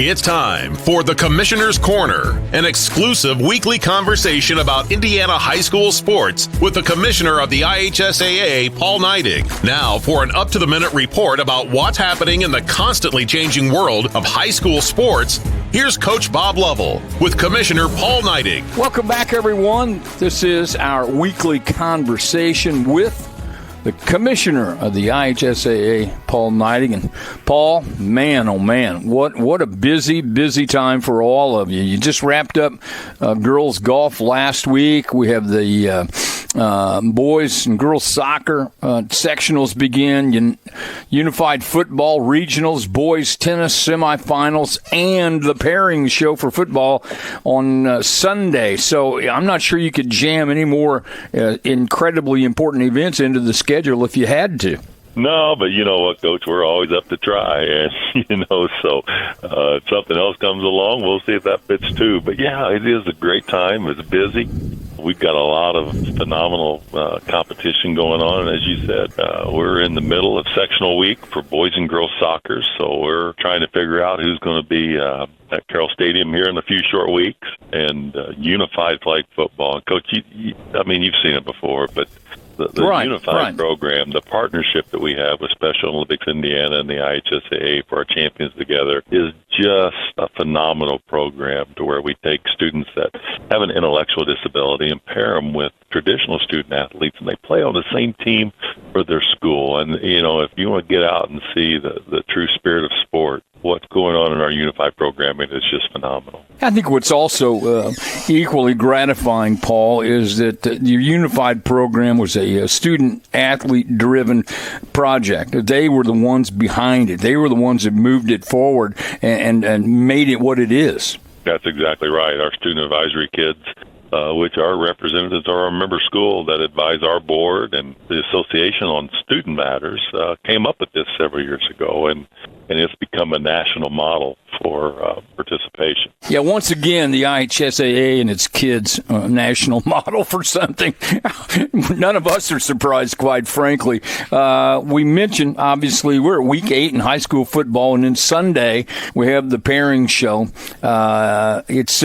It's time for the Commissioner's Corner, an exclusive weekly conversation about Indiana high school sports with the Commissioner of the IHSAA, Paul Neidig. Now for an up-to-the-minute report about what's happening in the constantly changing world of high school sports, here's Coach Bob Lovell with Commissioner Paul Neidig. Welcome back, everyone. This is our weekly conversation with the Commissioner of the IHSAA, Paul Neidig. And Paul, man, oh man, what a busy time for all of you. You just wrapped up girls golf last week. We have the boys and girls soccer sectionals begin, unified football regionals, boys tennis semifinals, and the pairing show for football on Sunday. So I'm not sure you could jam any more incredibly important events into the schedule if you had to. No, but you know what, Coach, we're always up to try, and so if something else comes along, we'll see if that fits too. But yeah, it is a great time. It's busy. We've got a lot of phenomenal competition going on, and as you said, we're in the middle of sectional week for boys and girls soccer, so we're trying to figure out who's going to be at Carroll Stadium here in a few short weeks, and unified flag football. And Coach, you've seen it before, but the unified program, the partnership that we have with Special Olympics Indiana and the IHSAA for our champions together is just a phenomenal program, to where we take students that have an intellectual disability and pair them with traditional student athletes, and they play on the same team for their school. And, if you want to get out and see the true spirit of sport, what's going on in our unified programming is just phenomenal. I think what's also equally gratifying, Paul, is that your unified program was a student-athlete-driven project. They were the ones behind it. They were the ones that moved it forward and made it what it is. That's exactly right. Our student advisory kids, which are representatives of our member school that advise our board and the Association on Student Matters, came up with this several years ago, and it's become a national model for participation. Yeah, once again, the IHSAA and its kids, national model for something. None of us are surprised, quite frankly. We mentioned, obviously, we're at week 8 in high school football, and then Sunday we have the pairing show. It's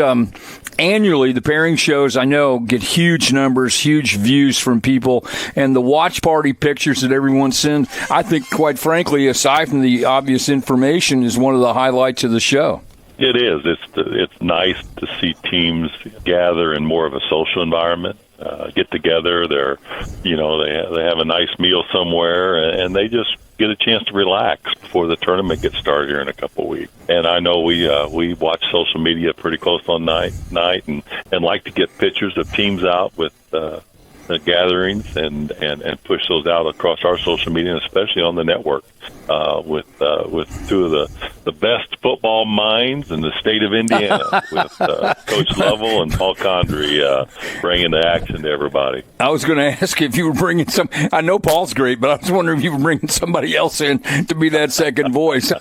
annually, the pairing shows, I know, get huge numbers, huge views from people, and the watch party pictures that everyone sends, I think, quite frankly, aside from the obvious information, is one of the highlights of the show. It is. It's nice to see teams gather in more of a social environment, get together. They have a nice meal somewhere, and they just get a chance to relax before the tournament gets started here in a couple of weeks. And I know we watch social media pretty close on night and like to get pictures of teams out with the gatherings and push those out across our social media, and especially on the network with two of the best football minds in the state of Indiana, with Coach Lovell and Paul Condry bringing the action to everybody. I was going to ask if you were bringing some. I know Paul's great, but I was wondering if you were bringing somebody else in to be that second voice.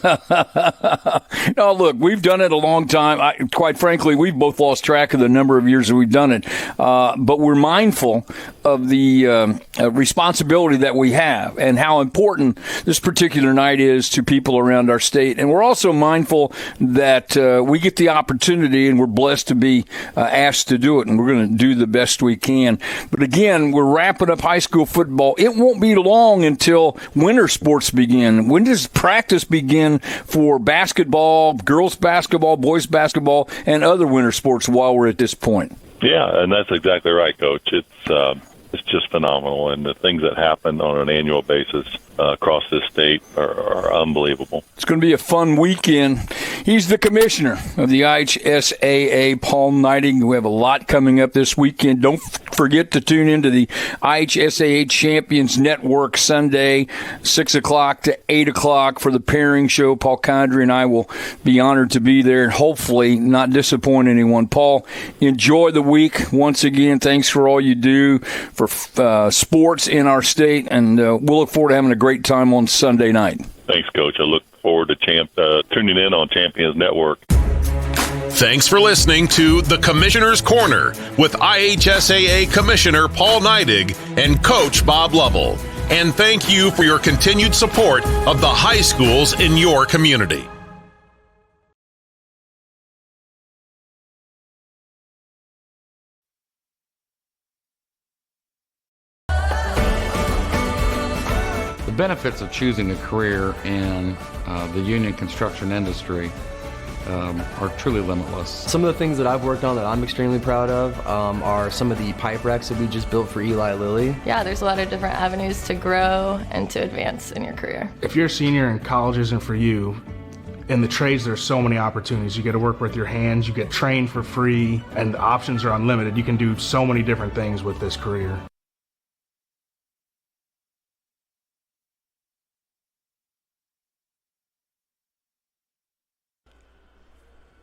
No, look, we've done it a long time. Quite frankly, we've both lost track of the number of years that we've done it, but we're mindful of the responsibility that we have and how important this particular night is to people around our state. And we're also mindful that we get the opportunity, and we're blessed to be asked to do it, and we're going to do the best we can. But again, we're wrapping up high school football. It won't be long until winter sports begin. When does practice begin for basketball, girls basketball, boys basketball, and other winter sports while we're at this point? Yeah, and that's exactly right, Coach. It's just phenomenal, and the things that happen on an annual basis across this state are unbelievable. It's going to be a fun weekend. He's the Commissioner of the IHSAA, Paul Neidig. We have a lot coming up this weekend. Don't forget to tune into the IHSAA Champions Network Sunday, 6 o'clock to 8 o'clock for the pairing show. Paul Condry and I will be honored to be there and hopefully not disappoint anyone. Paul, enjoy the week. Once again, thanks for all you do for sports in our state, and we'll look forward to having a great time on Sunday night. Thanks, Coach. I look forward to tuning in on Champions Network. Thanks for listening to The Commissioner's Corner with IHSAA Commissioner Paul Neidig and Coach Bob Lovell. And thank you for your continued support of the high schools in your community. benefits of choosing a career in the union construction industry are truly limitless. Some of the things that I've worked on that I'm extremely proud of are some of the pipe racks that we just built for Eli Lilly. Yeah, there's a lot of different avenues to grow and to advance in your career. If you're a senior and college isn't for you, in the trades there's so many opportunities. You get to work with your hands, you get trained for free, and the options are unlimited. You can do so many different things with this career.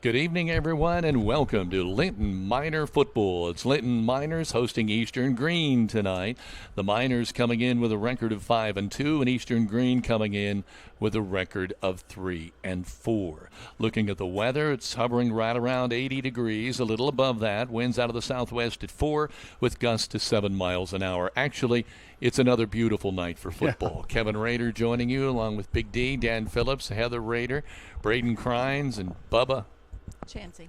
Good evening, everyone, and welcome to Linton Minor Football. It's Linton Miners hosting Eastern-Greene tonight. The Miners coming in with a record of 5-2, and Eastern-Greene coming in with a record of 3-4. Looking at the weather, it's hovering right around 80 degrees, a little above that. Winds out of the southwest at 4 with gusts to 7 miles an hour. Actually, it's another beautiful night for football. Yeah. Kevin Rader joining you along with Big D, Dan Phillips, Heather Rader, Brayden Crynes, and Bubba Chancy.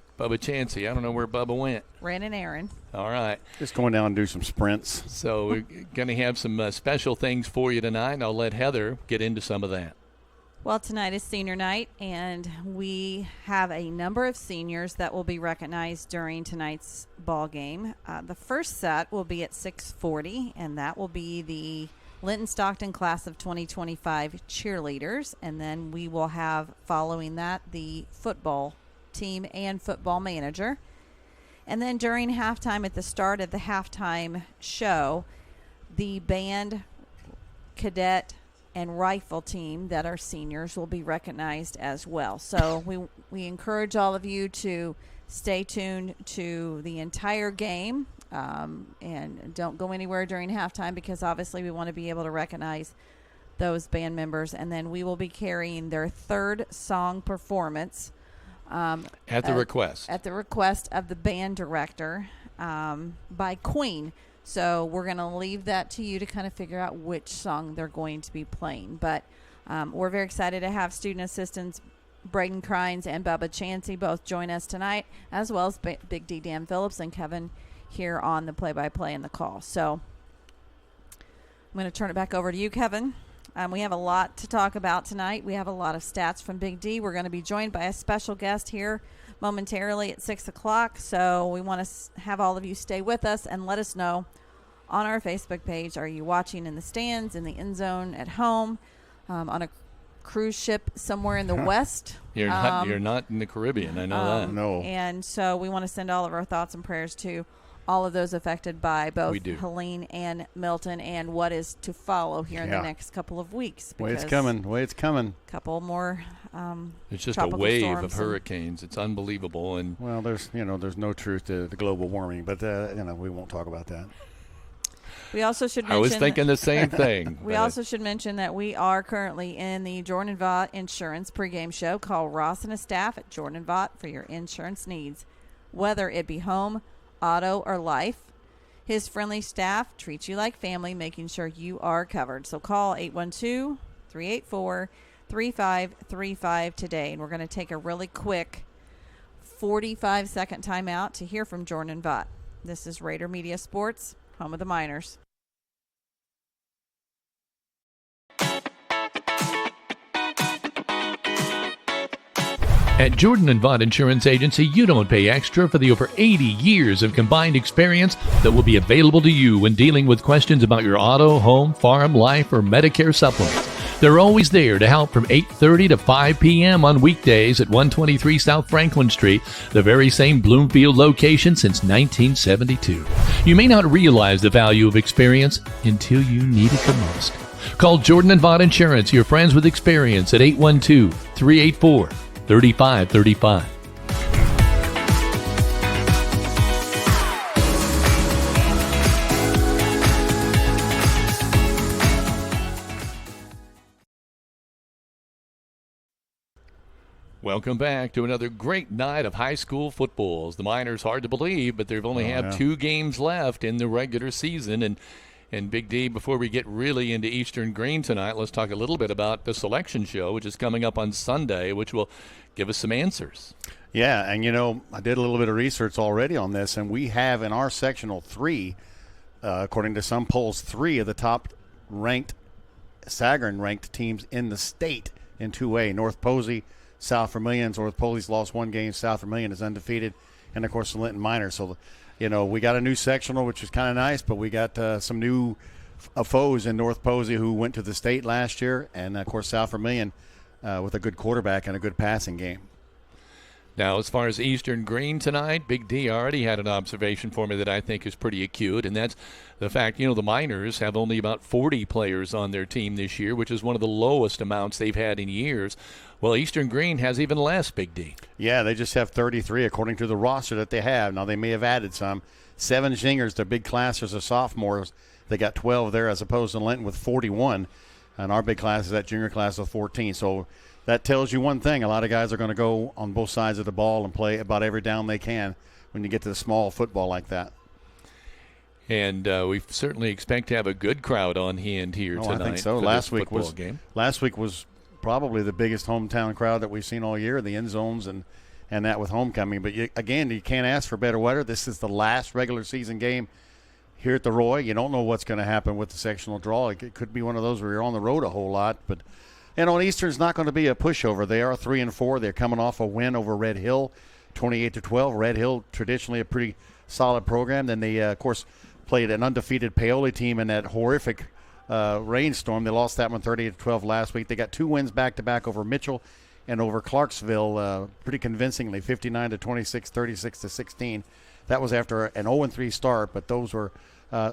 I don't know where Bubba went. Ran an errand. All right. Just going down and do some sprints. So we're going to have some special things for you tonight, and I'll let Heather get into some of that. Well, tonight is senior night, and we have a number of seniors that will be recognized during tonight's ball game. The first set will be at 6:40, and that will be the Linton-Stockton class of 2025 cheerleaders, and then we will have, following that, the football team and football manager. And then during halftime, at the start of the halftime show, the band, cadet, and rifle team that are seniors will be recognized as well. So we encourage all of you to stay tuned to the entire game and don't go anywhere during halftime, because obviously we want to be able to recognize those band members. And then we will be carrying their third song performance at the request of the band director by Queen. So we're going to leave that to you to kind of figure out which song they're going to be playing. But we're very excited to have student assistants Brayden Crynes and Bubba Chancy both join us tonight, as well as Big D, Dan Phillips, and Kevin here on the play-by-play and the call. So I'm going to turn it back over to you, Kevin. We have a lot to talk about tonight. We have a lot of stats from Big D. We're going to be joined by a special guest here momentarily at 6 o'clock. So we want to have all of you stay with us and let us know on our Facebook page. Are you watching in the stands, in the end zone, at home, on a cruise ship somewhere in the West? You're not in the Caribbean. I know that. No. And so we want to send all of our thoughts and prayers to all of those affected by both Helene and Milton and what is to follow here in the next couple of weeks. Way it's coming. Couple more it's just a wave of hurricanes. It's unbelievable. And well, there's no truth to the global warming, but we won't talk about that. We also should mention I was thinking the same thing. We also should mention that we are currently in the Jordan & Vaught Insurance pregame show. Call Ross and his staff at Jordan & Vaught for your insurance needs, whether it be home, auto, or life. His friendly staff treats you like family, making sure you are covered. So call 812-384-3535 today. And we're going to take a really quick 45-second timeout to hear from Jordan & Vaught. This is Raider Media Sports, home of the Miners. At Jordan & Vaught Insurance Agency, you don't pay extra for the over 80 years of combined experience that will be available to you when dealing with questions about your auto, home, farm, life, or Medicare supplements. They're always there to help from 8:30 to 5 p.m. on weekdays at 123 South Franklin Street, the very same Bloomfield location since 1972. You may not realize the value of experience until you need it the most. Call Jordan & Vaught Insurance, your friends with experience, at 812-384-3535. Welcome back to another great night of high school footballs. The Miners, hard to believe, but they've only have 2 games left in the regular season. And Big D, before we get really into Eastern-Greene tonight, let's talk a little bit about the selection show, which is coming up on Sunday, which will give us some answers. Yeah, and I did a little bit of research already on this, and we have in our sectional 3, according to some polls, 3 of the top ranked Sagarin-ranked teams in the state in 2A. North Posey, South Vermilion. North Posey's lost one game. South Vermilion is undefeated. And, of course, the Linton Miners. So, we got a new sectional, which is kind of nice, but we got some new foes in North Posey who went to the state last year. And, of course, South Vermilion with a good quarterback and a good passing game. Now, as far as Eastern-Greene tonight, Big D already had an observation for me that I think is pretty acute, and that's the fact, the Miners have only about 40 players on their team this year, which is one of the lowest amounts they've had in years. Well, Eastern-Greene has even less, Big D. Yeah, they just have 33 according to the roster that they have. Now, they may have added some. 7 Zingers, their big classers of sophomores. They got 12 there as opposed to Linton with 41. And our big class is that junior class of 14. So that tells you one thing. A lot of guys are going to go on both sides of the ball and play about every down they can when you get to the small football like that. And we certainly expect to have a good crowd on hand here tonight. I think so. Last week was probably the biggest hometown crowd that we've seen all year, the end zones and that with homecoming. But, you can't ask for better weather. This is the last regular season game here at the Roy. You don't know what's going to happen with the sectional draw. It could be one of those where you're on the road a whole lot. But, Eastern's not going to be a pushover. They are 3-4. They're coming off a win over Red Hill, 28-12. Red Hill, traditionally a pretty solid program. Then they, of course, played an undefeated Paoli team in that horrific rainstorm. They lost that one 38-12 last week. They got 2 wins back-to-back over Mitchell and over Clarksville pretty convincingly, 59-26, 36-16. That was after an 0-3 start, but those were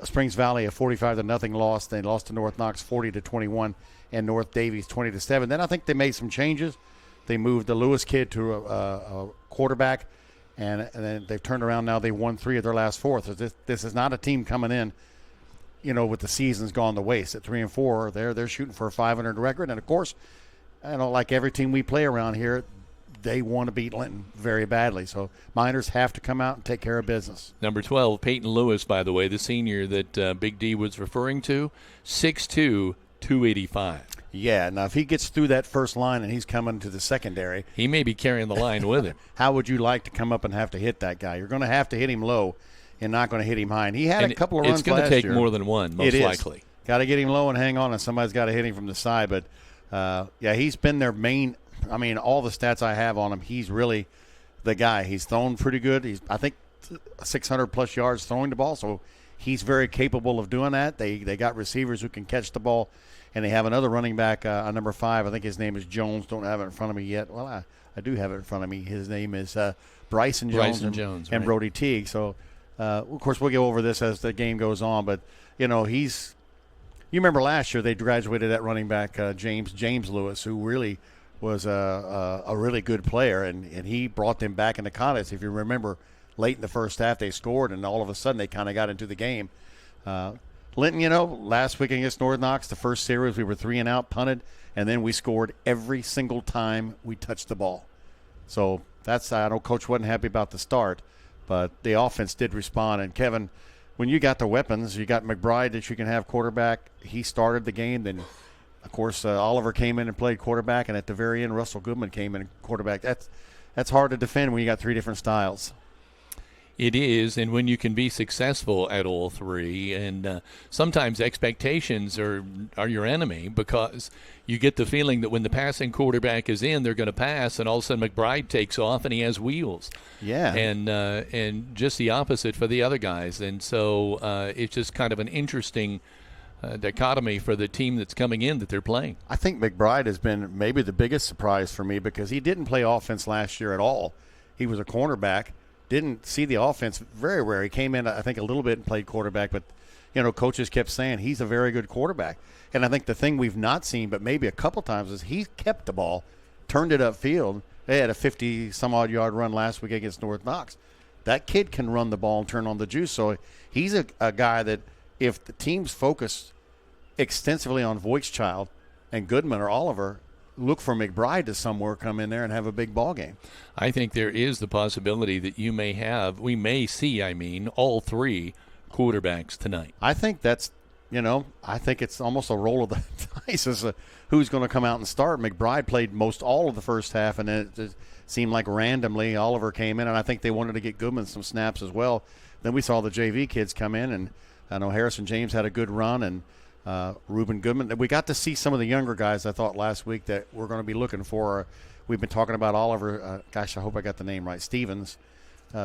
Springs Valley a 45-0 loss. They lost to North Knox 40-21 and North Davies 20-7. Then I think they made some changes. They moved the Lewis kid to a quarterback, and then they've turned around now. They won 3 of their last 4. So this is not a team coming in, with the season's gone to waste. At 3-4, they're shooting for a 500 record. And, of course, like every team we play around here, they want to beat Linton very badly. So Miners have to come out and take care of business. Number 12, Peyton Lewis, by the way, the senior that Big D was referring to, 6'2", 285. Yeah, now if he gets through that first line and he's coming to the secondary, he may be carrying the line with him. How would you like to come up and have to hit that guy? You're going to have to hit him low and not going to hit him high. And he had a couple of runs last year. It's going to take more than one, most likely. Got to get him low and hang on, and somebody's got to hit him from the side. But, he's been their main – all the stats I have on him, he's really the guy. He's thrown pretty good. He's, I think, 600-plus yards throwing the ball, so he's very capable of doing that. They got receivers who can catch the ball, and they have another running back, number 5. I think his name is Jones. Don't have it in front of me yet. Well, I do have it in front of me. His name is Bryson Jones and Brody Teague. So, of course, we'll go over this as the game goes on. But, he's – you remember last year they graduated that running back, James Lewis, who really – was a really good player, and he brought them back into contest. If you remember, late in the first half they scored, and all of a sudden they kind of got into the game. Linton, last week against North Knox, the first series we were 3-and-out, punted, and then we scored every single time we touched the ball. So I know Coach wasn't happy about the start, but the offense did respond. And Kevin, when you got the weapons, you got McBride that you can have quarterback. He started the game, then of course, Oliver came in and played quarterback, and at the very end, Russell Goodman came in and quarterback. That's hard to defend when you got 3 different styles. It is, and when you can be successful at all 3, and sometimes expectations are your enemy because you get the feeling that when the passing quarterback is in, they're going to pass, and all of a sudden McBride takes off and he has wheels. Yeah. And just the opposite for the other guys, and so it's just kind of an interesting dichotomy for the team that's coming in that they're playing. I think McBride has been maybe the biggest surprise for me because he didn't play offense last year at all. He was a cornerback, didn't see the offense very rare. He came in, I think, a little bit and played quarterback, but, coaches kept saying he's a very good quarterback. And I think the thing we've not seen, but maybe a couple times, is he kept the ball, turned it upfield. They had a 50-some-odd yard run last week against North Knox. That kid can run the ball and turn on the juice, so he's a guy that if the teams focus extensively on Voigtchild and Goodman or Oliver, look for McBride to somewhere come in there and have a big ball game. I think there is the possibility that we may see all 3 quarterbacks tonight. I think that's, I think it's almost a roll of the dice as who's going to come out and start. McBride played most all of the first half, and then it just seemed like randomly Oliver came in, and I think they wanted to get Goodman some snaps as well. Then we saw the JV kids come in, and I know Harrison James had a good run, and Reuben Goodman. We got to see some of the younger guys, I thought, last week that we're going to be looking for. We've been talking about Oliver, I hope I got the name right, Stevens,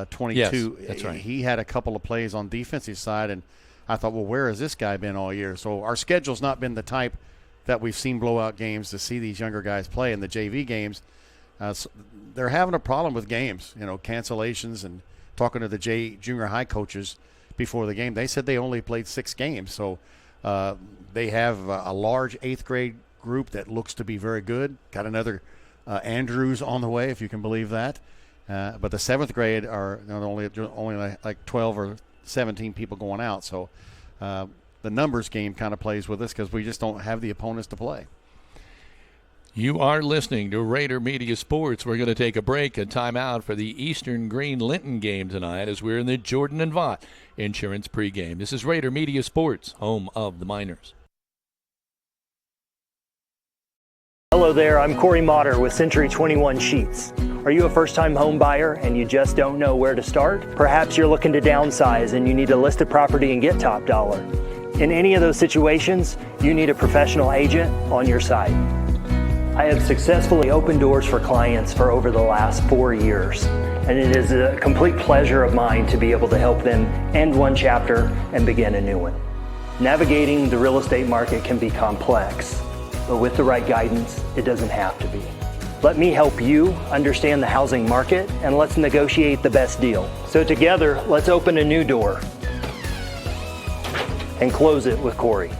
22. Yes, that's right. He had a couple of plays on defensive side, and I thought, well, where has this guy been all year? So our schedule's not been the type that we've seen blowout games to see these younger guys play in the JV games. So they're having a problem with games, cancellations, and talking to the junior high coaches before the game. They said they only played 6 games. So they have a large 8th grade group that looks to be very good. Got another Andrews on the way, if you can believe that. But the 7th grade are only like 12 or 17 people going out. So the numbers game kind of plays with us because we just don't have the opponents to play. You are listening to Rader Media Sports. We're going to take a break and time out for the Eastern-Greene Linton game tonight as we're in the Jordan and Vaught Insurance pregame. This is Rader Media Sports, home of the Miners. Hello there, I'm Corey Motter with Century 21 Sheets. Are you a first-time home buyer and you just don't know where to start? Perhaps you're looking to downsize and you need a listed property and get top dollar. In any of those situations, you need a professional agent on your side. I have successfully opened doors for clients for over the last 4 years, and it is a complete pleasure of mine to be able to help them end one chapter and begin a new one. Navigating the real estate market can be complex, but with the right guidance, it doesn't have to be. Let me help you understand the housing market, and let's negotiate the best deal. So together, let's open a new door and close it with Corey.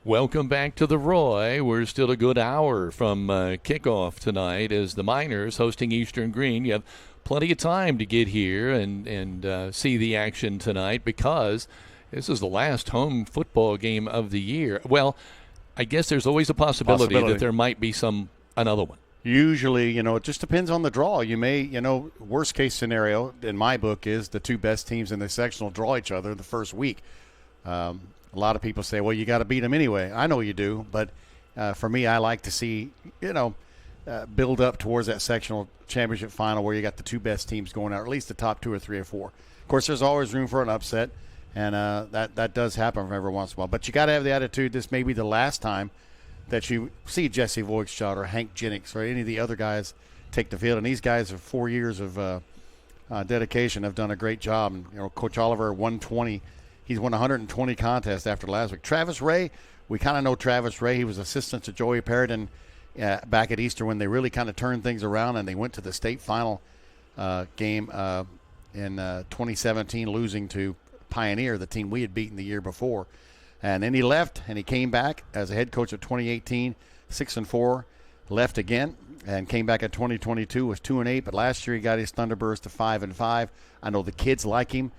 Welcome back to the Roy. We're still a good hour from kickoff tonight as the Miners hosting Eastern-Greene. You have plenty of time to get here and see the action tonight because this is the last home football game of the year. Well, I guess there's always a possibility that there might be another one. Usually, it just depends on the draw. You may, worst case scenario in my book is the 2 best teams in the sectional draw each other the first week. A lot of people say, well, you got to beat them anyway. I know you do, but for me, I like to see, build up towards that sectional championship final where you got the 2 best teams going out, or at least the top 2 or 3 or 4. Of course, there's always room for an upset, and that does happen from every once in a while. But you got to have the attitude this may be the last time that you see Jesse Voigtschott or Hank Jennings or any of the other guys take the field. And these guys have 4 years of dedication, have done a great job. And, Coach Oliver, 120. He's won 120 contests after last week. Travis Ray, we kind of know Travis Ray. He was assistant to Joey Perriton back at Easter when they really kind of turned things around, and they went to the state final game in 2017, losing to Pioneer, the team we had beaten the year before. And then he left, and he came back as a head coach of 2018, 6-4, left again, and came back at 2022, was 2-8. But last year he got his Thunderbirds to 5-5. I know the kids like him.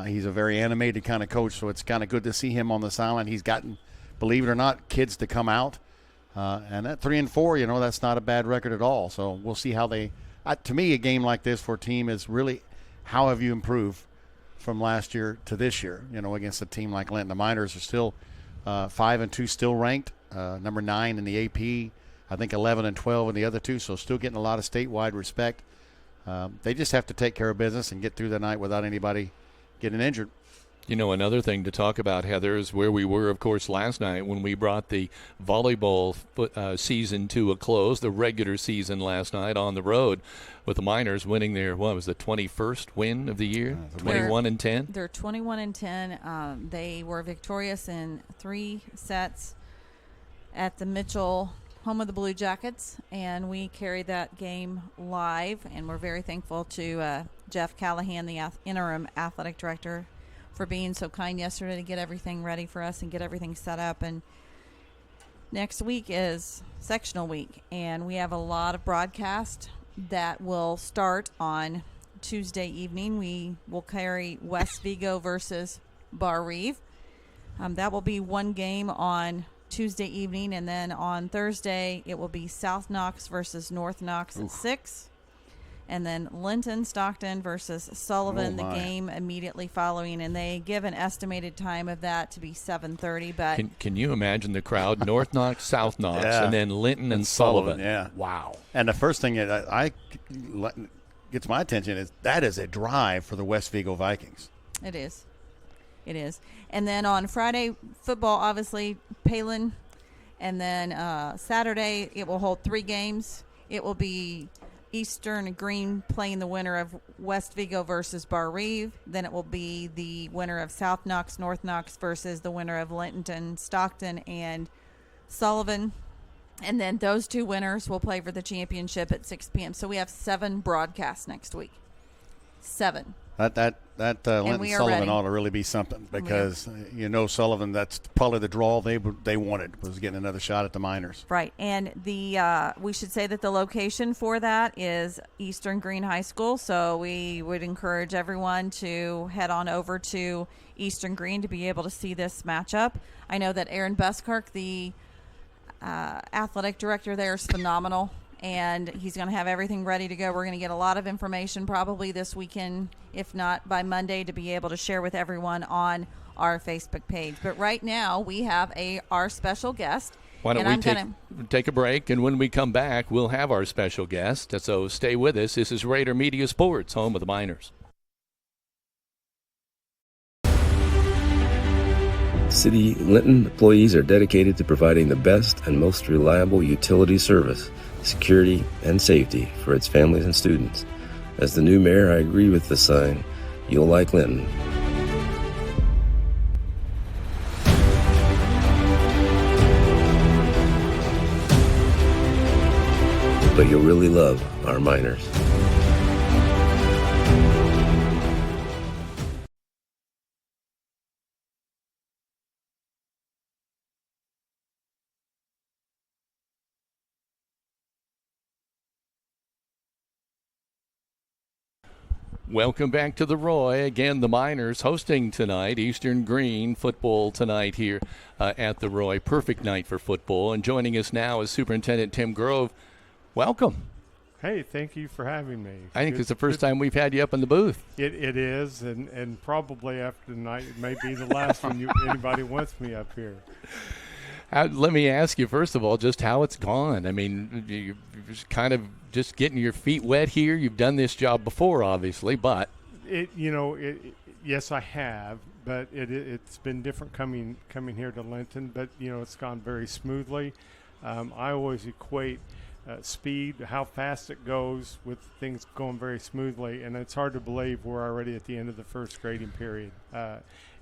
He's a very animated kind of coach, so it's kind of good to see him on the sideline. He's gotten, believe it or not, kids to come out. And at 3-4, that's not a bad record at all. So we'll see how they to me, a game like this for a team is really how have you improved from last year to this year, against a team like Linton. The Miners are still 5-2, still ranked, number 9 in the AP, I think 11-12 in the other 2, so still getting a lot of statewide respect. They just have to take care of business and get through the night without anybody getting injured. Another thing to talk about, Heather, is where we were, of course, last night when we brought the volleyball season to a close, the regular season last night on the road, with the Miners winning their, what was the 21st win of the year? 21-10? They're 21-10. They were victorious in 3 sets at the Mitchell, home of the Blue Jackets, and we carried that game live, and we're very thankful to Jeff Callahan, the interim athletic director, for being so kind yesterday to get everything ready for us and get everything set up. And next week is sectional week, and we have a lot of broadcast that will start on Tuesday evening. We will carry West Vigo versus Bar Reeve. That will be one game on Tuesday evening, and then on Thursday it will be South Knox versus North Knox at 6. and then Linton-Stockton versus Sullivan, the game immediately following, and they give an estimated time of that to be 7:30. But can you imagine the crowd? North Knox, South Knox, Yeah. and then Linton and Sullivan. Yeah. Wow. And the first thing that I gets my attention is that is a drive for the West Vigo Vikings. It is. It is. And then on Friday, football, obviously, Palin. And then Saturday, it will hold 3 games. It will be Eastern-Greene playing the winner of West Vigo versus Bar Reeve. Then it will be the winner of South Knox, North Knox versus the winner of Linton-Stockton and Sullivan. And then those 2 winners will play for the championship at 6 p.m. So we have 7 broadcasts next week. 7. That Linton-Sullivan ought to really be something because, Sullivan, that's probably the draw they wanted, was getting another shot at the Miners. Right. And we should say that the location for that is Eastern-Greene High School. So we would encourage everyone to head on over to Eastern-Greene to be able to see this matchup. I know that Aaron Buskirk, the athletic director there, is phenomenal. And he's going to have everything ready to go. We're going to get a lot of information probably this weekend, if not by Monday, to be able to share with everyone on our Facebook page. But right now, we have our special guest. Why don't we take a break, and when we come back, we'll have our special guest. So stay with us. This is Rader Media Sports, home of the Miners. City Linton employees are dedicated to providing the best and most reliable utility service, security, and safety for its families and students. As the new mayor, I agree with the sign, "You'll like Linton." But you'll really love our Miners. Welcome back to the Roy. Again, the Miners hosting tonight. Eastern-Greene football tonight here at the Roy. Perfect night for football. And joining us now is Superintendent Tim Grove. Welcome. Hey, thank you for having me. I think it's the first time we've had you up in the booth. It is, and probably after tonight it may be the last one anybody wants me up here. Let me ask you, first of all, just how it's gone. I mean, you're kind of just getting your feet wet here. You've done this job before, obviously, but. Yes, I have, but it's been different coming here to Linton, but, it's gone very smoothly. I always equate speed, how fast it goes, with things going very smoothly, and it's hard to believe we're already at the end of the first grading period.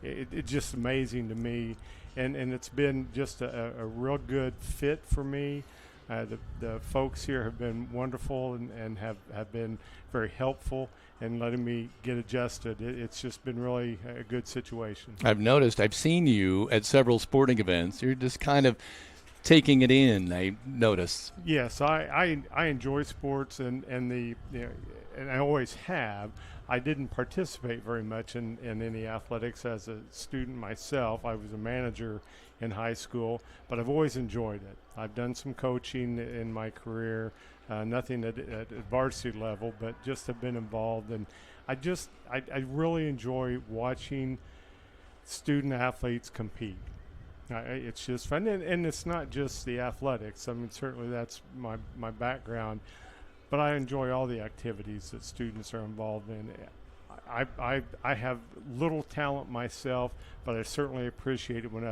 It's just amazing to me. And it's been just a real good fit for me. The folks here have been wonderful and have been very helpful in letting me get adjusted. It's just been really a good situation. I've seen you at several sporting events. You're just kind of taking it in, I notice. Yes, I enjoy sports and I always have. I didn't participate very much in any athletics as a student myself. I was a manager in high school, but I've always enjoyed it. I've done some coaching in my career, nothing at varsity level, but just have been involved. And I really enjoy watching student athletes compete. It's just fun, and it's not just the athletics. I mean, certainly that's my background. But I enjoy all the activities that students are involved in. I have little talent myself, but I certainly appreciate it when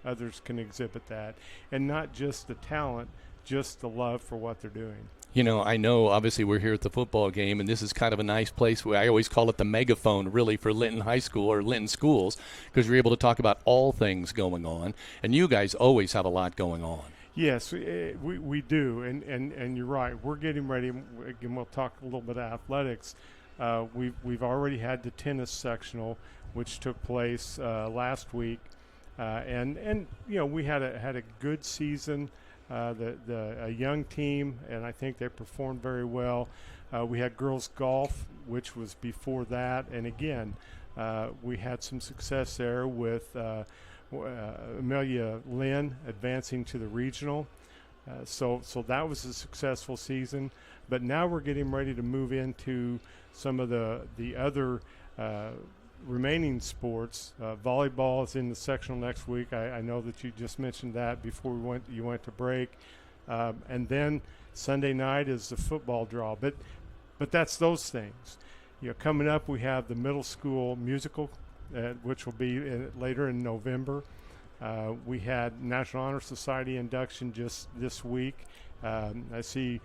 others can exhibit that. And not just the talent, just the love for what they're doing. I know obviously we're here at the football game, and this is kind of a nice place where I always call it the megaphone, really, for Linton High School or Linton schools, because you're able to talk about all things going on. And you guys always have a lot going on. Yes, we do, and you're right. We're getting ready. Again, we'll talk a little bit of athletics. We've already had the tennis sectional, which took place last week, and we had a good season. A young team, and I think they performed very well. We had girls golf, which was before that, and again, we had some success there with. Amelia Lynn advancing to the regional. So that was a successful season. But now we're getting ready to move into some of the other remaining sports. Volleyball is in the sectional next week. I know that you just mentioned that before you went to break. And then Sunday night is the football draw. But that's those things. Coming up, we have the middle school musical, which will be later in November. We had National Honor Society induction just this week. I see,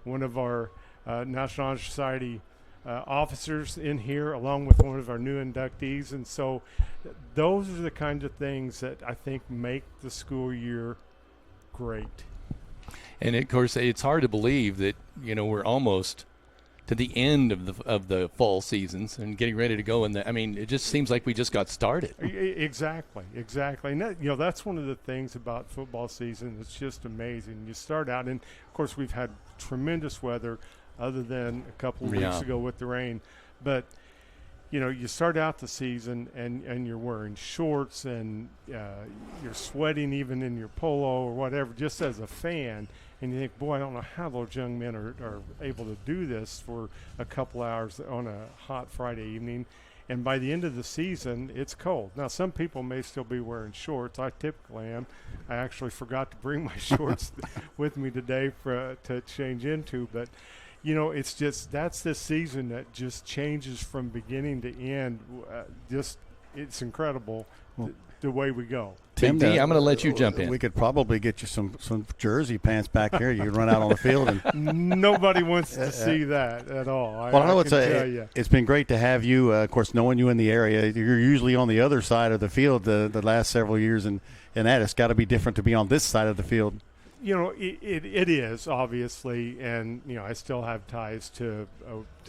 one of our National Honor Society officers in here, along with one of our new inductees. And so those are the kinds of things that I think make the school year great. And of course, it's hard to believe that, we're almost to the end of the fall seasons and getting ready to go. It just seems like we just got started. Exactly. And that, that's one of the things about football season. It's just amazing. You start out, and of course we've had tremendous weather, other than a couple of weeks ago with the rain. But you start out the season and you're wearing shorts and you're sweating even in your polo or whatever, just as a fan. And you think, boy, I don't know how those young men are able to do this for a couple hours on a hot Friday evening. And by the end of the season, it's cold. Now, some people may still be wearing shorts. I typically am. I actually forgot to bring my shorts with me today to change into. But, it's just that's the season that just changes from beginning to end. It's incredible the way we go. Tim, I'm going to let you jump in. We could probably get you some jersey pants back here. You can run out on the field. And nobody wants to see that at all. Well, I know it's been great to have you. Of course, knowing you in the area, you're usually on the other side of the field the last several years, and that it's got to be different to be on this side of the field. It is, obviously, and I still have ties to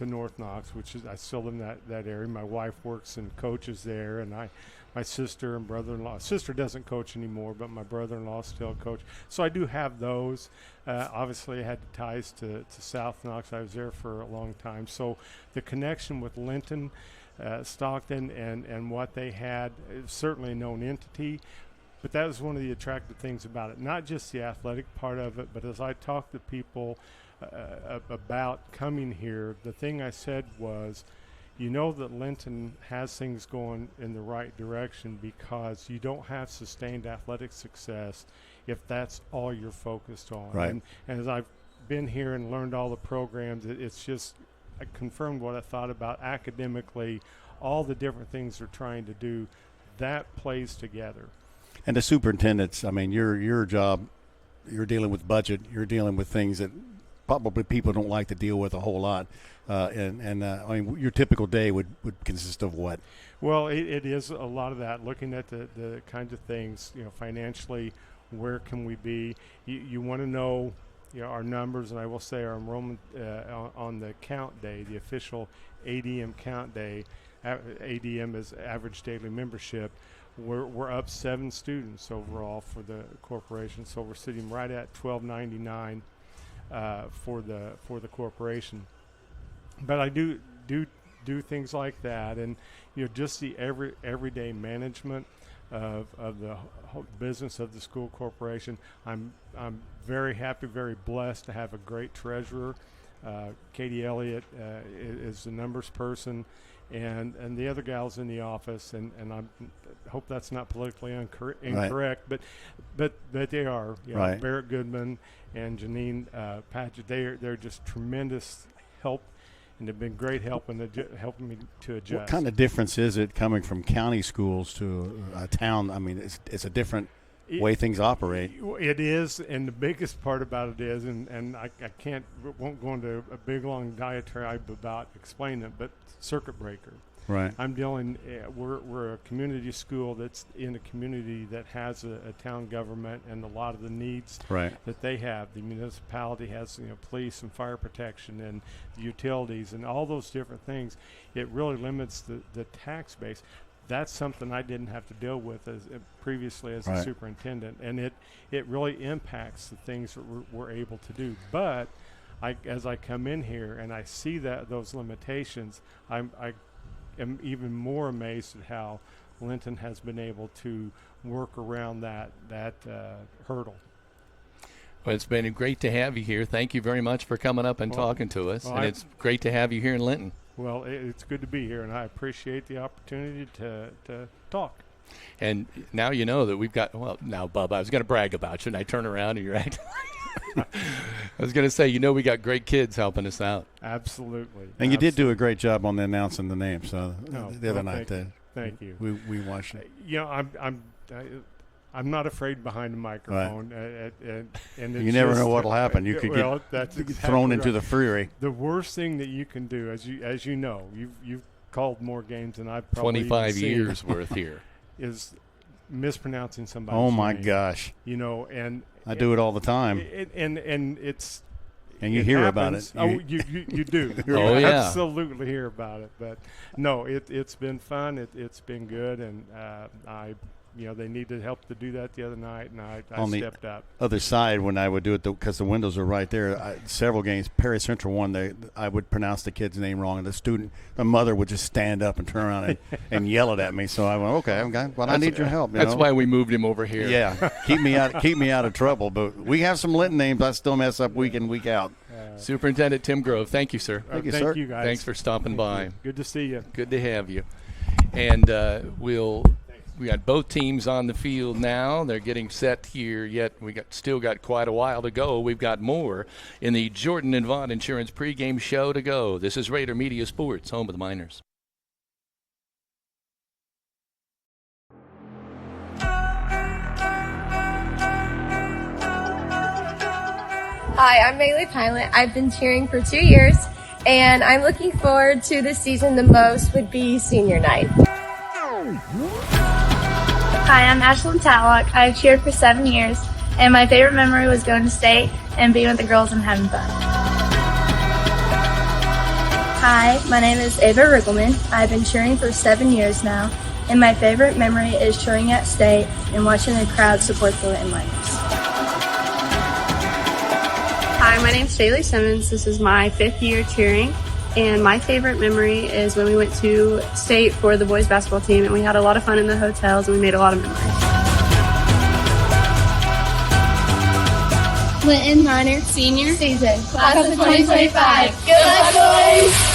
North Knox, which is I still live in that area. My wife works and coaches there, and my sister and brother-in-law. Sister doesn't coach anymore, but my brother-in-law still coach. So I do have those. Obviously, I had ties to South Knox. I was there for a long time. So the connection with Linton-Stockton and what they had is certainly a known entity. But that was one of the attractive things about it, not just the athletic part of it, but as I talked to people about coming here, the thing I said was, that Linton has things going in the right direction because you don't have sustained athletic success if that's all you're focused on. Right. And as I've been here and learned all the programs, it's just confirmed what I thought about academically, all the different things they're trying to do, that plays together. And the superintendents, your job, you're dealing with budget, you're dealing with things that probably people don't like to deal with a whole lot. Your typical day would consist of what? Well, it is a lot of that, looking at the kinds of things, financially, where can we be? You want to know, our numbers, and I will say our enrollment on the count day, the official ADM count day, ADM is average daily membership. We're up 7 students overall for the corporation, so we're sitting right at $12.99 for the corporation. But I do things like that, and just the everyday management of the whole business of the school corporation. I'm very happy, very blessed to have a great treasurer. Katie Elliott is the numbers person. And the other gals in the office, and I hope that's not politically incorrect, right. but they are. Right. Barrett Goodman and Janine Padgett, they're just tremendous help, and they've been great helping me to adjust. What kind of difference is it coming from county schools to a town? It's a different way things operate. It is, and the biggest part about it is, and I won't go into a big long diatribe about explaining it, but circuit breaker. Right. We're a community school that's in a community that has a town government and a lot of the needs that they have. The municipality has police and fire protection and the utilities and all those different things. It really limits the tax base. That's something I didn't have to deal with previously as a superintendent, and it really impacts the things that we're able to do. But as I come in here and I see those limitations, I am even more amazed at how Linton has been able to work around that hurdle. Well, it's been great to have you here. Thank you very much for coming up and talking to us. And it's great to have you here in Linton. Well, it's good to be here, and I appreciate the opportunity to talk. And now you know that we've got, well, now, Bubba, I was going to brag about you, and I turn around and you're acting I was going to say, we got great kids helping us out. Absolutely. And you did do a great job on announcing the name. So the other night, thank you. We watched it. I'm not afraid behind the microphone, right. and you never know what'll happen. You could get exactly thrown into the fury. The worst thing that you can do, as you know, you've called more games than I've probably 25 years worth here, is mispronouncing somebody's Oh my name. gosh! And I do it all the time. And it's. And you hear about it. You do. Oh, yeah. Absolutely hear about it. But no, it's been fun. It's been good, and they needed help to do that the other night, and I stepped up. Other side, when I would do it, because the windows are right there, several games, Perry Central won, I would pronounce the kid's name wrong, and the mother would just stand up and turn around and yell it at me. So I went, okay, I need your help. That's why we moved him over here. Yeah, keep me out of trouble. But we have some Linton names I still mess up week in, week out. Superintendent Tim Grove, thank you, sir. Thank you, sir. Thank you, guys. Thanks for stopping by. Good to see you. Good to have you. And we got both teams on the field now. They're getting set here, yet still got quite a while to go. We've got more in the Jordan and Vaughn Insurance pregame show to go. This is Rader Media Sports, home of the Miners. Hi, I'm Reilly Pilot. I've been cheering for 2 years, and I'm looking forward to this season the most would be senior night. Hi, I'm Ashlyn Tatlock. I've cheered for 7 years, and my favorite memory was going to state and being with the girls and having fun. Hi, my name is Ava Riggleman. I've been cheering for 7 years now, and my favorite memory is cheering at state and watching the crowd support the Linton Miners. Hi, my name's Shaylee Simmons. This is my 5th year cheering, and my favorite memory is when we went to state for the boys basketball team, and we had a lot of fun in the hotels, and we made a lot of memories. Linton Miner senior season, class of 2025. Good luck, boys!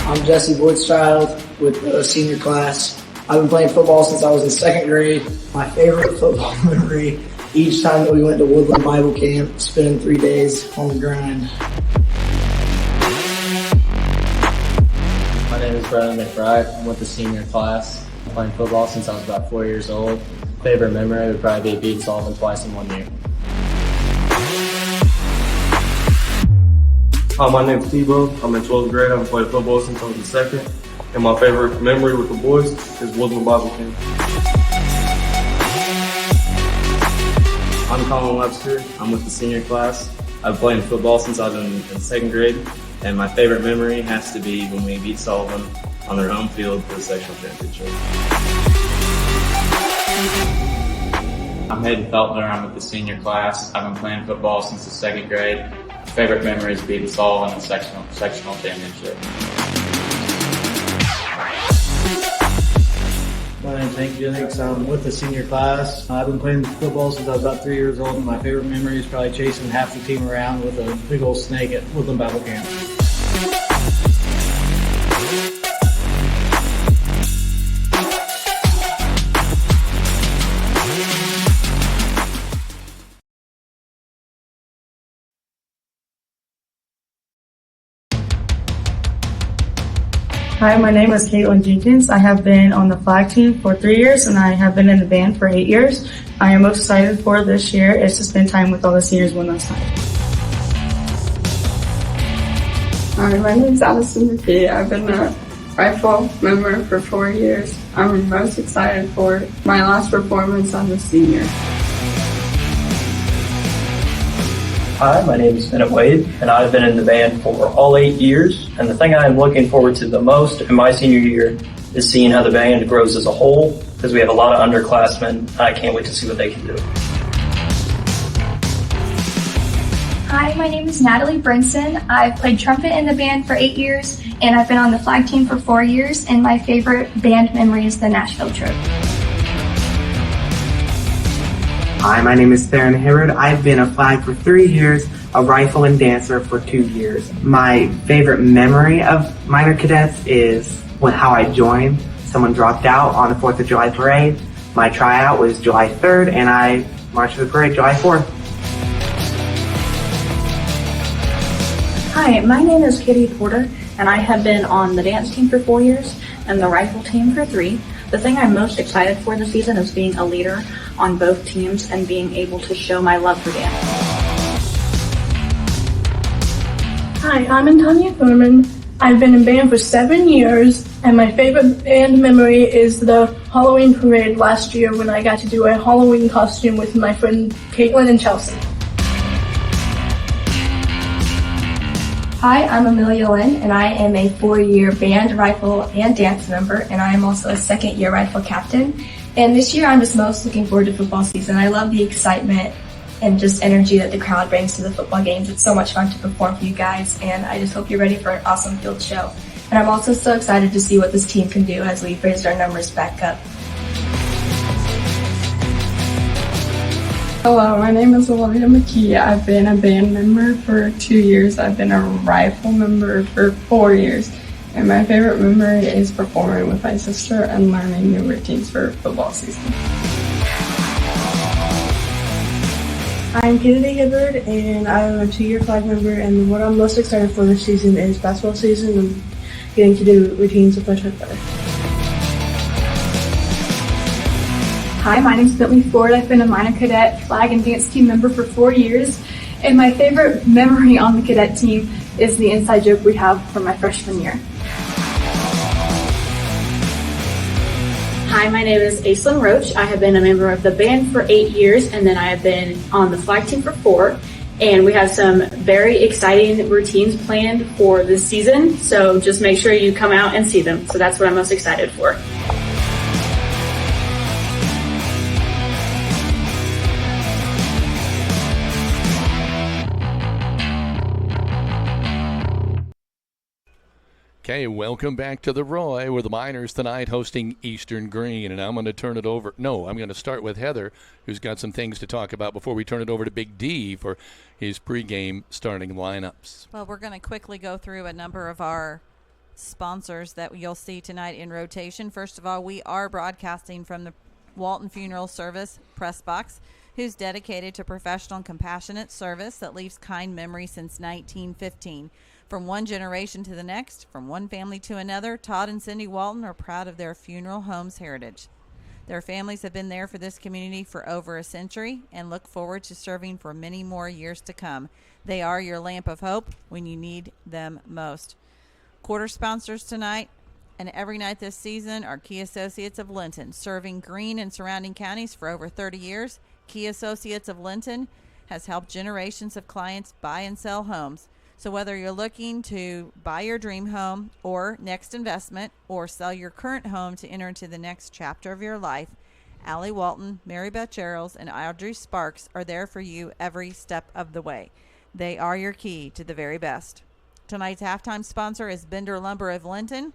I'm Jesse Woodschild with the senior class. I've been playing football since I was in 2nd grade. My favorite football memory, each time that we went to Woodland Bible Camp, spending 3 days on the grind. My name is Brayden McBride. I'm with the senior class. I'm playing football since I was about 4 years old. Favorite memory would probably be beating Sullivan twice in 1 year. Hi, my name is Tebow. I'm in 12th grade. I've played football since I was in 2nd. And my favorite memory with the boys is Woodland Bible Camp. I'm Colin Webster. I'm with the senior class. I've played football since I was in 2nd grade. And my favorite memory has to be when we beat Sullivan on their home field for the sectional championship. I'm Hayden Feltner. I'm with the senior class. I've been playing football since the 2nd grade. Favorite memory is beating Sullivan in the sectional championship. My name's Hank Jennings. I'm with the senior class. I've been playing football since I was about 3 years old, and my favorite memory is probably chasing half the team around with a big old snake at Woodland Bible Camp. Hi, my name is Caitlin Jenkins. I have been on the flag team for 3 years, and I have been in the band for 8 years. I am most excited for this year is to spend time with all the seniors one last time. Hi, my name is Allison McKee. I've been a rifle member for 4 years. I'm most excited for my last performance as a senior. Hi, my name is Bennett Wade, and I've been in the band for all 8 years. And the thing I'm looking forward to the most in my senior year is seeing how the band grows as a whole, because we have a lot of underclassmen, and I can't wait to see what they can do. Hi, my name is Natalie Brinson. I've played trumpet in the band for 8 years, and I've been on the flag team for 4 years, and my favorite band memory is the Nashville trip. Hi, my name is Theron Hibbard. I've been a flag for 3 years, a rifle and dancer for 2 years. My favorite memory of minor cadets is how I joined. Someone dropped out on the 4th of July parade. My tryout was July 3rd, and I marched to the parade July 4th. Hi, my name is Kitty Porter, and I have been on the dance team for 4 years and the rifle team for 3. The thing I'm most excited for this season is being a leader on both teams and being able to show my love for dance. Hi, I'm Antonia Thurman. I've been in band for 7 years, and my favorite band memory is the Halloween parade last year when I got to do a Halloween costume with my friend Caitlin and Chelsea. Hi, I'm Amelia Lynn, and I am a 4-year band, rifle, and dance member, and I am also a 2nd-year rifle captain. And this year I'm just most looking forward to football season. I love the excitement and just energy that the crowd brings to the football games. It's so much fun to perform for you guys, and I just hope you're ready for an awesome field show. And I'm also so excited to see what this team can do as we've raised our numbers back up. Hello, my name is Olivia McKee. I've been a band member for 2 years. I've been a rifle member for 4 years. And my favorite memory is performing with my sister and learning new routines for football season. I'm Kennedy Hibbard, and I'm a 2-year flag member, and what I'm most excited for this season is basketball season and getting to do routines with my twin brother. Hi, my name is Bentley Ford. I've been a minor cadet, flag, and dance team member for 4 years. And my favorite memory on the cadet team is the inside joke we have from my freshman year. Hi, my name is Aislinn Roach. I have been a member of the band for 8 years, and then I have been on the flag team for 4. And we have some very exciting routines planned for this season, so just make sure you come out and see them. So that's what I'm most excited for. Okay, welcome back to the Roy, where the Miners tonight hosting Eastern-Greene. And I'm going to turn it over. No, I'm going to start with Heather, who's got some things to talk about before we turn it over to Big D for his pregame starting lineups. Well, we're going to quickly go through a number of our sponsors that you'll see tonight in rotation. First of all, we are broadcasting from the Walton Funeral Service press box, who's dedicated to professional and compassionate service that leaves kind memories since 1915. From one generation to the next, from one family to another, Todd and Cindy Walton are proud of their funeral home's heritage. Their families have been there for this community for over a century and look forward to serving for many more years to come. They are your lamp of hope when you need them most. Quarter sponsors tonight and every night this season are Key Associates of Linton, serving Greene and surrounding counties for over 30 years. Key Associates of Linton has helped generations of clients buy and sell homes. So whether you're looking to buy your dream home or next investment or sell your current home to enter into the next chapter of your life, Allie Walton, Mary Beth Charles, and Audrey Sparks are there for you every step of the way. They are your key to the very best. Tonight's halftime sponsor is Bender Lumber of Linton,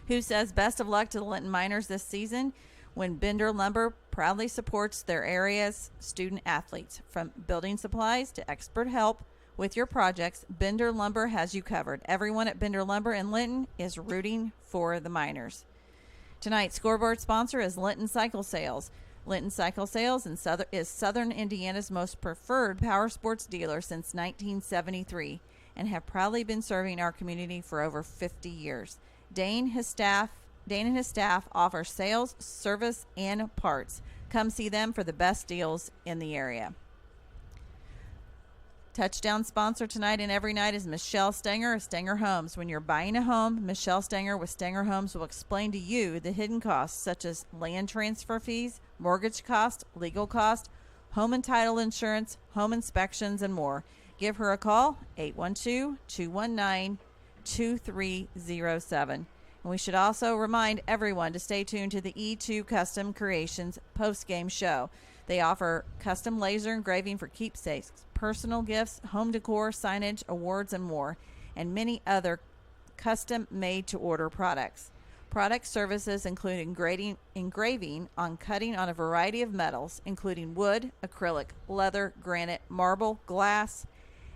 who says best of luck to the Linton Miners this season when Bender Lumber proudly supports their area's student athletes. From building supplies to expert help with your projects, Bender Lumber has you covered. Everyone at Bender Lumber in Linton is rooting for the Miners. Tonight's scoreboard sponsor is Linton Cycle Sales. Linton Cycle Sales is Southern Indiana's most preferred power sports dealer since 1973 and have proudly been serving our community for over 50 years. Dane and his staff offer sales, service, and parts. Come see them for the best deals in the area. Touchdown sponsor tonight and every night is Michelle Stenger of Stenger Homes. When you're buying a home, Michelle Stenger with Stenger Homes will explain to you the hidden costs such as land transfer fees, mortgage cost, legal cost, home and title insurance, home inspections, and more. Give her a call, 812-219-2307. And we should also remind everyone to stay tuned to the E2 Custom Creations post-game show. They offer custom laser engraving for keepsakes, personal gifts, home decor, signage, awards, and more, and many other custom made-to-order products. Product services include engraving on cutting on a variety of metals, including wood, acrylic, leather, granite, marble, glass,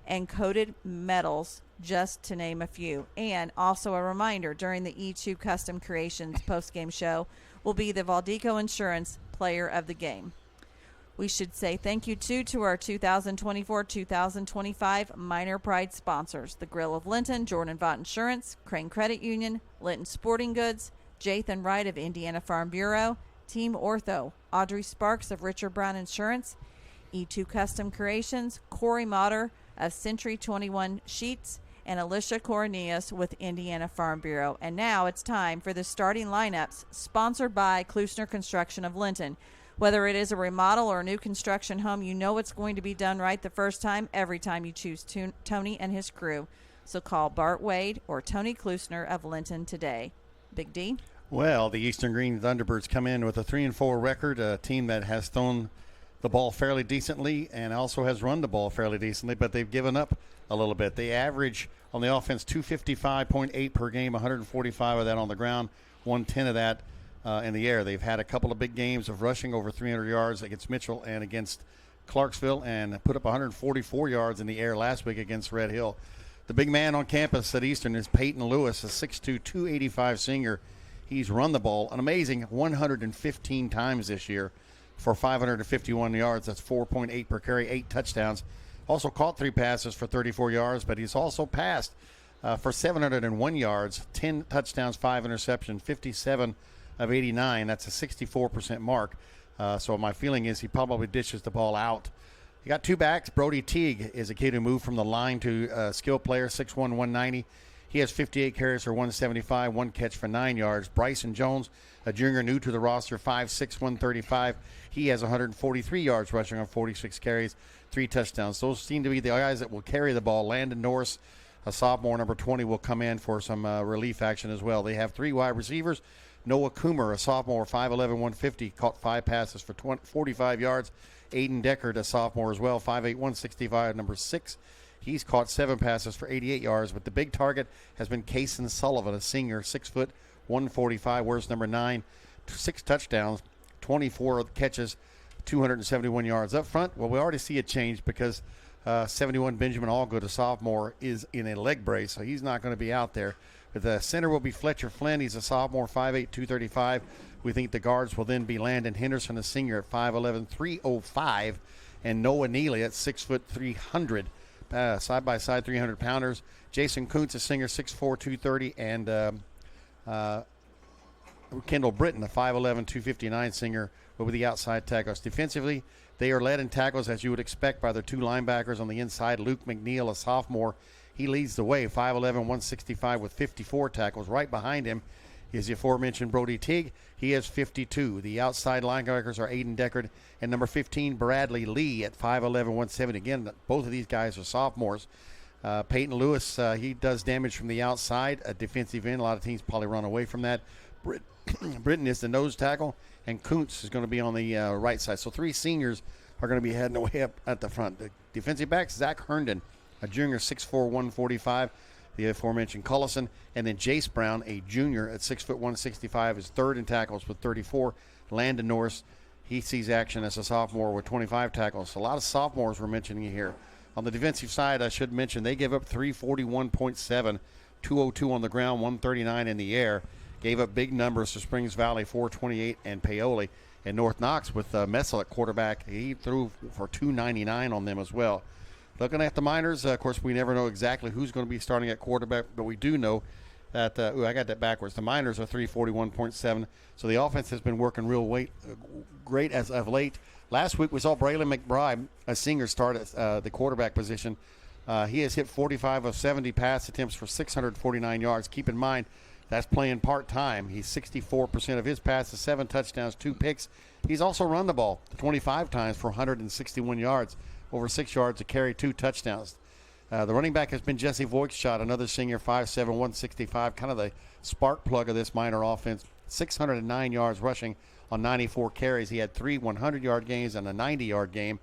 and coated metals, just to name a few. And also a reminder, during the E2 Custom Creations post-game show will be the Valdico Insurance Player of the Game. We should say thank you, too, to our 2024-2025 Minor Pride sponsors, the Grill of Linton, Jordan Vaught Insurance, Crane Credit Union, Linton Sporting Goods, Jathan Wright of Indiana Farm Bureau, Team Ortho, Audrey Sparks of Richard Brown Insurance, E2 Custom Creations, Corey Motter of Century 21 Sheets, and Alicia Cornelius with Indiana Farm Bureau. And now it's time for the starting lineups, sponsored by Klusner Construction of Linton. Whether it is a remodel or a new construction home, you know it's going to be done right the first time, every time you choose Tony and his crew. So call Bart Wade or Tony Klusner of Linton today. Big D? Well, the Eastern-Greene Thunderbirds come in with a 3-4 record, a team that has thrown the ball fairly decently and also has run the ball fairly decently, but they've given up a little bit. They average on the offense 255.8 per game, 145 of that on the ground, 110 of that in the air. They've had a couple of big games of rushing over 300 yards against Mitchell and against Clarksville, and put up 144 yards in the air last week against Red Hill. The big man on campus at Eastern is Peyton Lewis, a 6'2", 285 senior. He's run the ball an amazing 115 times this year for 551 yards. That's 4.8 per carry, 8 touchdowns. Also caught 3 passes for 34 yards, but he's also passed for 701 yards, 10 touchdowns, 5 interceptions, 57 of 89. That's a 64% mark. So my feeling is he probably dishes the ball out. He got 2 backs. Brody Teague is a kid who moved from the line to skill player, 6'1", 190. He has 58 carries for 175, 1 catch for 9 yards. Bryson Jones, a junior new to the roster, 5'6", 135. He has 143 yards rushing on 46 carries, 3 touchdowns. Those seem to be the guys that will carry the ball. Landon Norris, a sophomore, number 20, will come in for some relief action as well. They have 3 wide receivers. Noah Coomer, a sophomore, 5'11", 150, caught 5 passes for 45 yards. Aiden Deckard, a sophomore as well, 5'8", 165, number 6. He's caught 7 passes for 88 yards, but the big target has been Kaysen Sullivan, a senior, 6 foot, 145, wears number 9, 6 touchdowns, 24 catches, 271 yards. Up front, well, we already see a change because 71 Benjamin Allgood, a sophomore, is in a leg brace, so he's not going to be out there. But the center will be Fletcher Flynn. He's a sophomore, 5'8", 235. We think the guards will then be Landon Henderson, a senior, at 5'11", 305, and Noah Neely at 6 foot, 300. Side-by-side 300-pounders. Jason Kuntz, a senior, 6'4", 230, and Kendall Britton, a 5'11", 259 senior, will be the outside tackles. Defensively, they are led in tackles, as you would expect, by their 2 linebackers on the inside. Luke McNeil, a sophomore, he leads the way, 5'11", 165 with 54 tackles. Right behind him is the aforementioned Brody Teague. He has 52. The outside linebackers are Aiden Deckard and number 15, Bradley Lee, at 5'11", 170. Again, both of these guys are sophomores. Peyton Lewis, he does damage from the outside, a defensive end. A lot of teams probably run away from that. Britton is the nose tackle, and Kuntz is going to be on the right side. So 3 seniors are going to be heading away up at the front. The defensive backs, Zach Herndon, a junior, 6'4", 145. The aforementioned Cullison, and then Jace Brown, a junior at 6 foot 165, is third in tackles with 34. Landon Norris, he sees action as a sophomore with 25 tackles. So a lot of sophomores we're mentioning here. On the defensive side, I should mention they gave up 341.7, 202 on the ground, 139 in the air. Gave up big numbers to Springs Valley, 428, and Paoli. And North Knox with Messel at quarterback, he threw for 299 on them as well. Looking at the Miners, of course, we never know exactly who's going to be starting at quarterback, but we do know that, I got that backwards. The Miners are 341.7, so the offense has been working great as of late. Last week we saw Braylon McBride, a senior, start at the quarterback position. He has hit 45 of 70 pass attempts for 649 yards. Keep in mind, that's playing part-time. He's 64% of his passes, 7 touchdowns, 2 picks. He's also run the ball 25 times for 161 yards. Over 6 yards to carry, 2 touchdowns. The running back has been Jesse Voigtschott, another senior, 5'7", 165, kind of the spark plug of this Miner offense. 609 yards rushing, on 94 carries. He had 3 100-yard games and a 90-yard game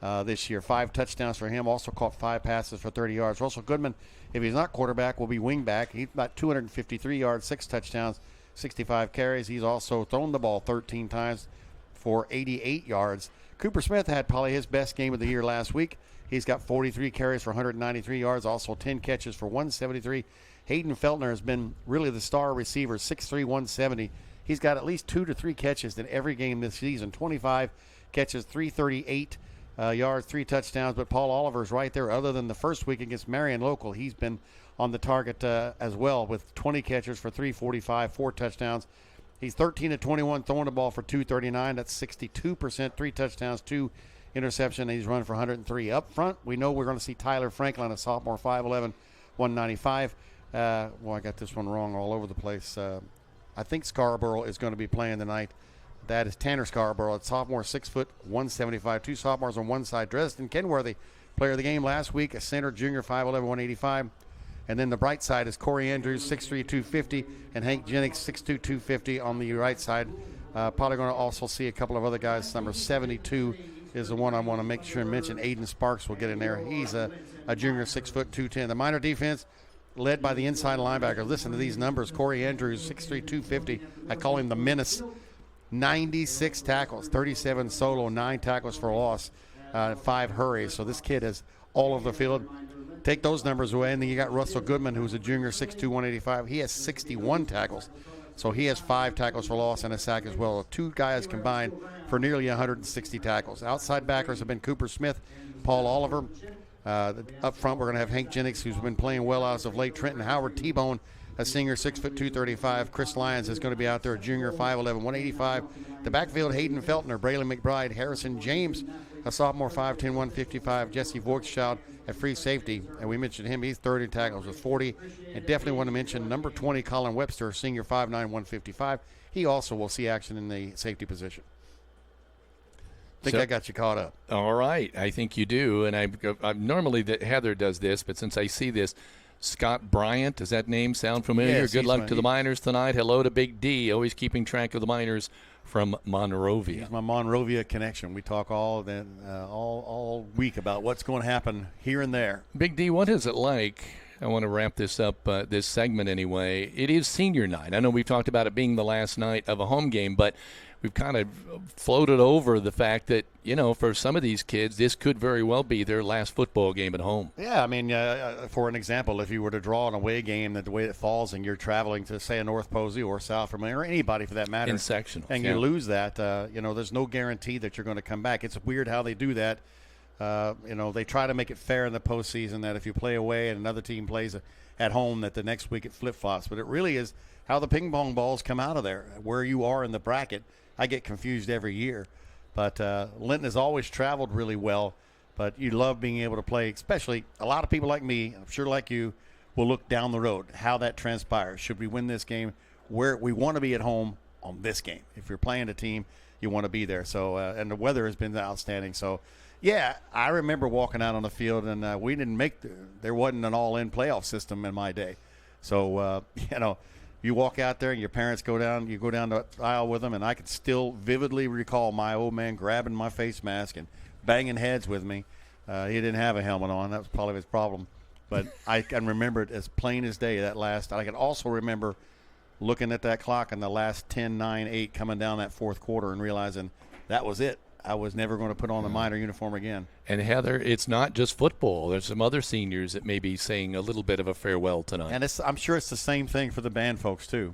this year. 5 touchdowns for him. Also caught 5 passes for 30 yards. Russell Goodman, if he's not quarterback, will be wingback. He's about 253 yards, 6 touchdowns, 65 carries. He's also thrown the ball 13 times for 88 yards. Cooper Smith had probably his best game of the year last week. He's got 43 carries for 193 yards, also 10 catches for 173. Hayden Feltner has been really the star receiver, 6'3", 170. He's got at least 2 to 3 catches in every game this season, 25 catches, 338 yards, 3 touchdowns. But Paul Oliver's right there. Other than the first week against Marion Local, he's been on the target as well with 20 catches for 345, 4 touchdowns. He's 13 to 21 throwing the ball for 239. That's 62%, 3 touchdowns, 2 interception. He's run for 103. Up front, we know we're going to see Tyler Franklin, a sophomore, 5'11", 195. I got this one wrong all over the place. I think Scarborough is going to be playing tonight. That is Tanner Scarborough, a sophomore, 6 foot, 175. 2 sophomores on one side. Dresden Kenworthy, player of the game last week, a center, junior, 5'11", 185. And then the bright side is Corey Andrews, 6'3", 250, and Hank Jennings, 6'2", 250 on the right side. Probably going to also see a couple of other guys. Number 72 is the one I want to make sure and mention. Aiden Sparks will get in there. He's a junior, 6 foot, 210. The minor defense led by the inside linebacker. Listen to these numbers. Corey Andrews, 6'3", 250. I call him the menace. 96 tackles, 37 solo, 9 tackles for loss, 5 hurries. So this kid is all over the field. Take those numbers away, and then you got Russell Goodman, who's a junior, 6'2", 185. He has 61 tackles. So he has 5 tackles for loss and a sack as well. 2 guys combined for nearly 160 tackles. Outside backers have been Cooper Smith, Paul Oliver. Up front, we're going to have Hank Jennings, who's been playing well as of late. Trenton Howard, T-Bone, a senior, 6 foot, 235. Chris Lyons is going to be out there, a junior, 5'11", 185. The backfield, Hayden Feltner, Braylon McBride, Harrison James, a sophomore, 5'10", 155. Jesse Voigtschild at free safety, and we mentioned him. He's 30 tackles with 40. And definitely want to mention number 20, Colin Webster, senior, 5'9", 155. He also will see action in the safety position. I think I got you caught up. All right. I think you do. And I normally Heather does this, but since I see this, Scott Bryant, does that name sound familiar? Yes, Good luck to the Miners tonight. Hello to Big D, always keeping track of the Miners from Monrovia. He's my Monrovia connection. We talk all week about what's going to happen here and there. Big D, what is it like? I want to wrap this up, this segment anyway. It is senior night. I know we've talked about it being the last night of a home game, but we've kind of floated over the fact that, for some of these kids, this could very well be their last football game at home. Yeah, I mean, for an example, if you were to draw an away game that the way it falls and you're traveling to, say, a North Posey or South Vermont or anybody for that matter. In sectionals. And you lose that, there's no guarantee that you're going to come back. It's weird how they do that. They try to make it fair in the postseason that if you play away and another team plays at home, that the next week it flip-flops. But it really is how the ping pong balls come out of there, where you are in the bracket. I get confused every year. But Linton has always traveled really well. But you love being able to play, especially a lot of people like me, I'm sure like you, will look down the road, how that transpires. Should we win this game? Where we want to be at home on this game. If you're playing a team, you want to be there. So and the weather has been outstanding. So, yeah, I remember walking out on the field, and we didn't make there wasn't an all-in playoff system in my day. So, you walk out there and your parents you go down the aisle with them, and I can still vividly recall my old man grabbing my face mask and banging heads with me. He didn't have a helmet on. That was probably his problem. But I can remember it as plain as day, that last. I can also remember looking at that clock and the last 10, 9, 8 coming down that fourth quarter and realizing that was it. I was never going to put on the Miner uniform again. And, Heather, it's not just football. There's some other seniors that may be saying a little bit of a farewell tonight. And I'm sure it's the same thing for the band folks, too,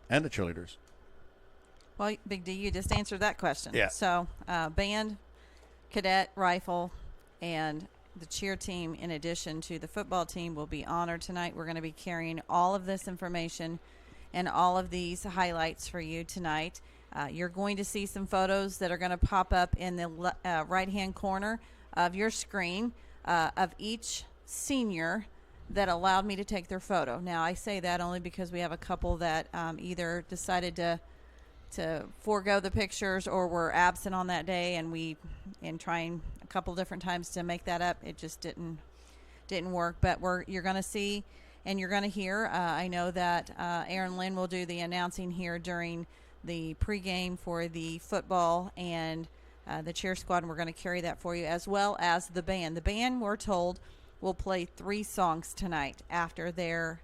and the cheerleaders. Well, Big D, you just answered that question. Yeah. So, band, cadet, rifle, and the cheer team, in addition to the football team, will be honored tonight. We're going to be carrying all of this information and all of these highlights for you tonight. You're going to see some photos that are going to pop up in the right-hand corner of your screen of each senior that allowed me to take their photo. Now, I say that only because we have a couple that either decided to forego the pictures or were absent on that day, and in trying a couple different times to make that up, it just didn't work. But you're going to see and you're going to hear. I know that Aaron Lynn will do the announcing here during the pregame for the football and the cheer squad, and we're going to carry that for you, as well as the band. The band, we're told, will play 3 songs tonight after their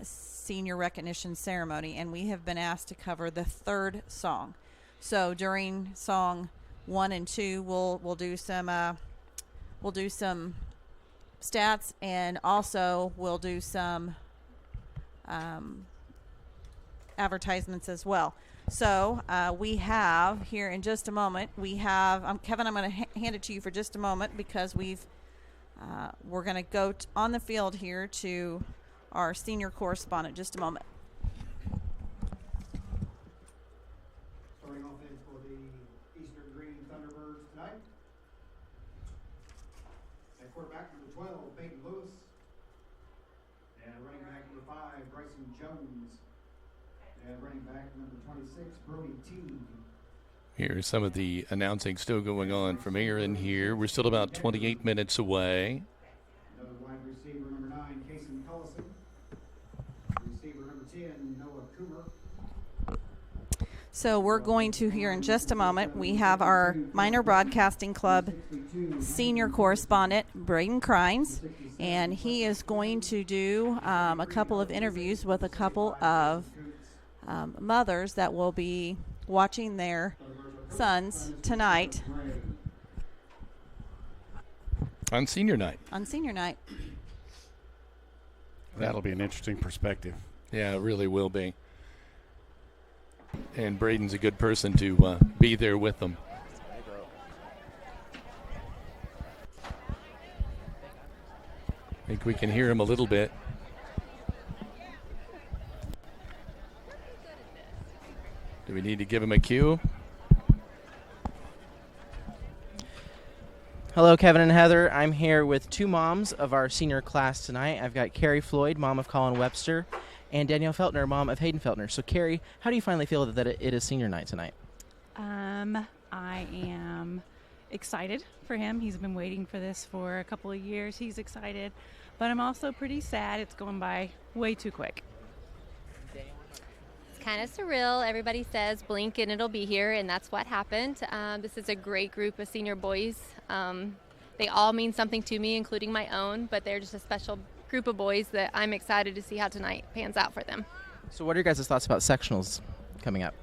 senior recognition ceremony, and we have been asked to cover the 3rd song. So during song 1 and 2, we'll do some stats, and also we'll do some advertisements as well. So we have here in just a moment, we have Kevin, I'm going to hand it to you for just a moment, because we're going to go on the field here to our senior correspondent. Just a moment. Starting offense for the Eastern-Greene Thunderbirds tonight. At quarterback, number 12, Peyton Lewis. And running back, number 5, Bryson Jones. And running back, number 26, Brody Teague. Here's some of the announcing still going on from Aaron here. We're still about 28 minutes away. Another wide receiver, number 9, Kason Cullison. Receiver number 10, Noah Coomer. So we're going to hear in just a moment, we have our Minor Broadcasting Club senior correspondent, Brayden Crynes, and he is going to do a couple of interviews with a couple of mothers that will be watching their sons tonight. On senior night. On senior night. That'll be an interesting perspective. Yeah, it really will be. And Brayden's a good person to be there with them. I think we can hear him a little bit. Do we need to give him a cue? Hello, Kevin and Heather. I'm here with 2 moms of our senior class tonight. I've got Carrie Floyd, mom of Colin Webster, and Danielle Feltner, mom of Hayden Feltner. So, Carrie, how do you finally feel that it is senior night tonight? I am excited for him. He's been waiting for this for a couple of years. He's excited, but I'm also pretty sad. It's going by way too quick. Kind of surreal. Everybody says blink and it'll be here, and that's what happened. This is a great group of senior boys. They all mean something to me, including my own, but they're just a special group of boys that I'm excited to see how tonight pans out for them. So what are your guys' thoughts about sectionals coming up?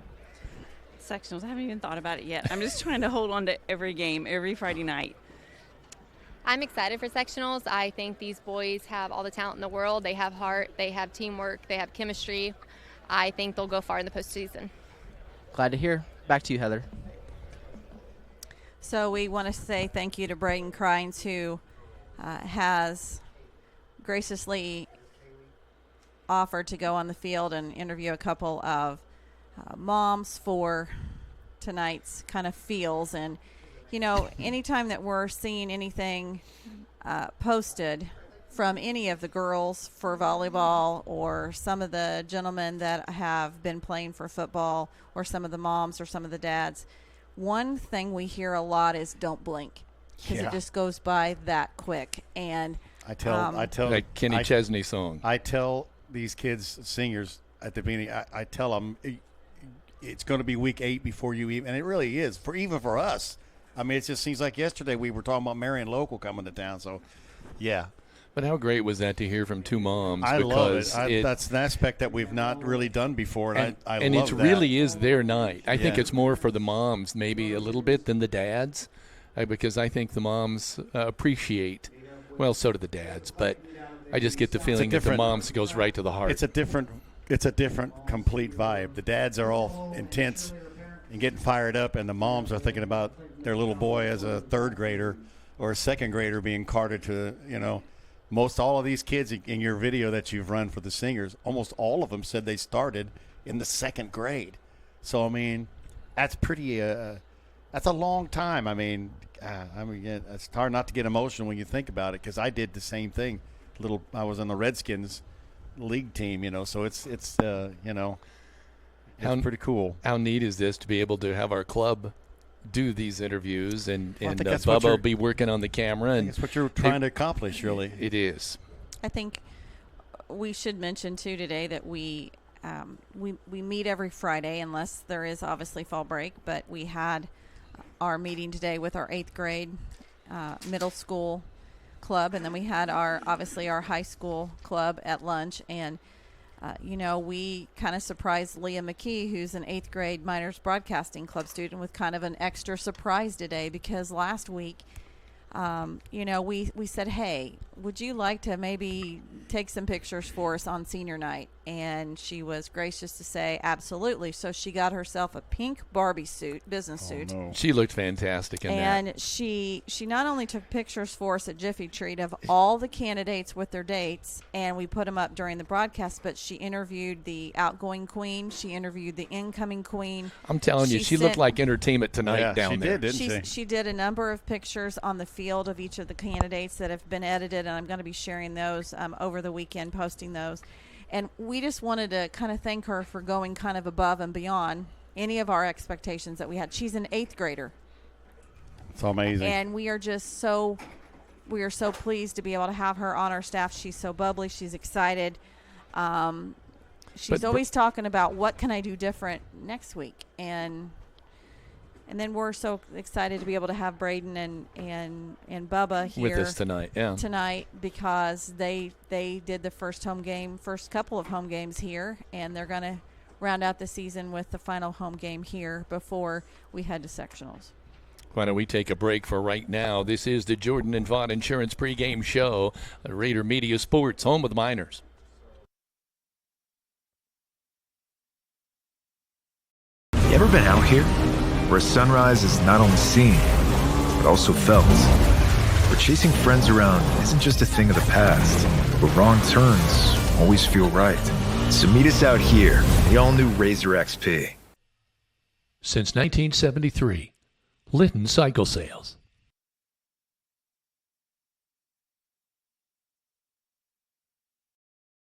Sectionals, I haven't even thought about it yet. I'm just trying to hold on to every game, every Friday night. I'm excited for sectionals. I think these boys have all the talent in the world. They have heart, they have teamwork, they have chemistry. I think they'll go far in the postseason. Glad to hear. Back to you, Heather. So we want to say thank you to Brayden Crynes, who has graciously offered to go on the field and interview a couple of moms for tonight's kind of feels. And, you know, anytime that we're seeing anything posted from any of the girls for volleyball, or some of the gentlemen that have been playing for football, or some of the moms or some of the dads, one thing we hear a lot is don't blink, because it just goes by that quick. And I tell that Kenny Chesney song. I tell these kids, seniors, at the beginning, I tell them it's going to be week 8 before you even, and it really is, even for us. I mean, it just seems like yesterday we were talking about Marion Local coming to town. So, yeah. But how great was that to hear from 2 moms? I love it. That's an aspect that we've not really done before, and I love it that. Really is their night. I think it's more for the moms maybe a little bit than the dads, because I think the moms appreciate, well, so do the dads, but I just get the feeling that the moms goes right to the heart. It's a different complete vibe. The dads are all intense and getting fired up, and the moms are thinking about their little boy as a 3rd grader or a 2nd grader being carted to, most all of these kids in your video that you've run for the singers, almost all of them said they started in the 2nd grade. So, I mean, that's pretty that's a long time. I mean, it's hard not to get emotional when you think about it, because I did the same thing. I was on the Redskins league team, so it's pretty cool. How neat is this to be able to have our club do these interviews, and Bubba will be working on the camera, and that's what you're trying to accomplish, really. It is. I think we should mention too today that we we meet every Friday unless there is obviously fall break, but we had our meeting today with our 8th grade middle school club, and then we had our high school club at lunch. And we kind of surprised Leah McKee, who's an 8th grade Miners Broadcasting Club student, with kind of an extra surprise today, because last week we said, hey, would you like to maybe take some pictures for us on senior night? And she was gracious to say absolutely. So she got herself a pink Barbie suit, business suit. No. She looked fantastic in that. And she not only took pictures for us at Jiffy Treat of all the candidates with their dates, and we put them up during the broadcast, but she interviewed the outgoing queen. She interviewed the incoming queen. I'm telling you, she looked like Entertainment Tonight down there. She did a number of pictures on the field of each of the candidates that have been edited, and I'm going to be sharing those over the weekend, posting those. And we just wanted to kind of thank her for going kind of above and beyond any of our expectations that we had. She's an 8th grader. It's amazing. And we are so pleased to be able to have her on our staff. She's so bubbly. She's excited. She's always talking about what can I do different next week. And then we're so excited to be able to have Brayden and Bubba here with us tonight. Yeah, tonight, because they did the first couple of home games here, and they're going to round out the season with the final home game here before we head to sectionals. Why don't we take a break for right now? This is the Jordan and Vaught Insurance pregame show, Rader Media Sports, home of the Miners. You ever been out here? Where sunrise is not only seen, but also felt. Where chasing friends around isn't just a thing of the past, where wrong turns always feel right. So meet us out here, the all-new Razor XP. Since 1973, Linton Cycle Sales.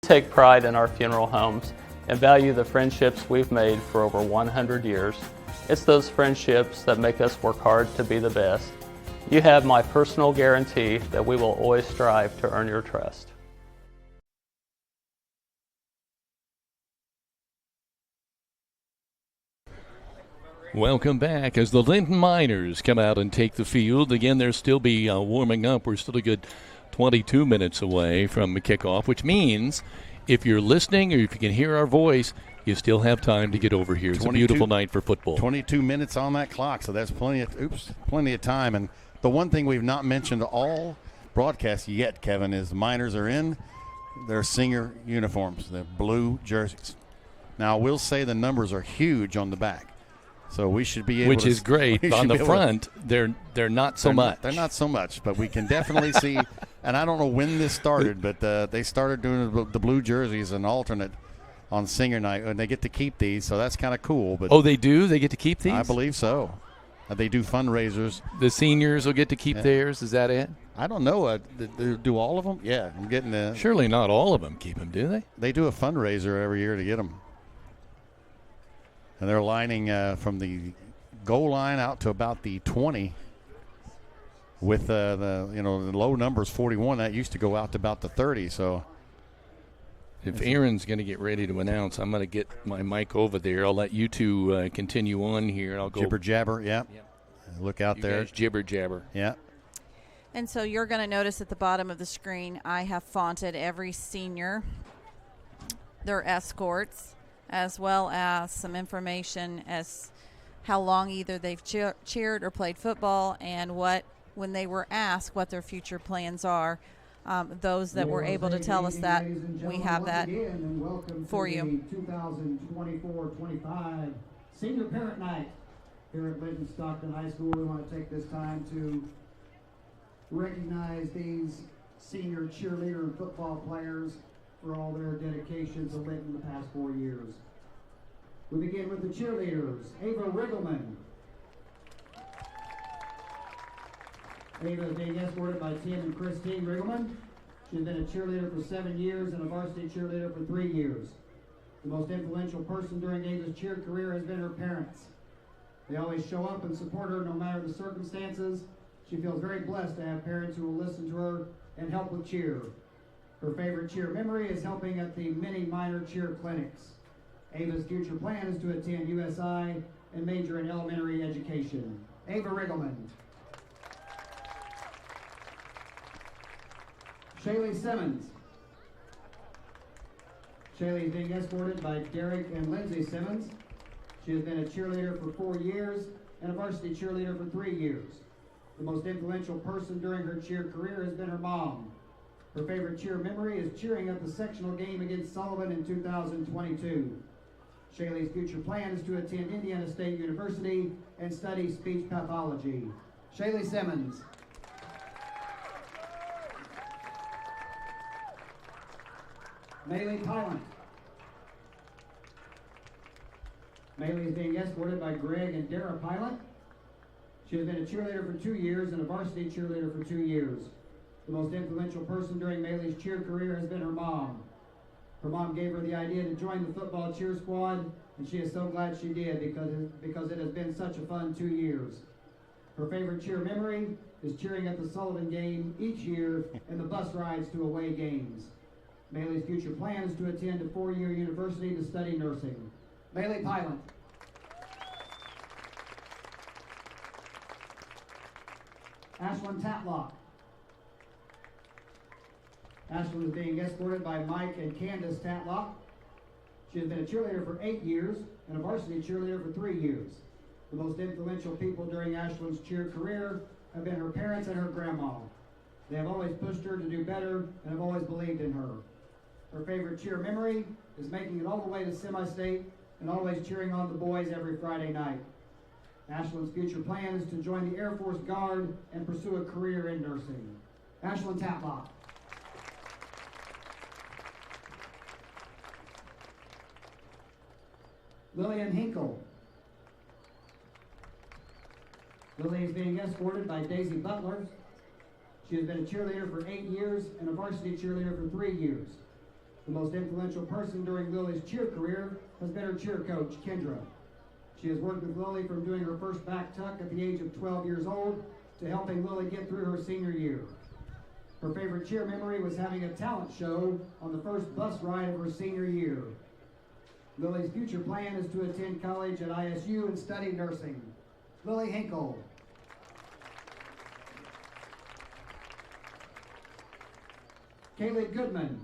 Take pride in our funeral homes and value the friendships we've made for over 100 years. It's those friendships that make us work hard to be the best. You have my personal guarantee that we will always strive to earn your trust. Welcome back as the Linton Miners come out and take the field. Again, they'll still be warming up. We're still a good 22 minutes away from the kickoff, which means if you're listening or if you can hear our voice, you still have time to get over here. It's a beautiful night for football. 22 minutes on that clock, so that's plenty of time. And the one thing we've not mentioned all broadcast yet, Kevin, is the Miners are in their senior uniforms, the blue jerseys. Now, we'll say the numbers are huge on the back, so we should be able Which is great. On the front, they're not so much. They're not so much, but we can definitely see, and I don't know when this started, but they started doing the blue jerseys an alternate on senior night, and they get to keep these, so that's kind of cool. But oh, they do? They get to keep these? I believe so. They do fundraisers. The seniors will get to keep theirs. Is that it? I don't know. Do all of them? Yeah, I'm getting the. Surely not all of them keep them, do they? They do a fundraiser every year to get them, and they're lining from the goal line out to about the 20. With the low numbers 41, that used to go out to about the 30. So. If Aaron's going to get ready to announce, I'm going to get my mic over there. I'll let you two continue on here. I'll go jibber jabber. Yeah. Look out there. Guys jibber jabber. Yeah. And so you're going to notice at the bottom of the screen, I have fonted every senior, their escorts, as well as some information as how long either they've cheered or played football, and when they were asked what their future plans are. Those that were able to tell us that, we have that for you. 2024-25 Senior Parent Night here at Linton-Stockton High School. We want to take this time to recognize these senior cheerleader and football players for all their dedication to Linton the past 4 years. We begin with the cheerleaders. Ava Riggleman. Ava is being escorted by Tim and Christine Riggleman. She's been a cheerleader for 7 years and a varsity cheerleader for 3 years. The most influential person during Ava's cheer career has been her parents. They always show up and support her no matter the circumstances. She feels very blessed to have parents who will listen to her and help with cheer. Her favorite cheer memory is helping at the many minor cheer clinics. Ava's future plan is to attend USI and major in elementary education. Ava Riggleman. Shaylee Simmons. Shaylee is being escorted by Derek and Lindsay Simmons. She has been a cheerleader for 4 years and a varsity cheerleader for 3 years. The most influential person during her cheer career has been her mom. Her favorite cheer memory is cheering at the sectional game against Sullivan in 2022. Shaylee's future plan is to attend Indiana State University and study speech pathology. Shaylee Simmons. Maylee Pylant. Maylee is being escorted by Greg and Dara Pylant. She has been a cheerleader for 2 years and a varsity cheerleader for 2 years. The most influential person during Maylee's cheer career has been her mom. Her mom gave her the idea to join the football cheer squad, and she is so glad she did because it has been such a fun 2 years. Her favorite cheer memory is cheering at the Sullivan game each year and the bus rides to away games. Maylee's future plan is to attend a 4-year university to study nursing. Maylee Pylant. Ashlyn Tatlock. Ashlyn is being escorted by Mike and Candace Tatlock. She has been a cheerleader for 8 years and a varsity cheerleader for 3 years. The most influential people during Ashlyn's cheer career have been her parents and her grandma. They have always pushed her to do better and have always believed in her. Her favorite cheer memory is making it all the way to semi-state and always cheering on the boys every Friday night. Ashlyn's future plan is to join the Air Force Guard and pursue a career in nursing. Ashlyn Tatlock. Lillian Hinkle. Lily is being escorted by Daisy Butler. She has been a cheerleader for 8 years and a varsity cheerleader for 3 years. The most influential person during Lily's cheer career has been her cheer coach, Kendra. She has worked with Lily from doing her first back tuck at the age of 12 years old to helping Lily get through her senior year. Her favorite cheer memory was having a talent show on the first bus ride of her senior year. Lily's future plan is to attend college at ISU and study nursing. Lily Hinkle. Kaylee Goodman.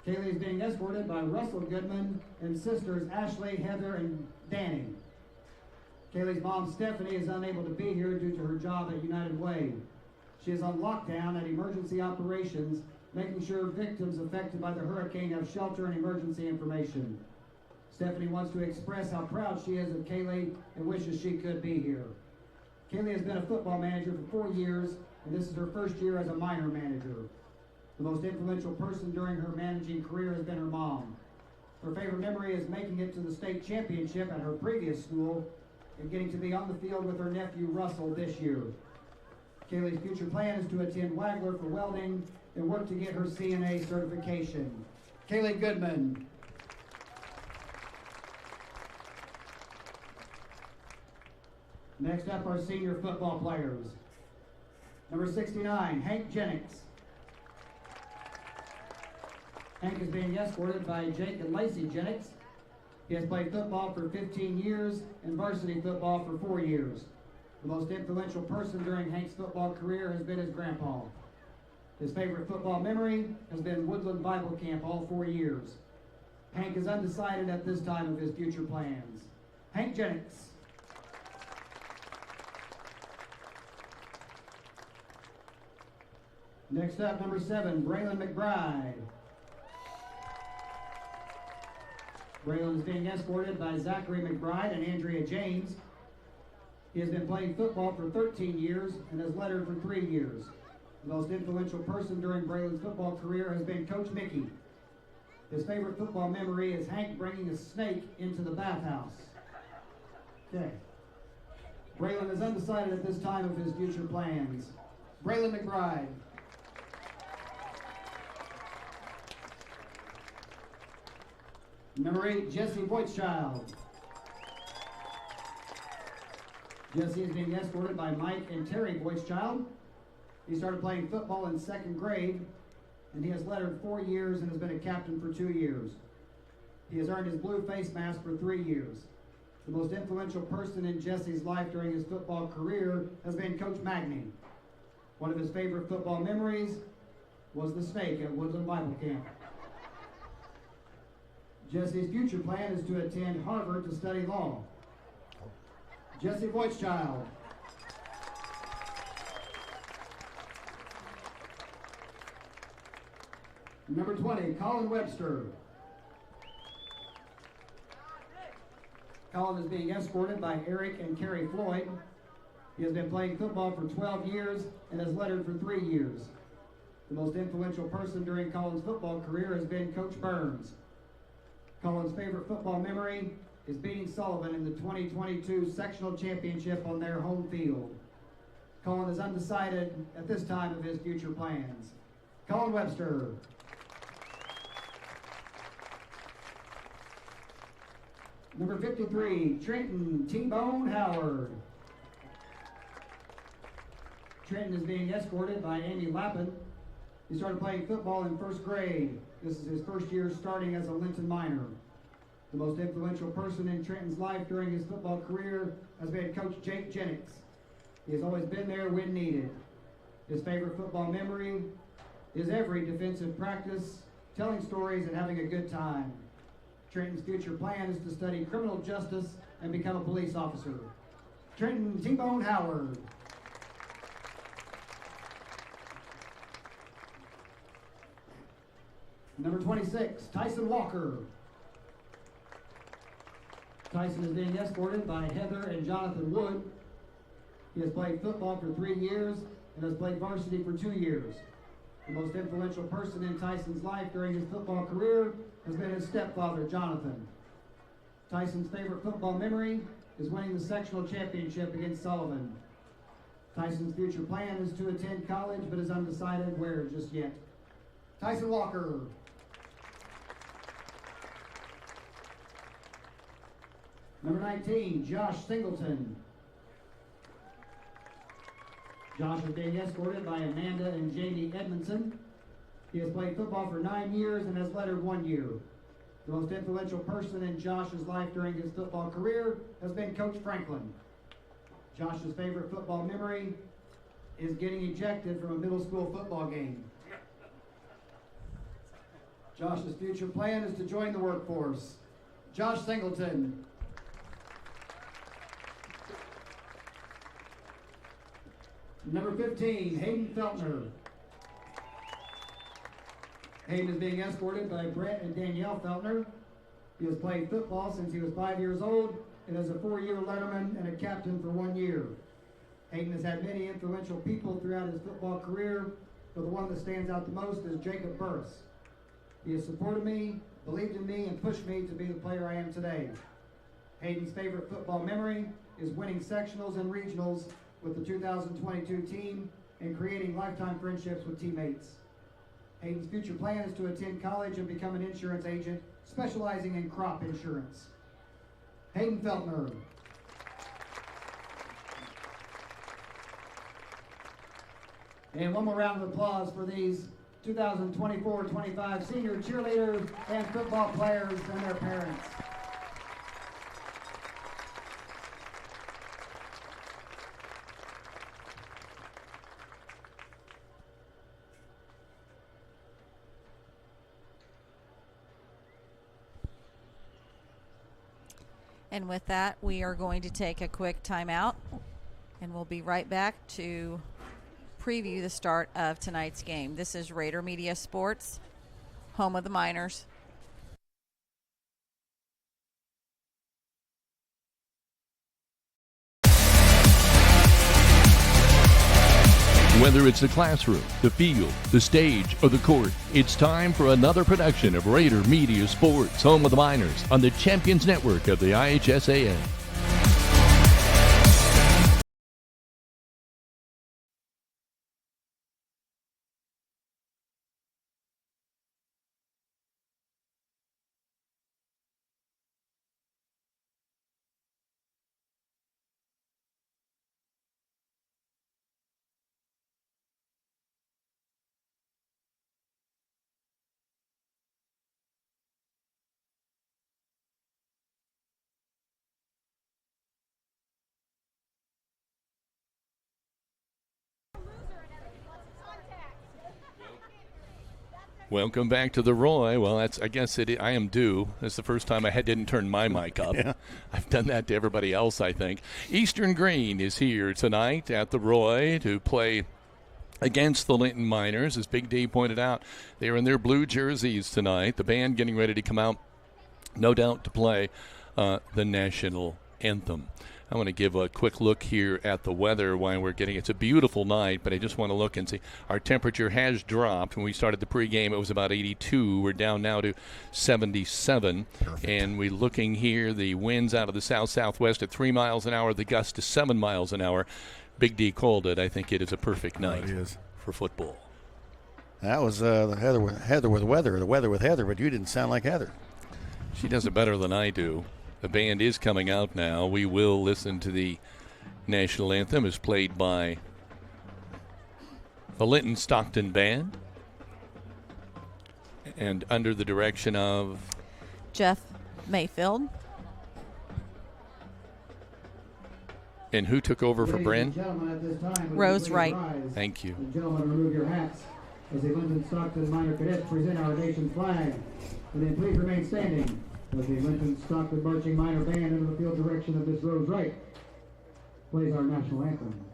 Kaylee is being escorted by Russell Goodman and sisters Ashley, Heather, and Danny. Kaylee's mom, Stephanie, is unable to be here due to her job at United Way. She is on lockdown at emergency operations, making sure victims affected by the hurricane have shelter and emergency information. Stephanie wants to express how proud she is of Kaylee and wishes she could be here. Kaylee has been a football manager for 4 years, and this is her first year as a minor manager. The most influential person during her managing career has been her mom. Her favorite memory is making it to the state championship at her previous school and getting to be on the field with her nephew Russell this year. Kaylee's future plan is to attend Wagler for welding and work to get her CNA certification. Kaylee Goodman. Next up are senior football players. Number 69, Hank Jennings. Hank is being escorted by Jake and Lacey Jennings. He has played football for 15 years and varsity football for 4 years. The most influential person during Hank's football career has been his grandpa. His favorite football memory has been Woodland Bible Camp all 4 years. Hank is undecided at this time of his future plans. Hank Jennings. Next up, number 7, Braylon McBride. Braylon is being escorted by Zachary McBride and Andrea James. He has been playing football for 13 years and has lettered for 3 years. The most influential person during Braylon's football career has been Coach Mickey. His favorite football memory is Hank bringing a snake into the bathhouse. Okay. Braylon is undecided at this time of his future plans. Braylon McBride. Number 8, Jesse Voigtchild. Jesse is being escorted by Mike and Terry Voigtchild. He started playing football in 2nd grade, and he has lettered 4 years and has been a captain for 2 years. He has earned his blue face mask for 3 years. The most influential person in Jesse's life during his football career has been Coach Magny. One of his favorite football memories was the snake at Woodland Bible Camp. Jesse's future plan is to attend Harvard to study law. Jesse Voigtchild. Number 20, Colin Webster. Colin is being escorted by Eric and Carrie Floyd. He has been playing football for 12 years and has lettered for 3 years. The most influential person during Colin's football career has been Coach Burns. Colin's favorite football memory is beating Sullivan in the 2022 sectional championship on their home field. Colin is undecided at this time of his future plans. Colin Webster. Number 53, Trenton T-Bone Howard. Trenton is being escorted by Amy Lappin. He started playing football in first grade. This is his first year starting as a Linton minor. The most influential person in Trenton's life during his football career has been Coach Jake Jennings. He has always been there when needed. His favorite football memory is every defensive practice, telling stories and having a good time. Trenton's future plan is to study criminal justice and become a police officer. Trenton T-Bone Howard. Number 26, Tyson Walker. Tyson is being escorted by Heather and Jonathan Wood. He has played football for 3 years and has played varsity for 2 years. The most influential person in Tyson's life during his football career has been his stepfather, Jonathan. Tyson's favorite football memory is winning the sectional championship against Sullivan. Tyson's future plan is to attend college, but is undecided where just yet. Tyson Walker. Number 19, Josh Singleton. Josh is being escorted by Amanda and Jamie Edmondson. He has played football for 9 years and has lettered 1 year. The most influential person in Josh's life during his football career has been Coach Franklin. Josh's favorite football memory is getting ejected from a middle school football game. Josh's future plan is to join the workforce. Josh Singleton. Number 15, Hayden Feltner. Hayden is being escorted by Brett and Danielle Feltner. He has played football since he was 5 years old and is a 4-year letterman and a captain for 1 year. Hayden has had many influential people throughout his football career, but the one that stands out the most is Jacob Burris. He has supported me, believed in me, and pushed me to be the player I am today. Hayden's favorite football memory is winning sectionals and regionals with the 2022 team and creating lifetime friendships with teammates. Hayden's future plan is to attend college and become an insurance agent, specializing in crop insurance. Hayden Feltner. And one more round of applause for these 2024-25 senior cheerleaders and football players and their parents. And with that, we are going to take a quick timeout, and we'll be right back to preview the start of tonight's game. This is Rader Media Sports, home of the Miners. Whether it's the classroom, the field, the stage, or the court, it's time for another production of Rader Media Sports, home of the Miners, on the Champions Network of the IHSAA. Welcome back to the Roy. Well, I guess I am due. That's the first time I didn't turn my mic up. Yeah. I've done that to everybody else, I think. Eastern-Greene is here tonight at the Roy to play against the Linton Miners. As Big D pointed out, they're in their blue jerseys tonight. The band getting ready to come out, no doubt, to play the national anthem. I want to give a quick look here at the weather while we're getting. It's a beautiful night, but I just want to look and see. Our temperature has dropped. When we started the pregame, it was about 82. We're down now to 77. Perfect. And we're looking here. The winds out of the south-southwest at 3 miles an hour. The gusts to 7 miles an hour. Big D called it. I think it is a perfect night for football. That was Heather with weather, the weather with Heather, but you didn't sound like Heather. She does it better than I do. The band is coming out now. We will listen to the national anthem as played by the Linton-Stockton Band and under the direction of Jeff Mayfield. And who took over for Bryn? Rose Wright. Thank you. Gentlemen, remove your hats as the Linton-Stockton Minor Cadets present our nation's flag. And then please remain standing as the Linton-Stockton Marching Minor Band under the field direction of Miss Rose Wright plays our national anthem.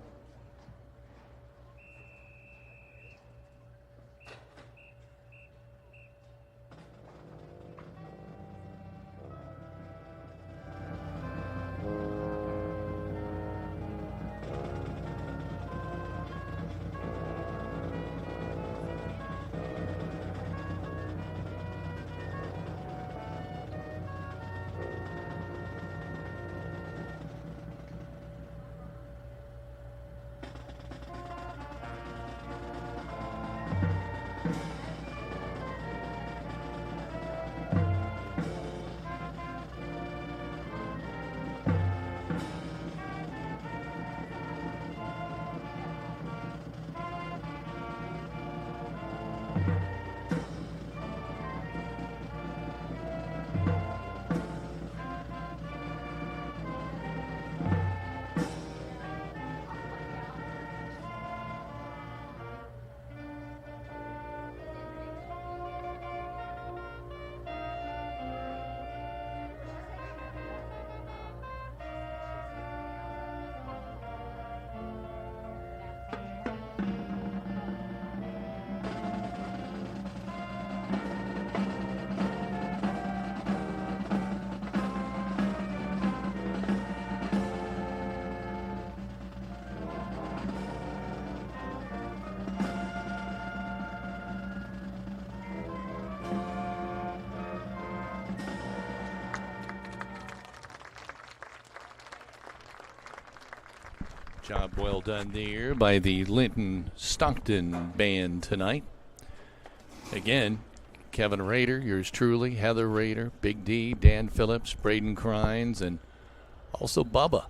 Job well done there by the Linton-Stockton Band tonight. Again, Kevin Rader, yours truly, Heather Rader, Big D, Dan Phillips, Brayden Crynes, and also Bubba.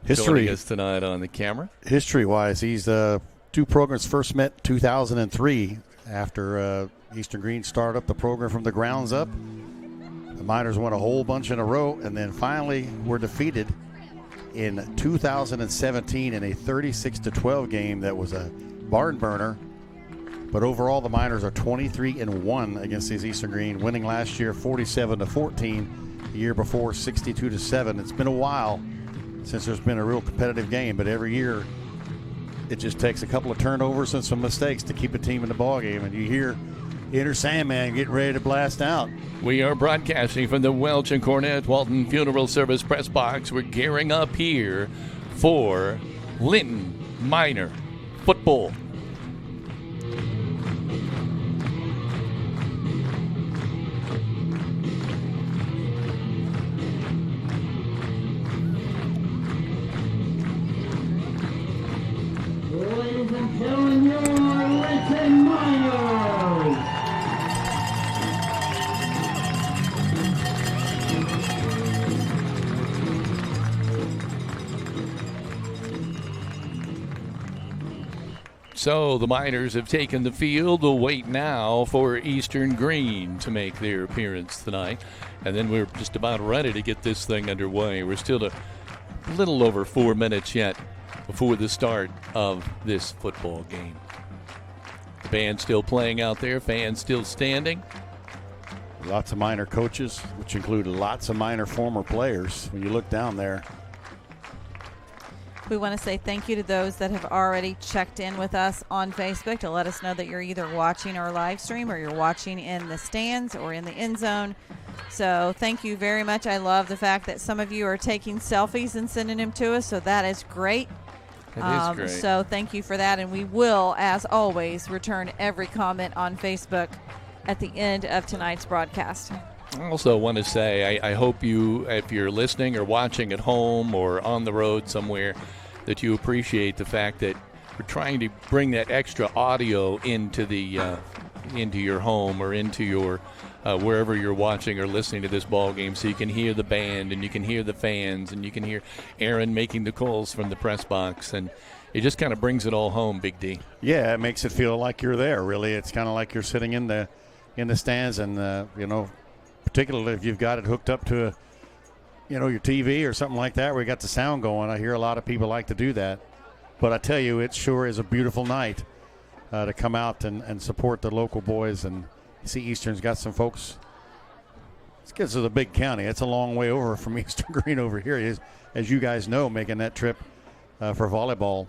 Joining us tonight on the camera. History-wise, these two programs first met in 2003 after Eastern-Greene started up the program from the grounds up. The Miners won a whole bunch in a row, and then finally were defeated in 2017 in a 36-12 game that was a barn burner. But overall, the Miners are 23-1 against these Eastern-Greene, winning last year 47-14, the year before 62-7. It's been a while since there's been a real competitive game, but every year it just takes a couple of turnovers and some mistakes to keep a team in the ball game. And you hear Inner Sandman getting ready to blast out. We are broadcasting from the Welch and Cornett Walton Funeral Service press box. We're gearing up here for Linton Minor football. Ladies and gentlemen, your Linton Miners! So the Miners have taken the field. We'll wait now for Eastern-Greene to make their appearance tonight. And then we're just about ready to get this thing underway. We're still a little over 4 minutes yet before the start of this football game. The band still playing out there, fans still standing. Lots of minor coaches, which include lots of minor former players. When you look down there. We want to say thank you to those that have already checked in with us on Facebook to let us know that you're either watching our live stream or you're watching in the stands or in the end zone. So thank you very much. I love the fact that some of you are taking selfies and sending them to us, so that is great. That is great. So thank you for that, and we will, as always, return every comment on Facebook at the end of tonight's broadcast. I also want to say I hope you, if you're listening or watching at home or on the road somewhere, that you appreciate the fact that we're trying to bring that extra audio into your home or into your wherever you're watching or listening to this ball game, so you can hear the band and you can hear the fans and you can hear Aaron making the calls from the press box, and it just kind of brings it all home, Big D. Yeah, it makes it feel like you're there. Really, it's kind of like you're sitting in the stands, and particularly if you've got it hooked up to your TV or something like that where you got the sound going. I hear a lot of people like to do that. But I tell you, it sure is a beautiful night to come out and support the local boys. And see Eastern's got some folks. It's because of the big county. It's a long way over from Eastern-Greene over here. As you guys know, making that trip for volleyball.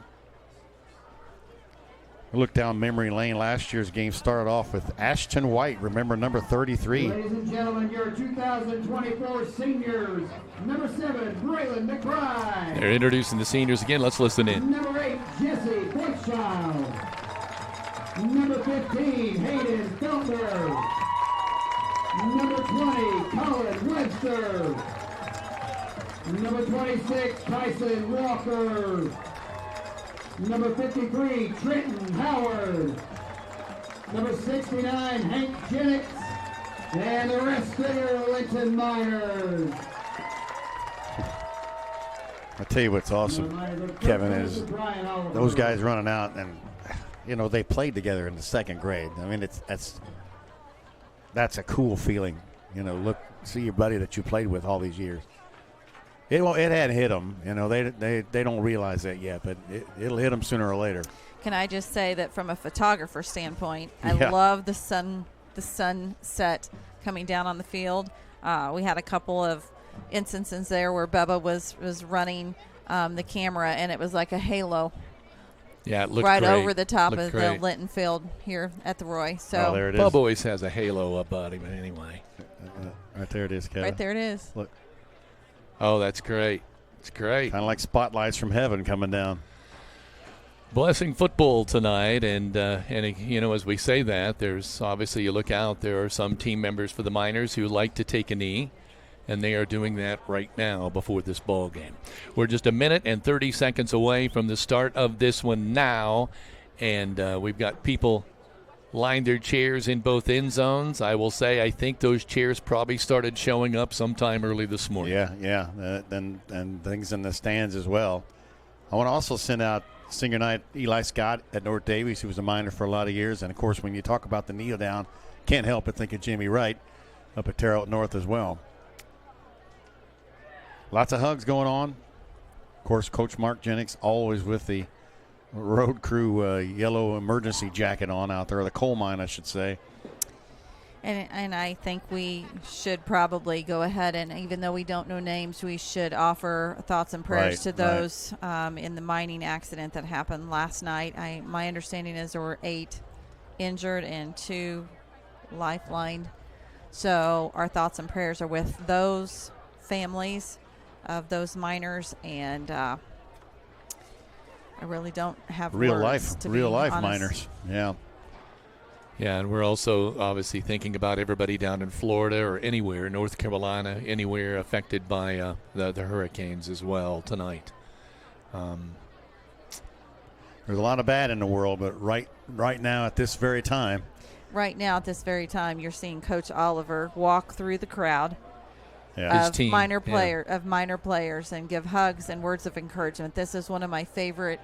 Look down memory lane. Last year's game started off with Ashton White. Remember, number 33. Ladies and gentlemen, your 2024 seniors. Number 7, Brayden McBride. They're introducing the seniors again. Let's listen in. Number 8, Jesse Boychild. Number 15, Hayden Feltner. Number 20, Colin Webster. Number 26, Tyson Walker. Number 53, Trenton Howard. Number 69, Hank Jennings. And the rest of your Linton Miners. I'll tell you what's awesome, Kevin, is those guys running out, and they played together in the second grade. I mean, that's a cool feeling. See your buddy that you played with all these years. It hadn't hit them. They don't realize that yet, but it'll hit them sooner or later. Can I just say that from a photographer standpoint, I love the sunset coming down on the field. We had a couple of instances there where Bubba was running the camera, and it was like a halo. Yeah, it looked right great. over the top Looked of great. the Linton field here at the Roy. So there it is. Bubba always has a halo about him, anyway. Right there it is, Kevin. Right there it is. Look. Oh, that's great. It's great. Kind of like spotlights from heaven coming down. Blessing football tonight, and as we say that, there's obviously, you look out, there are some team members for the Miners who like to take a knee, and they are doing that right now before this ball game. We're just a minute and 30 seconds away from the start of this one now, and we've got people lined their chairs in both end zones. I will say I think those chairs probably started showing up sometime early this morning. Yeah. And things in the stands as well. I want to also send out senior night Eli Scott at North Davies, who was a Miner for a lot of years. And, of course, when you talk about the kneel down, can't help but think of Jimmy Wright up at Terrell North as well. Lots of hugs going on. Of course, Coach Mark Jennings always with the road crew yellow emergency jacket on out there, or the coal mine, I should say. And I think we should probably go ahead and, even though we don't know names, we should offer thoughts and prayers to those in the mining accident that happened last night. My understanding is there were 8 injured and 2 lifelined. So our thoughts and prayers are with those families of those miners, and I really don't have real words, life, to real be life honest. miners. Yeah. Yeah, and we're also obviously thinking about everybody down in Florida or anywhere, North Carolina, anywhere affected by the hurricanes as well tonight. There's a lot of bad in the world, but right now at this very time. Right now at this very time, you're seeing Coach Oliver walk through the crowd His team. minor players and give hugs and words of encouragement. This is one of my favorite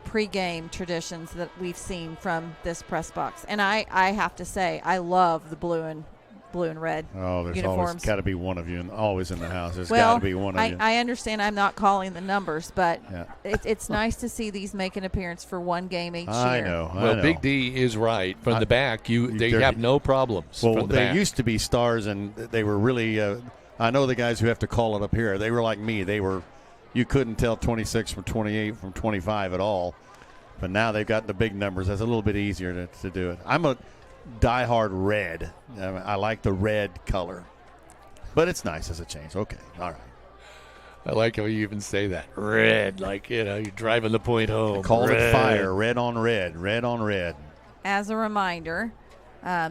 pre-game traditions that we've seen from this press box. And I have to say, I love the blue blue and red Oh, there's uniforms. always got to be one of you, always in the house. There's Well, got to be one of you. I understand I'm not calling the numbers, but Yeah. it's nice to see these make an appearance for one game each I year. know. Well, Big D is right. From the back, they have no problems. Well, from the they back. used to be stars, and they were really. I know the guys who have to call it up here. They were like me. You couldn't tell 26 from 28 from 25 at all. But now they've got the big numbers. That's a little bit easier to do it. I'm a diehard red. I like the red color, but it's nice as a change. Okay, all right. I like how you even say that. Red, like, you're driving the point home. Call red. it fire. Red on red. Red on red. As a reminder,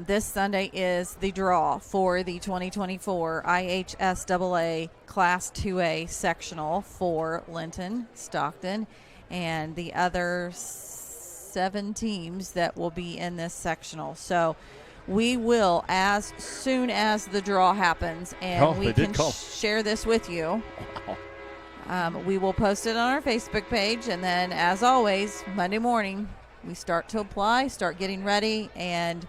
this Sunday is the draw for the 2024 IHSAA Class 2A sectional for Linton-Stockton and the other 7 teams that will be in this sectional. So we will, as soon as the draw happens, and we can share this with you, we will post it on our Facebook page. And then, as always, Monday morning, we start to apply, start getting ready, and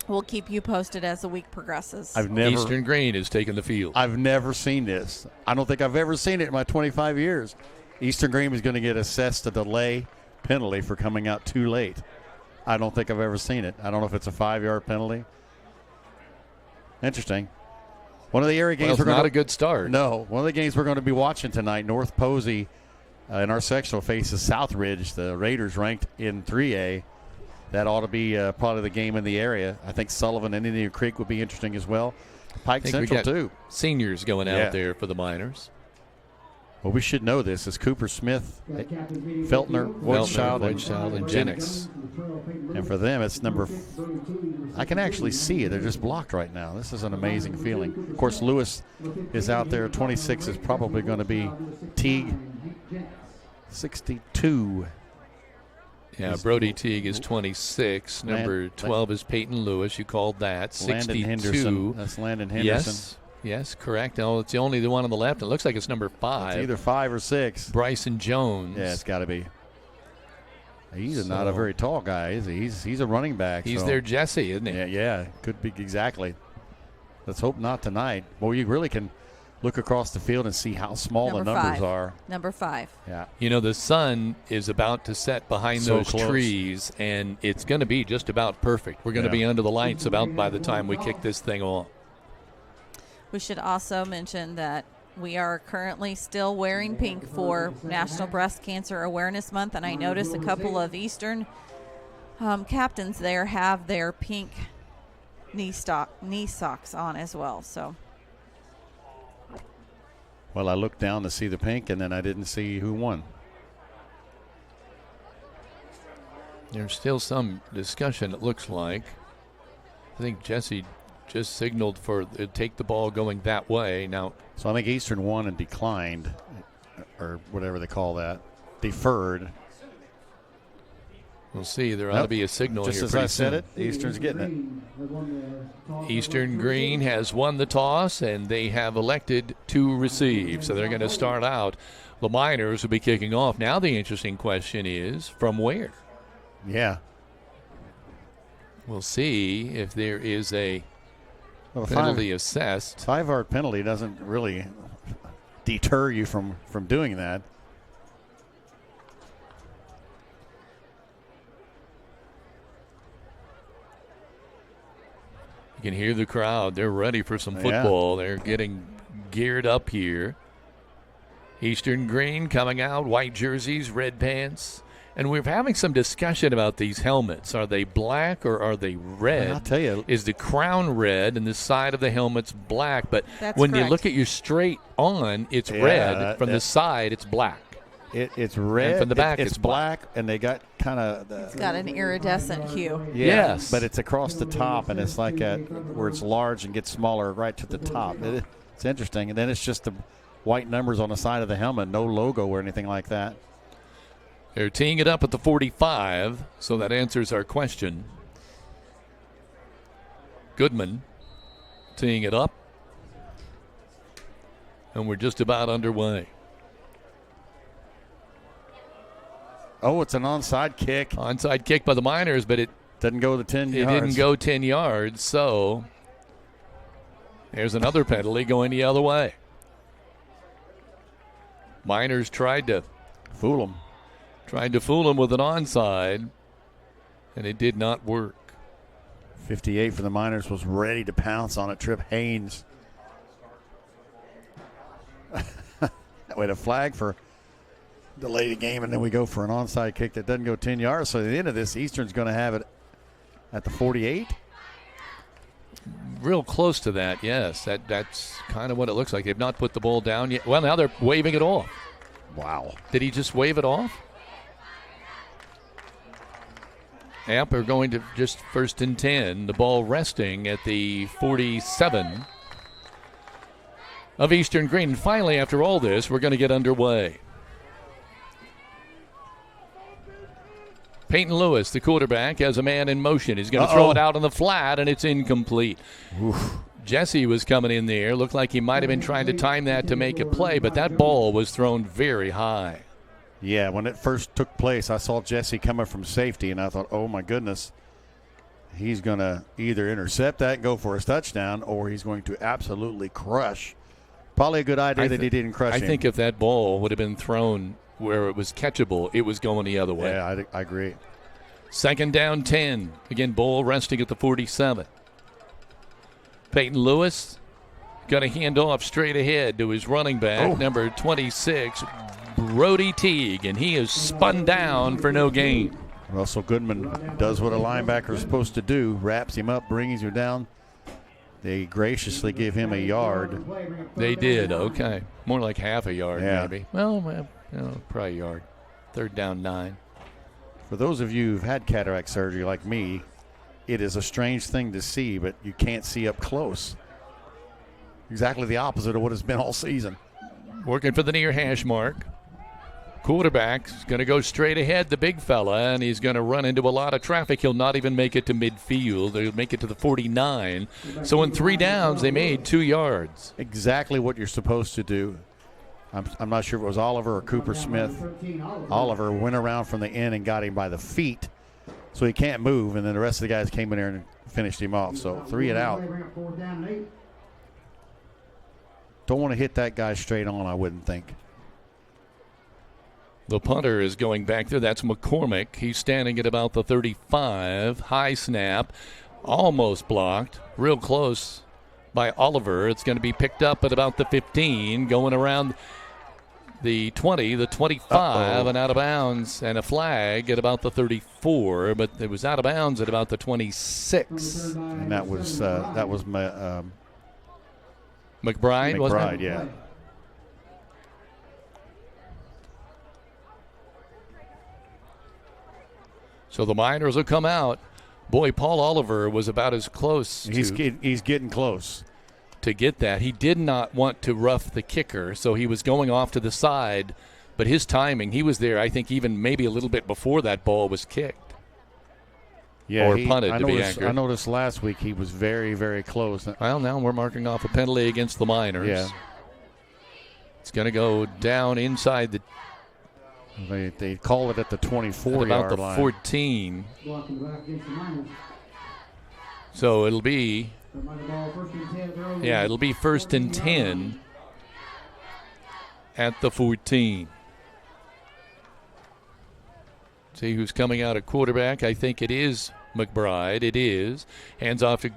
we'll keep you posted as the week progresses. Eastern-Greene is taking the field. I've never seen this. I don't think I've ever seen it in my 25 years. Eastern-Greene is going to get assessed a delay penalty for coming out too late. I don't think I've ever seen it. I don't know if it's a 5-yard penalty. Interesting. One of the area games it's not a good start. No. One of the games we're going to be watching tonight, North Posey in our sectional faces Southridge. The Raiders ranked in 3A. That ought to be probably the game in the area. I think Sullivan and Indian Creek would be interesting as well. Pike Central, too. Seniors going out there for the Miners. Well, we should know this. Is Cooper Smith, Feltner, Voigtchild, and Jennings. And for them, it's I can actually see it. They're just blocked right now. This is an amazing feeling. Of course, Lewis is out there. 26 is probably going to be Teague. 62. Yeah, Brody Teague is 26. Number 12 is Peyton Lewis. You called that. 62. Landon Henderson. That's Landon Henderson. Yes, correct. Oh, it's the only the one on the left. It looks like it's number 5. It's either 5 or 6. Bryson Jones. Yeah, it's got to be. He's not a very tall guy, is he? He's a running back. He's their Jesse, isn't he? Yeah, could be exactly. Let's hope not tonight. Well, you really can look across the field and see how small the numbers are. Number 5. Yeah. You know, the sun is about to set behind those trees, and it's going to be just about perfect. We're going to be under the lights about by the time we kick this thing off. We should also mention that we are currently still wearing pink for National Breast Cancer Awareness Month, and I noticed a couple of Eastern captains there have their pink knee socks on as well. So, well, I looked down to see the pink, and then I didn't see who won. There's still some discussion, it looks like. I think Jesse just signaled for take the ball going that way. Now, so I think Eastern won and declined, or whatever they call that, deferred. We'll see. There ought to be a signal just here. Just as I said it, Eastern's getting it. Eastern-Greene has won the toss, and they have elected to receive. So they're going to start out. The Miners will be kicking off. Now the interesting question is, from where? Yeah. We'll see if there is a penalty assessed. 5-yard penalty doesn't really deter you from doing that. You can hear the crowd. They're ready for some football. They're getting geared up here. Eastern-Greene coming out, white jerseys, red pants. And we're having some discussion about these helmets. Are they black or are they red? I'll tell you. Is the crown red and the side of the helmet's black? But That's when correct. you look at your straight on, it's red. From the side, it's black. It's red. And from the back, it's black. And they got kind of... It's got an iridescent hue. Yes. But it's across the top, and it's like where it's large and gets smaller right to the top. It's interesting. And then it's just the white numbers on the side of the helmet, no logo or anything like that. They're teeing it up at the 45, so that answers our question. Goodman teeing it up. And we're just about underway. Oh, it's an onside kick. Onside kick by the Miners, but it didn't go the 10 yards. It didn't go 10 yards, so There's another penalty going the other way. Miners tried to fool him. Tried to fool him with an onside, and it did not work. 58 for the Miners was ready to pounce on it. Trip Haynes. Wait, a flag for delay the game, and then we go for an onside kick that doesn't go 10 yards. So at the end of this, Eastern's going to have it at the 48. Real close to that, yes. That's kind of what it looks like. They've not put the ball down yet. Well, now they're waving it off. Wow. Did he just wave it off? Amp are going to just 1st and 10. The ball resting at the 47 of Eastern-Greene. And finally, after all this, we're going to get underway. Peyton Lewis, the quarterback, has a man in motion. He's going to throw it out on the flat, and it's incomplete. Oof. Jesse was coming in there. Looked like he might have been trying to time that to make a play, but that ball was thrown very high. Yeah, when it first took place, I saw Jesse coming from safety, and I thought, oh, my goodness, he's going to either intercept that and go for a touchdown, or he's going to absolutely crush. Probably a good idea that he didn't crush him. I think if that ball would have been thrown where it was catchable, it was going the other way. Yeah, I agree. 2nd down 10. Again, ball resting at the 47. Peyton Lewis got a hand off straight ahead to his running back, number 26, Brody Teague, and he is spun down for no gain. Russell Goodman does what a linebacker is supposed to do, wraps him up, brings him down. They graciously give him a yard. They did, okay. More like half a yard, Yeah. maybe. Well, probably a yard. 3rd down 9. For those of you who've had cataract surgery like me, it is a strange thing to see, but you can't see up close. Exactly the opposite of what it's been all season. Working for the near hash mark. Quarterback's going to go straight ahead, the big fella, and he's going to run into a lot of traffic. He'll not even make it to midfield. He'll make it to the 49. So in 3 downs, they made 2 yards. Exactly what you're supposed to do. I'm not sure if it was Oliver or Cooper Smith. Oliver went around from the end and got him by the feet, so he can't move, and then the rest of the guys came in there and finished him off. So 3 and out. Don't want to hit that guy straight on, I wouldn't think. The punter is going back there. That's McCormick. He's standing at about the 35. High snap. Almost blocked. Real close by Oliver. It's going to be picked up at about the 15. Going around the 20, the 25, and out of bounds. And a flag at about the 34. But it was out of bounds at about the 26. And that was McBride, wasn't it? McBride, yeah. So the Miners will come out. Boy, Paul Oliver was about as close. He's getting close. To get that. He did not want to rough the kicker, so he was going off to the side. But his timing, he was there, I think, even maybe a little bit before that ball was kicked. Yeah, or punted, to be accurate. I noticed last week he was very, very close. Well, now we're marking off a penalty against the Miners. Yeah. It's going to go down inside the... They call it at the 24-yard line. About the 14. So it'll be... Yeah, it'll be 1st and 10 at the 14. See who's coming out at quarterback. I think it is McBride. It is. Hands off to...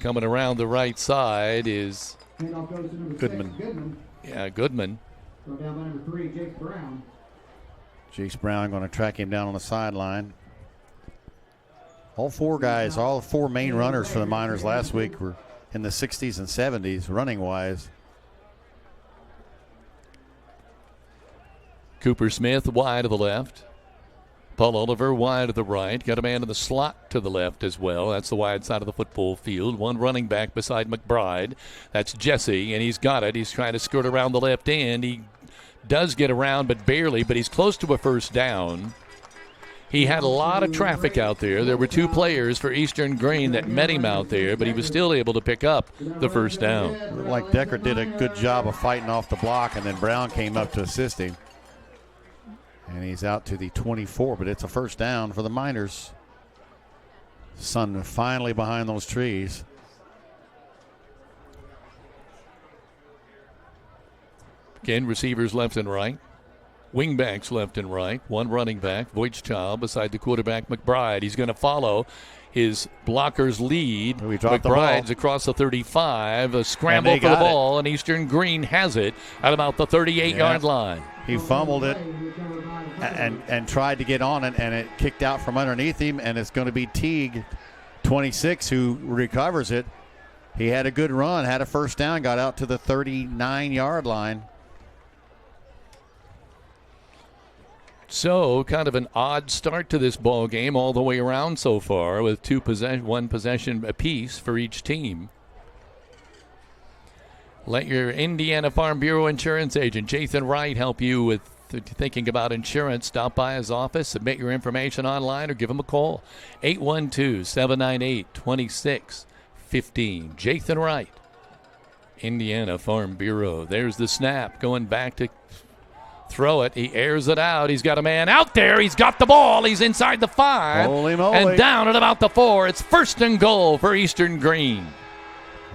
Coming around the right side is... Goodman. Yeah, Goodman. Down by number 3, Jace Brown. Jace Brown going to track him down on the sideline. All 4 guys, all 4 main runners for the Miners last week were in the 60s and 70s running-wise. Cooper Smith wide to the left. Paul Oliver wide to the right. Got a man in the slot to the left as well. That's the wide side of the football field. One running back beside McBride. That's Jesse, and he's got it. He's trying to skirt around the left end. He does get around, but barely, but he's close to a 1st down. He had a lot of traffic out there. There were 2 players for Eastern-Greene that met him out there, but he was still able to pick up the 1st down. Looked like Decker did a good job of fighting off the block, and then Brown came up to assist him. And he's out to the 24, but it's a 1st down for the Miners. Sun finally behind those trees. Again, receivers left and right. Wingbacks left and right. One running back, Voigtchild, beside the quarterback, McBride. He's going to follow his blocker's lead. McBride's across the 35. A scramble for the ball, and Eastern-Greene has it at about the 38-yard line. He fumbled it and tried to get on it, and it kicked out from underneath him, and it's going to be Teague, 26, who recovers it. He had a good run, had a first down, got out to the 39-yard line. So, kind of an odd start to this ball game all the way around so far, with one possession apiece for each team. Let your Indiana Farm Bureau insurance agent, Jathan Wright, help you with thinking about insurance. Stop by his office, submit your information online, or give him a call. 812-798-2615. Jathan Wright, Indiana Farm Bureau. There's the snap, going back to throw it. He airs it out. He's got a man out there. He's got the ball. He's inside the 5. Holy moly. And down at about the 4. It's 1st and goal for Eastern-Greene.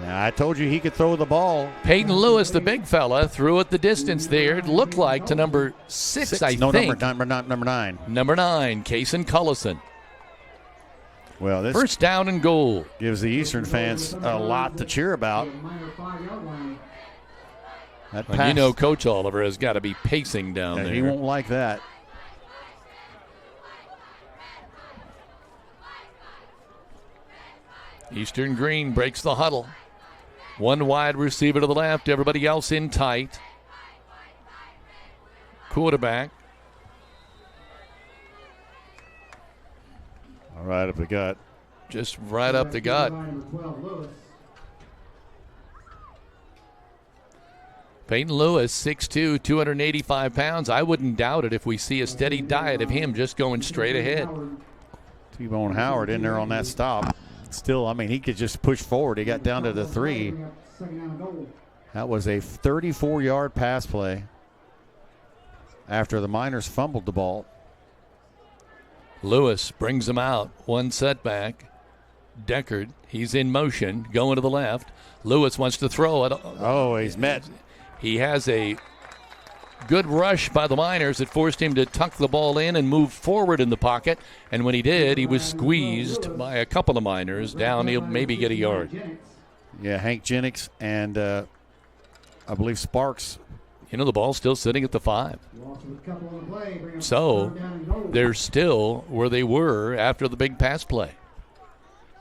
Yeah, I told you he could throw the ball. Peyton Lewis, the big fella, threw it the distance there. It looked like to number 6, I think. Number 9. Number 9, Kason Cullison. Well, this 1st down and goal. Gives the Eastern fans a lot to cheer about. And you know Coach Oliver has got to be pacing down there. He won't like that. Eastern-Greene breaks the huddle. One wide receiver to the left, everybody else in tight. Quarterback. All right, up the gut. Just right up the gut. Peyton Lewis, 6'2", 285 pounds. I wouldn't doubt it if we see a steady diet of him just going straight ahead. T-Bone Howard in there on that stop. Still, I mean, he could just push forward. He got down to the 3. That was a 34-yard pass play after the Miners fumbled the ball. Lewis brings him out. One setback. Deckard, he's in motion, going to the left. Lewis wants to throw it. Oh, he's met. He has a good rush by the Miners that forced him to tuck the ball in and move forward in the pocket. And when he did, he was squeezed by a couple of Miners. Down, he'll maybe get a yard. Yeah, Hank Jennings and I believe Sparks. You know, the ball's still sitting at the 5. So they're still where they were after the big pass play.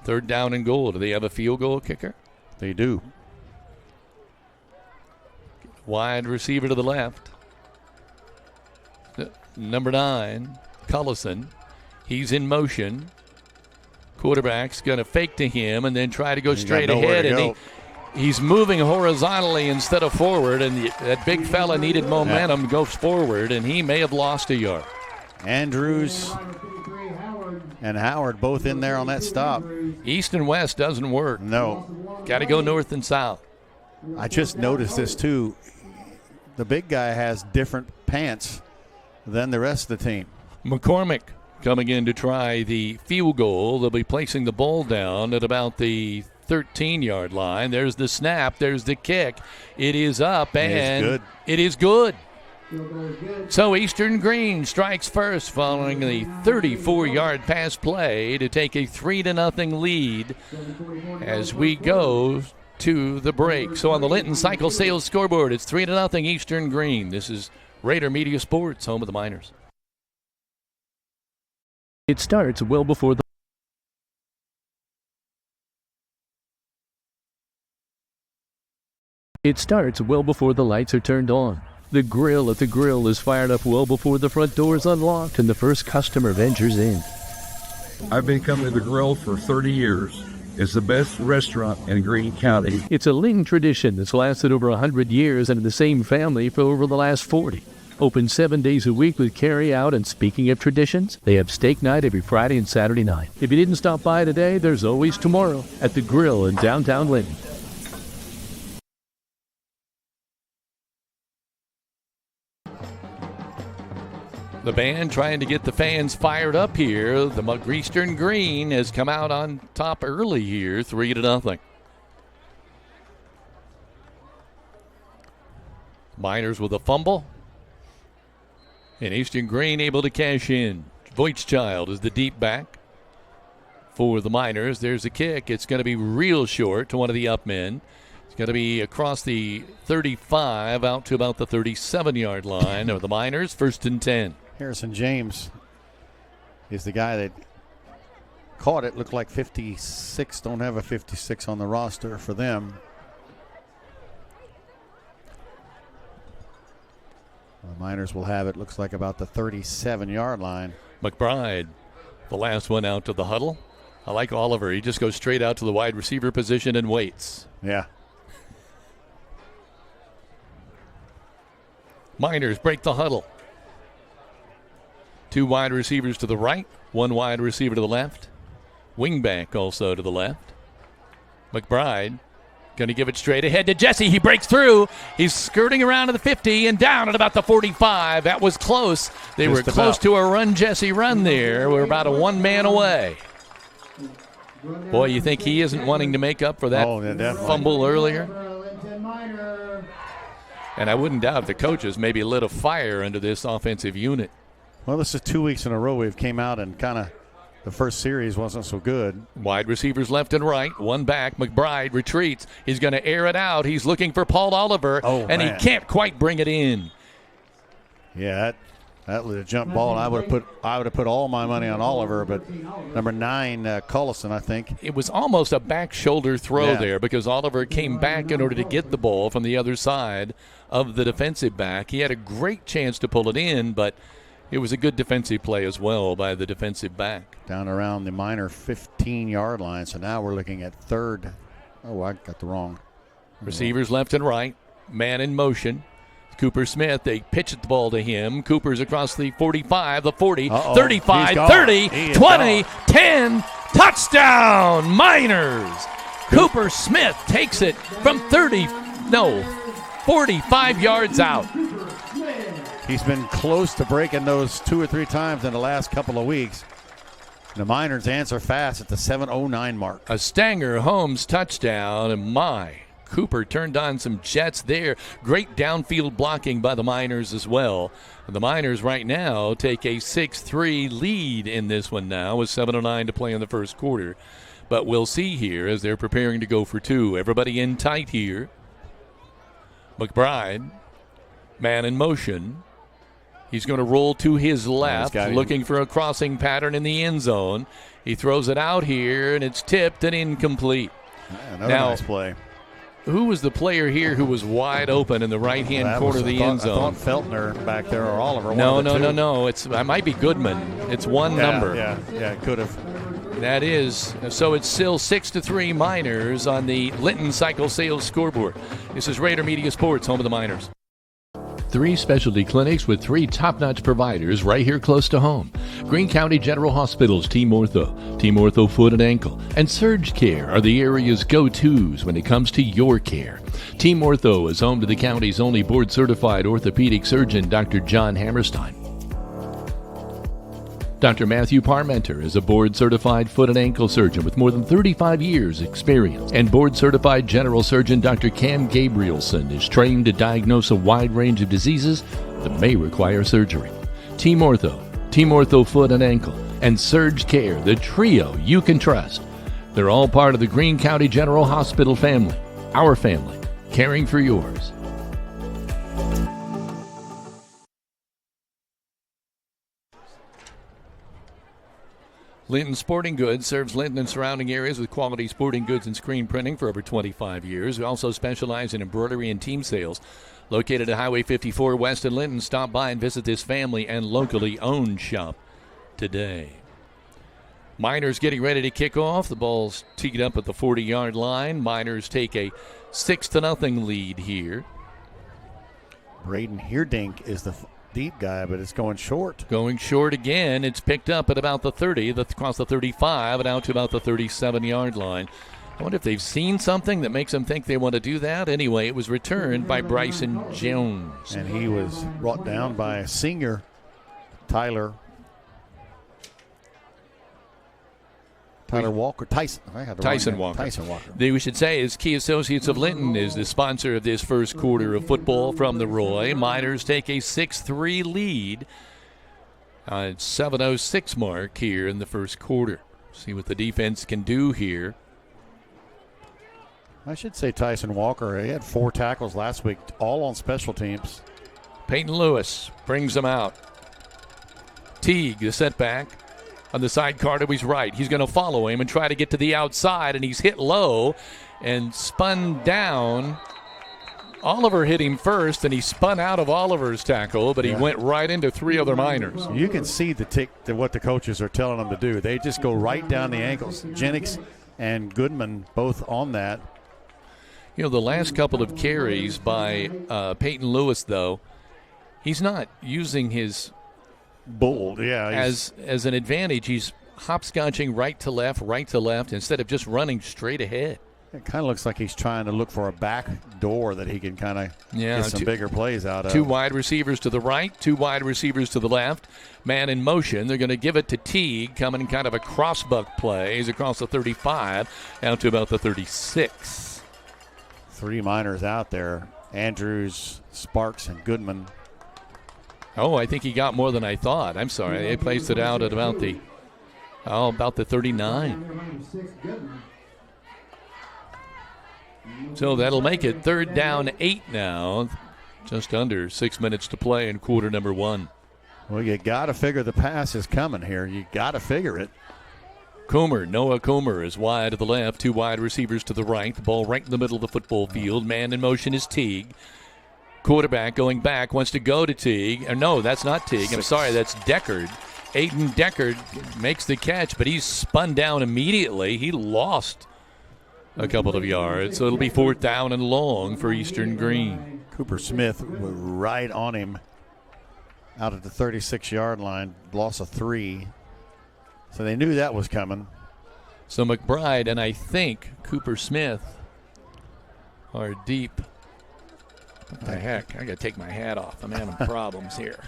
3rd down and goal. Do they have a field goal kicker? They do. Wide receiver to the left. Number 9, Cullison. He's in motion. Quarterback's going to fake to him and then try to go straight ahead. And he's moving horizontally instead of forward. And that big fella needed momentum, goes forward, and he may have lost a yard. Andrews and Howard both in there on that stop. East and west doesn't work. No. Got to go north and south. I just noticed this, too. The big guy has different pants than the rest of the team. McCormick coming in to try the field goal. They'll be placing the ball down at about the 13-yard line. There's the snap. There's the kick. It is up, and it is good. So Eastern-Greene strikes first following the 34-yard pass play to take a 3-0 lead as we go to the break. So on the Linton Cycle Sales scoreboard, it's 3-0 Eastern-Greene. This is Rader Media Sports, home of the Miners. It starts well before the lights are turned on. The grill at the Grill is fired up well before the front door is unlocked and the first customer ventures in. I've been coming to the Grill for 30 years. It's the best restaurant in Greene County. It's a Ling tradition that's lasted over 100 years and in the same family for over the last 40. Open 7 days a week with carry out, and speaking of traditions, they have steak night every Friday and Saturday night. If you didn't stop by today, there's always tomorrow at the Grill in downtown Linton. The band trying to get the fans fired up here. The Eastern-Greene has come out on top early here, 3-0. Miners with a fumble. And Eastern-Greene able to cash in. Voigtchild is the deep back for the Miners. There's a kick. It's going to be real short to one of the up men. It's going to be across the 35 out to about the 37-yard line of the Miners. 1st and 10. Harrison James is the guy that caught it. Looked like 56. Don't have a 56 on the roster for them. The Miners will have it, looks like about the 37-yard line. McBride, the last one out to the huddle. I like Oliver. He just goes straight out to the wide receiver position and waits. Yeah. Miners break the huddle. 2 wide receivers to the right, 1 wide receiver to the left. Wingback also to the left. McBride going to give it straight ahead to Jesse. He breaks through. He's skirting around to the 50 and down at about the 45. That was close. They were close to a run, Jesse run there. We're about a 1 man away. Boy, you think he isn't wanting to make up for that fumble earlier? And I wouldn't doubt the coaches maybe lit a fire under this offensive unit. Well, this is 2 weeks in a row we've came out and kind of the first series wasn't so good. Wide receivers left and right. 1 back. McBride retreats. He's going to air it out. He's looking for Paul Oliver, and he can't quite bring it in. Yeah, that was a jump ball. I would have put all my money on Oliver, but number 9, Collison, I think. It was almost a back shoulder throw there because Oliver came back in order to get the ball from the other side of the defensive back. He had a great chance to pull it in, but it was a good defensive play as well by the defensive back. Down around the Miner 15-yard line, so now we're looking at 3rd. Oh, I got the wrong. Receivers left and right. Man in motion. Cooper Smith, they pitch the ball to him. Cooper's across the 45, the 40, 35, 30, 20, 10. Touchdown, Miners! Cooper Smith takes it from 45 yards out. He's been close to breaking those 2 or 3 times in the last couple of weeks. The Miners answer fast at the 7:09 mark. A Stanger Holmes touchdown, and Cooper turned on some jets there. Great downfield blocking by the Miners as well. The Miners right now take a 6-3 lead in this one now with 7:09 to play in the first quarter. But we'll see here as they're preparing to go for 2. Everybody in tight here. McBride, man in motion. He's going to roll to his left, looking for a crossing pattern in the end zone. He throws it out here, and it's tipped and incomplete. Another nice play. Who was the player here who was wide open in the right-hand corner of the end zone? I thought Feltner back there or Oliver. No. It might be Goodman. It's one number. Yeah, could have. That is. So it's still 6-3 Miners on the Linton Cycle Sales scoreboard. This is Rader Media Sports, home of the Miners. 3 specialty clinics with 3 top-notch providers right here close to home. Greene County General Hospital's Team Ortho Foot and Ankle, and Surge Care are the area's go-tos when it comes to your care. Team Ortho is home to the county's only board-certified orthopedic surgeon, Dr. John Hammerstein. Dr. Matthew Parmenter is a board-certified foot and ankle surgeon with more than 35 years' experience. And board-certified general surgeon Dr. Cam Gabrielson is trained to diagnose a wide range of diseases that may require surgery. Team Ortho Foot and Ankle, and Surge Care, the trio you can trust. They're all part of the Greene County General Hospital family. Our family, caring for yours. Linton Sporting Goods serves Linton and surrounding areas with quality sporting goods and screen printing for over 25 years. We also specialize in embroidery and team sales. Located at Highway 54 west in Linton, stop by and visit this family and locally owned shop today. Miners getting ready to kick off. The ball's teed up at the 40-yard line. Miners take a 6-0 lead here. Brayden Heerdink is the deep guy, but it's going short. Going short again. It's picked up at about the 30, across the 35, and out to about the 37-yard line. I wonder if they've seen something that makes them think they want to do that. Anyway, it was returned by Bryson Jones. And he was brought down by a senior, Tyler Tyson Walker. Tyson Walker. We should say is Key Associates of Linton is the sponsor of this first quarter of football from the Roy. Miners take a 6-3 lead. It's 7:06 mark here in the first quarter. See what the defense can do here. I should say Tyson Walker. He had 4 tackles last week, all on special teams. Peyton Lewis brings them out. Teague, the setback on the sidecar to his right. He's going to follow him and try to get to the outside, and he's hit low and spun down. Oliver hit him first, and he spun out of Oliver's tackle, but he went right into 3 other Miners. You can see what the coaches are telling them to do. They just go right down the ankles. Jennings and Goodman both on that. You know, the last couple of carries by Peyton Lewis, though, he's not using his bull, as an advantage. He's hopscotching right to left, instead of just running straight ahead. It kind of looks like he's trying to look for a back door that he can kind of get some bigger plays out of. 2 wide receivers to the right, 2 wide receivers to the left. Man in motion. They're going to give it to Teague, coming in kind of a cross-buck play. He's across the 35, out to about the 36. 3 Miners out there. Andrews, Sparks, and Goodman. Oh, I think he got more than I thought. I'm sorry. They placed it out at about the 39. So that'll make it 3rd down 8 now. Just under 6 minutes to play in quarter number 1. Well, you got to figure the pass is coming here. You got to figure it. Noah Coomer is wide to the left, 2 wide receivers to the right. The ball right in the middle of the football field. Man in motion is Teague. Quarterback going back, wants to go to Teague. No, that's not Teague. I'm sorry, that's Deckard. Aiden Deckard makes the catch, but he's spun down immediately. He lost a couple of yards, so it'll be 4th down and long for Eastern-Greene. Cooper Smith was right on him out at the 36-yard line, loss of 3. So they knew that was coming. So McBride and I think Cooper Smith are deep. What the heck? I got to take my hat off. I'm having problems here.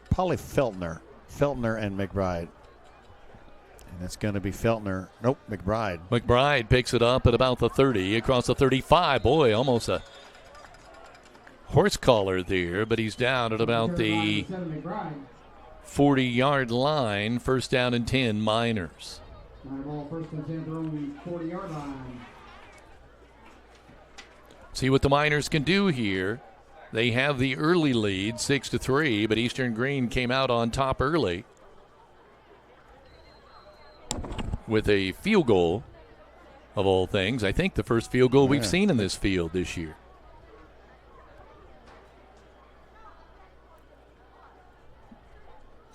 Probably Feltner and McBride. And it's going to be Feltner. Nope, McBride. McBride picks it up at about the 30, across the 35. Boy, almost a horse collar there, but he's down at about the 40-yard line. 1st down and 10, Miners. Ball 1st and 10, they're on the 40-yard line. See what the Miners can do here. They have the early lead, 6-3, but Eastern-Greene came out on top early with a field goal, of all things. I think the first field goal we've seen in this field this year.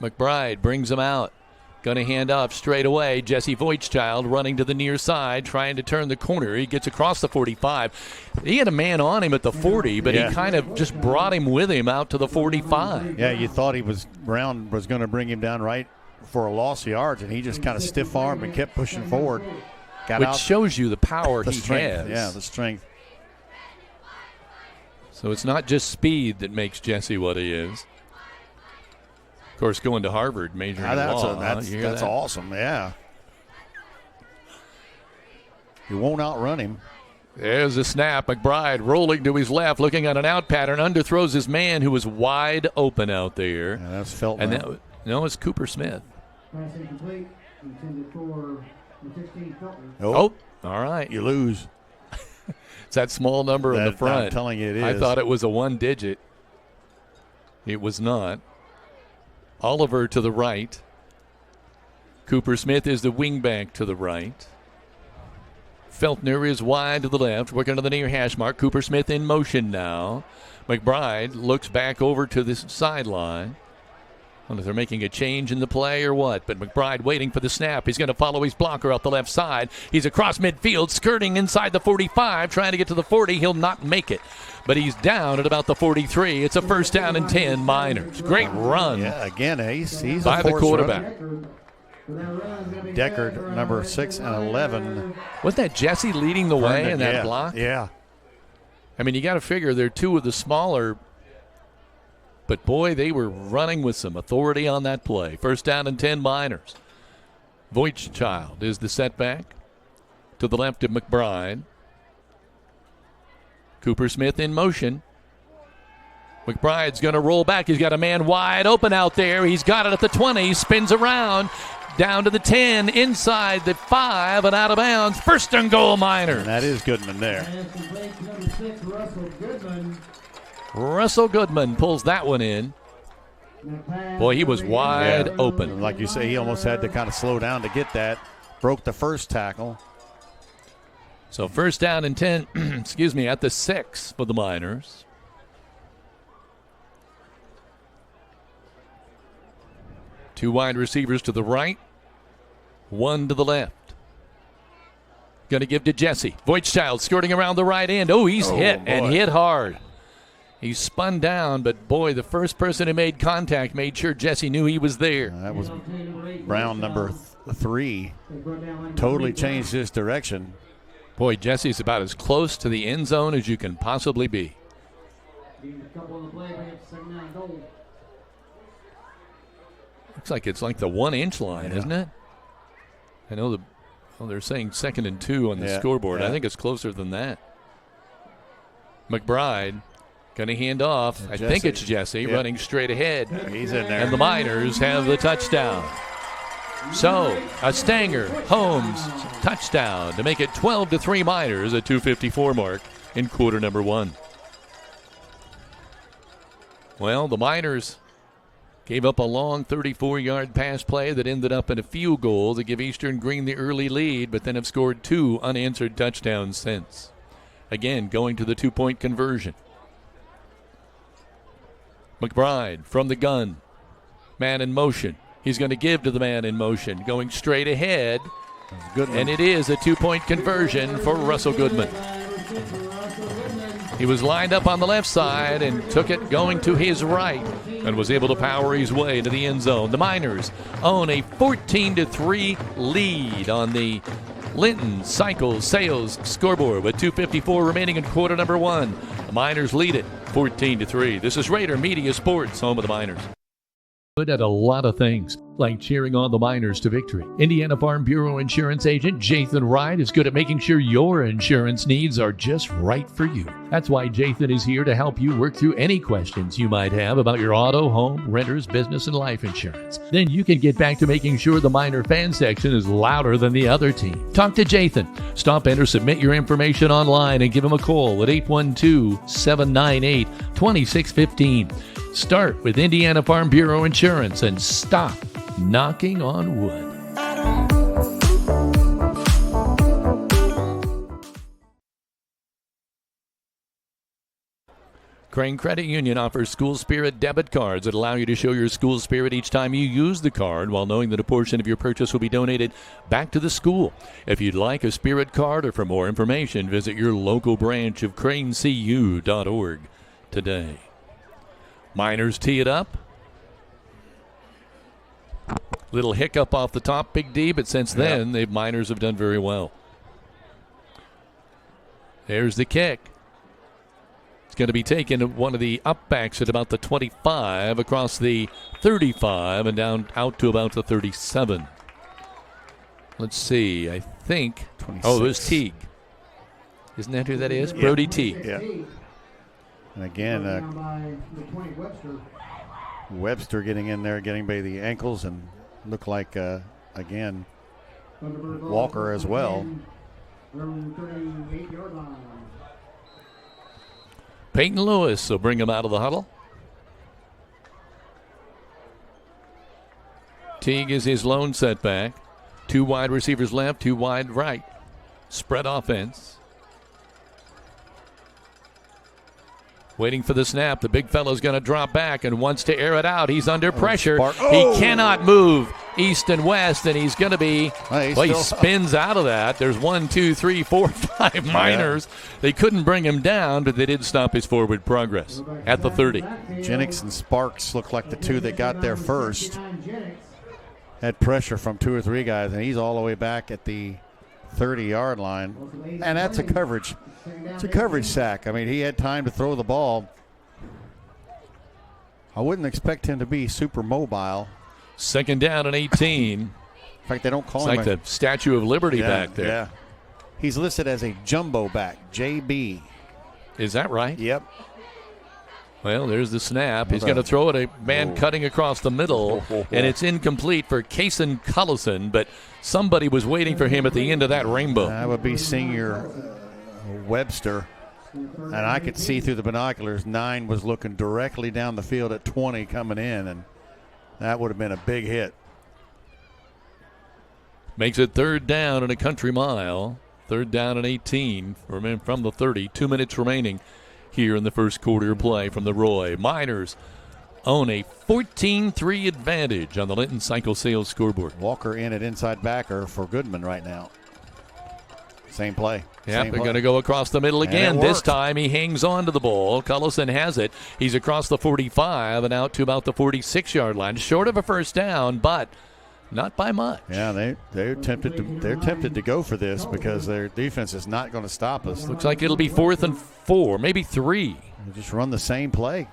McBride brings him out. Going to hand off straight away. Jesse Voigtchild running to the near side, trying to turn the corner. He gets across the 45. He had a man on him at the 40, but he kind of just brought him with him out to the 45. Yeah, you thought Brown was going to bring him down right for a loss of yards, and he just kind of stiff-armed and kept pushing forward. Which shows you the power he strength. has. Yeah, the strength. So it's not just speed that makes Jesse what he is. Of course, going to Harvard, majoring in law. That's awesome, yeah. You won't outrun him. There's a snap. McBride rolling to his left, looking at an out pattern, underthrows his man who was wide open out there. Yeah, that's Feltner. No, it's Cooper Smith. Pass incomplete, intended for the 16 Feltner. Oh, all right. You lose. It's that small number in the front. I'm telling you it is. I thought it was a 1-digit. It was not. Oliver to the right. Cooper Smith is the wingback to the right. Feltner is wide to the left, working to the near hash mark. Cooper Smith in motion now. McBride looks back over to the sideline. I don't know if they're making a change in the play or what, but McBride waiting for the snap. He's going to follow his blocker out the left side. He's across midfield, skirting inside the 45, trying to get to the 40. He'll not make it, but he's down at about the 43. It's a 1st down and 10, Miners. Great run. Yeah, again, he's by the quarterback. Deckard, number 6 and 11. Wasn't that Jesse leading the way in that block? Yeah. I mean, you got to figure they're 2 of the smaller, but boy, they were running with some authority on that play. 1st down and 10, Miners. Voigtchild is the setback. To the left of McBride. Cooper Smith in motion. McBride's going to roll back. He's got a man wide open out there. He's got it at the 20. Spins around. Down to the 10. Inside the 5 and out of bounds. First and goal, Miners. And that is Goodman there. Russell Goodman pulls that one in. Boy, he was wide open. Like you say, he almost had to kind of slow down to get that. Broke the first tackle. So first down and 10, excuse me, at the 6 for the Miners. Two wide receivers to the right, one to the left. Going to give to Jesse. Voigtchild skirting around the right end. Oh, he's hit and hit hard. He spun down, but boy, the first person who made contact made sure Jesse knew he was there. That was Brown, number 3. Totally changed his direction. Boy, Jesse's about as close to the end zone as you can possibly be. Looks like it's like the 1-inch line, isn't it? I know they're saying 2nd and 2 on the scoreboard. I think it's closer than that. McBride going to hand off. I think it's Jesse running straight ahead. He's in there. And the Miners have the touchdown. So, a Stanger, Holmes, touchdown to make it 12-3 Miners at 2:54 mark in quarter number 1. Well, the Miners gave up a long 34-yard pass play that ended up in a field goal to give Eastern-Greene the early lead, but then have scored 2 unanswered touchdowns since. Again, going to the 2-point conversion. McBride from the gun. Man in motion. He's going to give to the man in motion. Going straight ahead. And it is a 2-point conversion for Russell Goodman. He was lined up on the left side and took it going to his right and was able to power his way to the end zone. The Miners own a 14-3 lead on the Linton Cycles Sales scoreboard with 2:54 remaining in quarter number 1. The Miners lead it 14-3. This is Rader Media Sports, home of the Miners. Good at a lot of things, like cheering on the Miners to victory. Indiana Farm Bureau insurance agent Jathan Wright is good at making sure your insurance needs are just right for you. That's why Jathan is here to help you work through any questions you might have about your auto, home, renters, business, and life insurance. Then you can get back to making sure the Miner fan section is louder than the other team. Talk to Jathan. Stop in or submit your information online and give him a call at 812-798-2615. Start with Indiana Farm Bureau Insurance and stop knocking on wood. Crane Credit Union offers School Spirit debit cards that allow you to show your school spirit each time you use the card while knowing that a portion of your purchase will be donated back to the school. If you'd like a Spirit card or for more information, visit your local branch of cranecu.org today. Miners tee it up. Little hiccup off the top, Big D, but since then, the Miners have done very well. There's the kick. It's going to be taken at one of the upbacks at about the 25, across the 35, and down out to about the 37. Let's see, I think. 26. Oh, there's Teague. Isn't that who that is? Yeah. Brody Teague. Yeah. And again, Webster getting in there, getting by the ankles, and look like, again, Walker as well. Peyton Lewis will bring him out of the huddle. Teague is his lone setback. 2 wide receivers left, 2 wide right. Spread offense. Waiting for the snap. The big fellow's going to drop back and wants to air it out. He's under pressure. He cannot move east and west, and he's going to be. He spins out of that. There's 1, 2, 3, 4, 5 Miners. They couldn't bring him down, but they did stop his forward progress at the 30. Jennings and Sparks look like the 2 that got there first. Had pressure from 2 or 3 guys, and he's all the way back at the 30-yard line. And that's a coverage. It's a coverage sack. I mean, he had time to throw the ball. I wouldn't expect him to be super mobile. 2nd down and 18. In fact, they don't call It's him like the Statue of Liberty back there. Yeah. He's listed as a jumbo back, JB. Is that right? Yep. Well, there's the snap. He's going to throw it, a man cutting across the middle, and it's incomplete for Kason Cullison, but somebody was waiting for him at the end of that rainbow. That would be senior Webster. And I could see through the binoculars 9 was looking directly down the field at 20 coming in, and that would have been a big hit. Makes it 3rd down and a country mile. 3rd down and 18 from the 30. 2 minutes remaining here in the first quarter play from the Roy. Miners own a 14-3 advantage on the Linton Cycle Sales scoreboard. Walker in at inside backer for Goodman right now. Same play. Yeah, they're going to go across the middle again. This time he hangs on to the ball. Cullison has it. He's across the 45 and out to about the 46-yard line. Short of a first down, but not by much. Yeah, they're tempted to go for this because their defense is not going to stop us. Looks like it'll be 4th and 4, maybe 3. They just run the same play.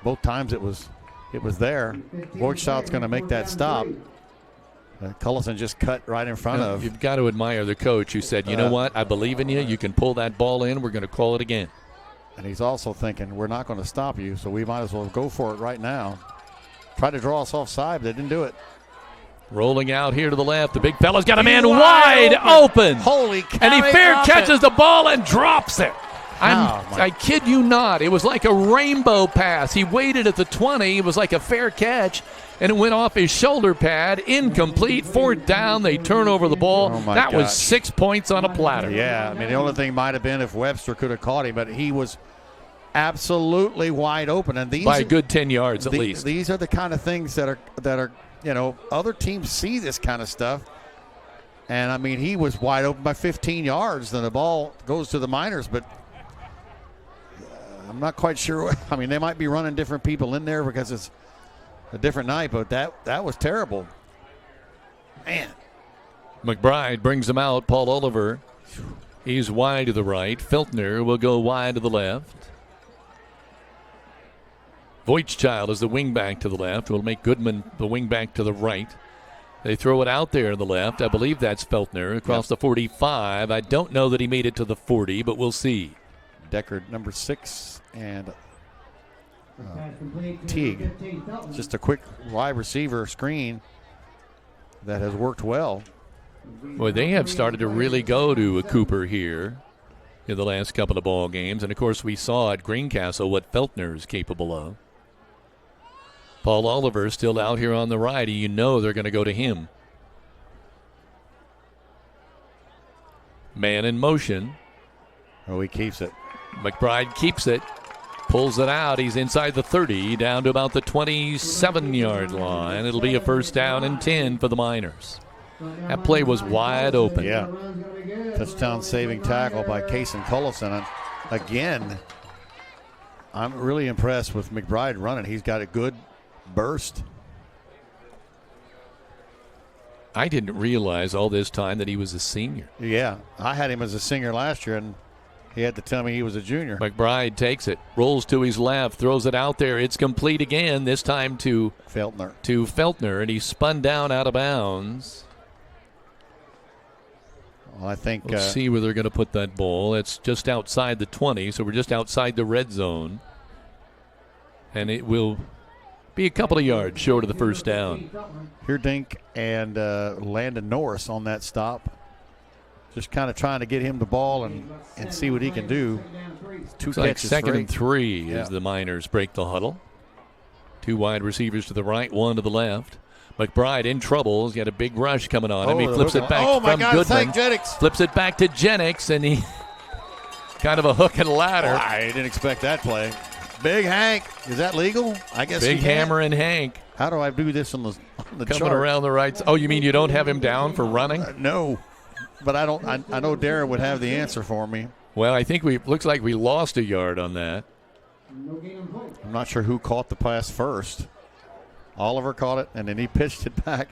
Both times it was there. Borchstout's going to make that stop. Cullison just cut right in front of. You've got to admire the coach who said, you know what, I believe in you. You can pull that ball in. We're going to call it again. And he's also thinking, we're not going to stop you, so we might as well go for it right now. Try to draw us offside, but they didn't do it. Rolling out here to the left. The big fella's got a man wide open. Holy cow. And he catches the ball and drops it. I kid you not. It was like a rainbow pass. He waited at the 20. It was like a fair catch, and it went off his shoulder pad. Incomplete. 4th down. They turn over the ball. That was 6 points on a platter. Yeah, I mean, the only thing might have been if Webster could have caught him, but he was absolutely wide open. And by a good 10 yards at least. These are the kind of things that are other teams see this kind of stuff. And, I mean, he was wide open by 15 yards. Then the ball goes to the Miners, but I'm not quite sure. I mean, they might be running different people in there because it's a different night, but that was terrible. Man. McBride brings him out. Paul Oliver, he's wide to the right. Feltner will go wide to the left. Voigtchild is the wingback to the left. Will make Goodman the wingback to the right. They throw it out there to the left. I believe that's Feltner across the 45. I don't know that he made it to the 40, but we'll see. Deckard, number 6, and Teague. Just a quick wide receiver screen that has worked well. Boy, they have started to really go to a Cooper here in the last couple of ball games. And, of course, we saw at Greencastle what Feltner is capable of. Paul Oliver still out here on the right. You know they're going to go to him. Man in motion. Oh, he keeps it. McBride keeps it. Pulls it out. He's inside the 30, down to about the 27-yard line. It'll be a 1st down and 10 for the Miners. That play was wide open. Yeah. Touchdown saving tackle by Kason Cullison. And again, I'm really impressed with McBride running. He's got a good burst. I didn't realize all this time that he was a senior. Yeah, I had him as a senior last year, and he had to tell me he was a junior. McBride takes it, rolls to his left, throws it out there. It's complete again, this time to Feltner. And he spun down out of bounds. Well, I think we'll see where they're going to put that ball. It's just outside the 20, so we're just outside the red zone. And it will be a couple of yards short of the 1st down. Heerdink and Landon Norris on that stop. Just kind of trying to get him the ball and see what he can do. Two catches, like 2nd and 3 as the Miners break the huddle. 2 wide receivers to the right, 1 to the left. McBride in trouble. He's got a big rush coming on him. He flips it back from Goodman. Flips it back to Jennings, and he kind of a hook and ladder. I didn't expect that play. Big Hank. Is that legal? I guess Big Hammer and Hank. How do I do this on the coming chart? Around the right. Oh, you mean you don't have him down for running? No. But I don't. I know Darren would have the answer for me. Well, I think looks like we lost a yard on that. I'm not sure who caught the pass first. Oliver caught it, and then he pitched it back.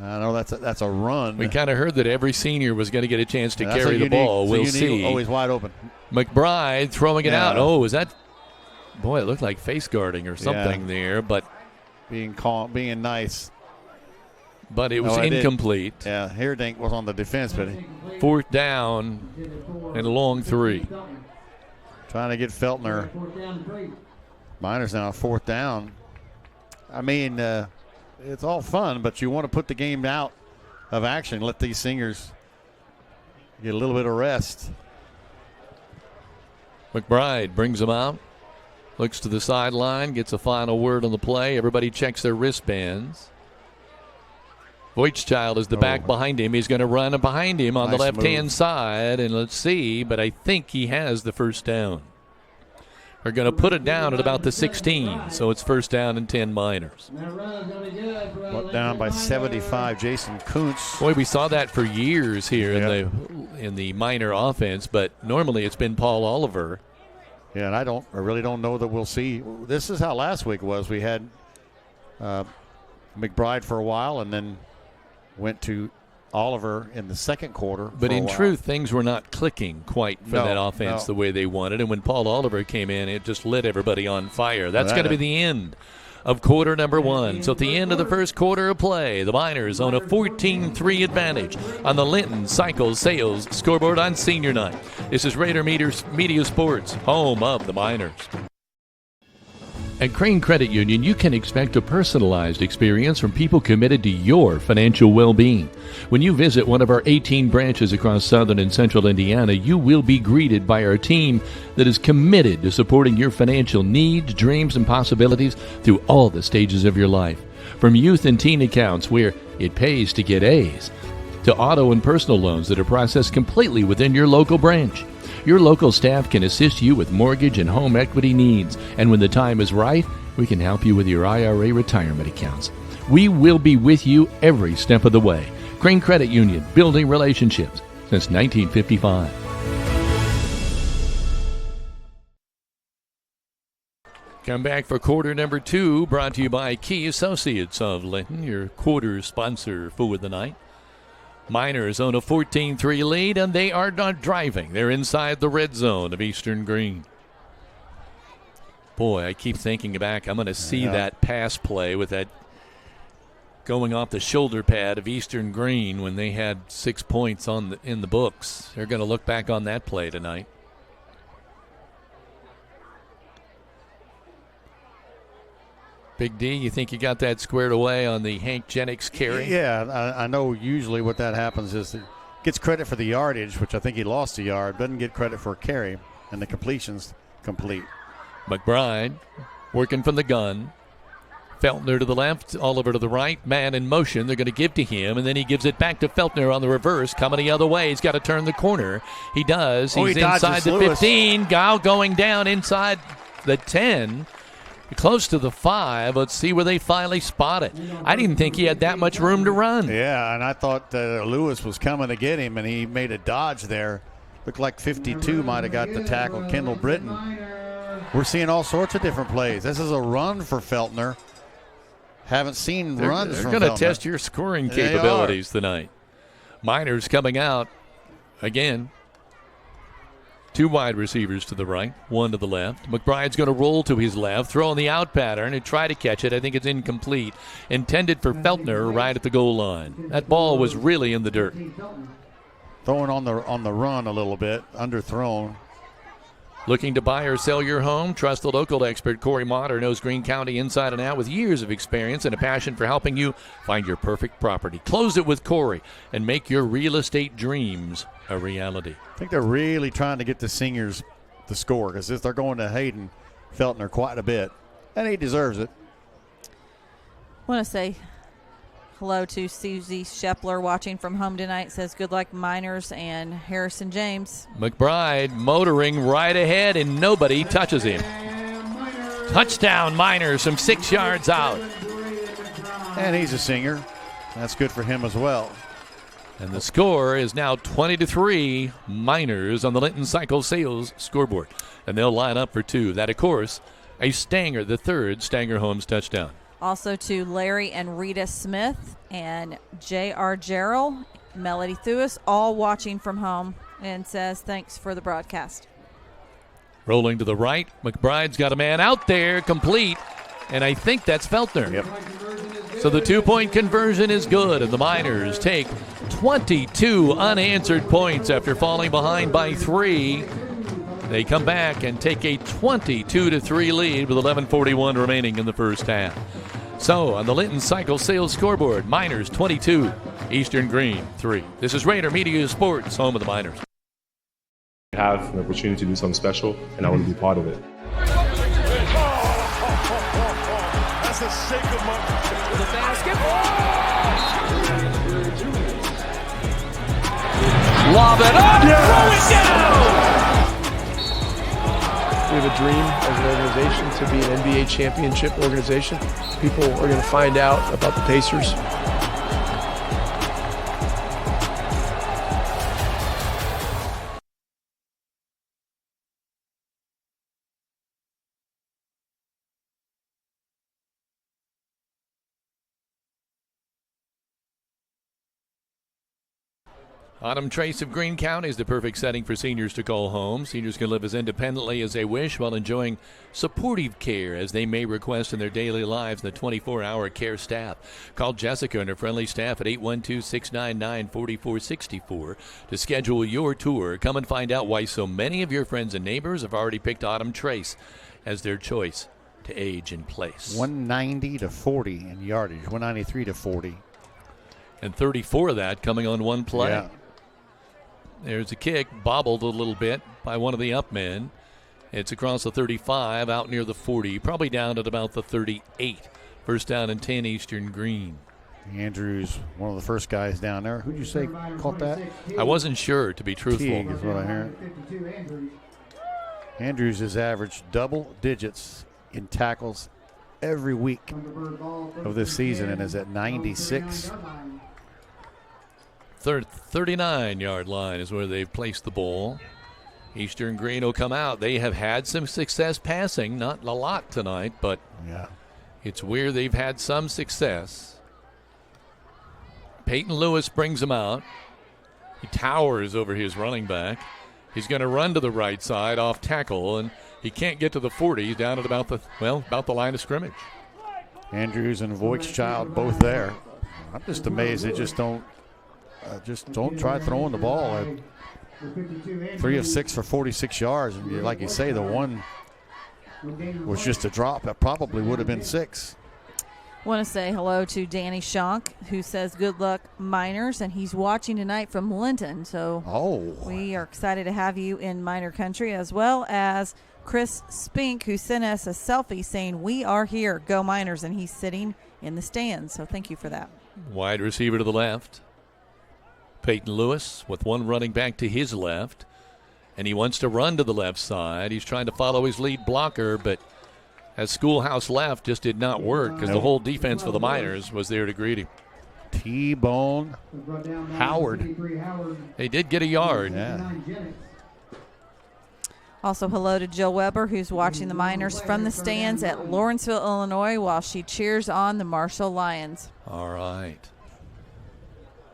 I know that's a run. We kind of heard that every senior was going to get a chance to carry the ball. We'll see. Always wide open. McBride throwing it out. Oh, is that? Boy, it looked like face guarding or something there, but being calm, being nice. but it was incomplete. Yeah, Herdink was on the defense, but 4th down and a long 3. Trying to get Feltner. Miners now 4th down. I mean, it's all fun, but you want to put the game out of action. Let these seniors get a little bit of rest. McBride brings them out. Looks to the sideline, gets a final word on the play. Everybody checks their wristbands. Voigtchild is the back behind him. He's going to run behind him on the left-hand side, and let's see, but I think he has the first down. We're going to put it down at about the 16, so it's 1st down and 10 Miners. Put down by 75, Jason Kuntz. Boy, we saw that for years here in the Miner offense, but normally it's been Paul Oliver. Yeah, and I really don't know that we'll see. This is how last week was. We had McBride for a while, and then went to Oliver in the second quarter. But in truth, things were not clicking quite for that offense the way they wanted. And when Paul Oliver came in, it just lit everybody on fire. That's going to be the end of quarter number 1. So at the end of the first quarter of play, the Miners own a 14-3 advantage on the Linton Cycle Sales scoreboard on senior night. This is Rader Media Sports, home of the Miners. At Crane Credit Union, you can expect a personalized experience from people committed to your financial well-being. When you visit one of our 18 branches across southern and central Indiana, you will be greeted by our team that is committed to supporting your financial needs, dreams, and possibilities through all the stages of your life. From youth and teen accounts where it pays to get A's, to auto and personal loans that are processed completely within your local branch. Your local staff can assist you with mortgage and home equity needs, and when the time is right, we can help you with your IRA retirement accounts. We will be with you every step of the way. Crane Credit Union, building relationships since 1955. Come back for quarter number 2, brought to you by Key Associates of Linton, your quarter sponsor for the night. Miners own a 14-3 lead, and they are not driving. They're inside the red zone of Eastern-Greene. Boy, I keep thinking back. I'm going to see that pass play with that going off the shoulder pad of Eastern-Greene when they had 6 points in the books. They're going to look back on that play tonight. Big D, you think you got that squared away on the Hank Jennings carry? Yeah, I know usually what that happens is it gets credit for the yardage, which I think he lost a yard, doesn't get credit for a carry, and the completion's complete. McBride working from the gun. Feltner to the left, Oliver to the right. Man in motion, they're going to give to him, and then he gives it back to Feltner on the reverse, coming the other way. He's got to turn the corner. He does. He's inside the 15. Gao going down inside the 10. Close to the 5. Let's see where they finally spot it. I didn't think he had that much room to run. Yeah, and I thought Lewis was coming to get him, and he made a dodge there. Looked like 52 might have got the tackle, Kendall Britton. We're seeing all sorts of different plays. This is a run for Feltner. Haven't seen runs from Feltner. They're going to test your scoring capabilities tonight. Miners coming out again. 2 wide receivers to the right, 1 to the left. McBride's going to roll to his left, throw on the out pattern and try to catch it. I think it's incomplete. Intended for Feltner right at the goal line. That ball was really in the dirt. Throwing on the run a little bit, underthrown. Looking to buy or sell your home? Trust the local expert Corey Motter knows Greene County inside and out with years of experience and a passion for helping you find your perfect property. Close it with Corey and make your real estate dreams a reality. I think they're really trying to get the seniors to score because they're going to Hayden Feltner quite a bit, and he deserves it. I want to say hello to Susie Shepler watching from home tonight. Says good luck Miners and Harrison James. McBride motoring right ahead, and nobody touches him. Touchdown Miners from 6 yards out. And he's a senior. That's good for him as well. And the score is now 20-3 Miners on the Linton Cycle Sales scoreboard. And they'll line up for 2. That, of course, a Stanger, the 3rd Stanger Holmes touchdown. Also to Larry and Rita Smith and J.R. Gerald, Melody Thewis, all watching from home, and says thanks for the broadcast. Rolling to the right, McBride's got a man out there, complete, and I think that's Feltner. Yep. So the 2-point conversion is good, and the Miners take 22 unanswered points after falling behind by 3. They come back and take a 22-3 lead with 11:41 remaining in the first half. So on the Linton Cycle Sales scoreboard, Miners 22, Eastern-Greene 3. This is Rader Media Sports, home of the Miners. Have an opportunity to do something special, and I want to be part of it. That's a shake 'em up. The basketball. Lob it up. Yes. Throw it down. We have a dream as an organization to be an NBA championship organization. People are going to find out about the Pacers. Autumn Trace of Greene County is the perfect setting for seniors to call home. Seniors can live as independently as they wish while enjoying supportive care as they may request in their daily lives and the 24-hour care staff. Call Jessica and her friendly staff at 812-699-4464 to schedule your tour. Come and find out why so many of your friends and neighbors have already picked Autumn Trace as their choice to age in place. 190-40 in yardage, 193-40. And 34 of that coming on one play. Yeah. There's a kick, bobbled a little bit by one of the up men. It's across the 35, out near the 40, probably down at about the 38. First down and 10, Eastern-Greene. Andrews, one of the first guys down there. Who'd you say caught that? I wasn't sure, to be truthful. Teague is what I heard. Andrews has averaged double digits in tackles every week of this season and is at 96. 39-yard line is where they've placed the ball. Eastern-Greene will come out. They have had some success passing, not a lot tonight, but yeah, it's where they've had some success. Peyton Lewis brings him out. He towers over his running back. He's going to run to the right side off tackle, and he can't get to the 40. He's down at about the line of scrimmage. Andrews and Voigtchild both there. I'm just amazed they just don't try throwing the ball. 3 of 6 for 46 yards. And like you say, the one was just a drop. That probably would have been 6. Want to say hello to Danny Schonk, who says good luck, Miners, and he's watching tonight from Linton. So we are excited to have you in Miner country, as well as Chris Spink, who sent us a selfie saying, "We are here, go Miners," and he's sitting in the stands. So thank you for that. Wide receiver to the left. Peyton Lewis with one running back to his left, and he wants to run to the left side. He's trying to follow his lead blocker, but as Schoolhouse left, just did not work because the whole defense for the Miners was there to greet him. T-Bone Howard. They did get a yard. Yeah. Also, hello to Jill Weber, who's watching the Miners from the stands at Lawrenceville, Illinois, while she cheers on the Marshall Lions. All right.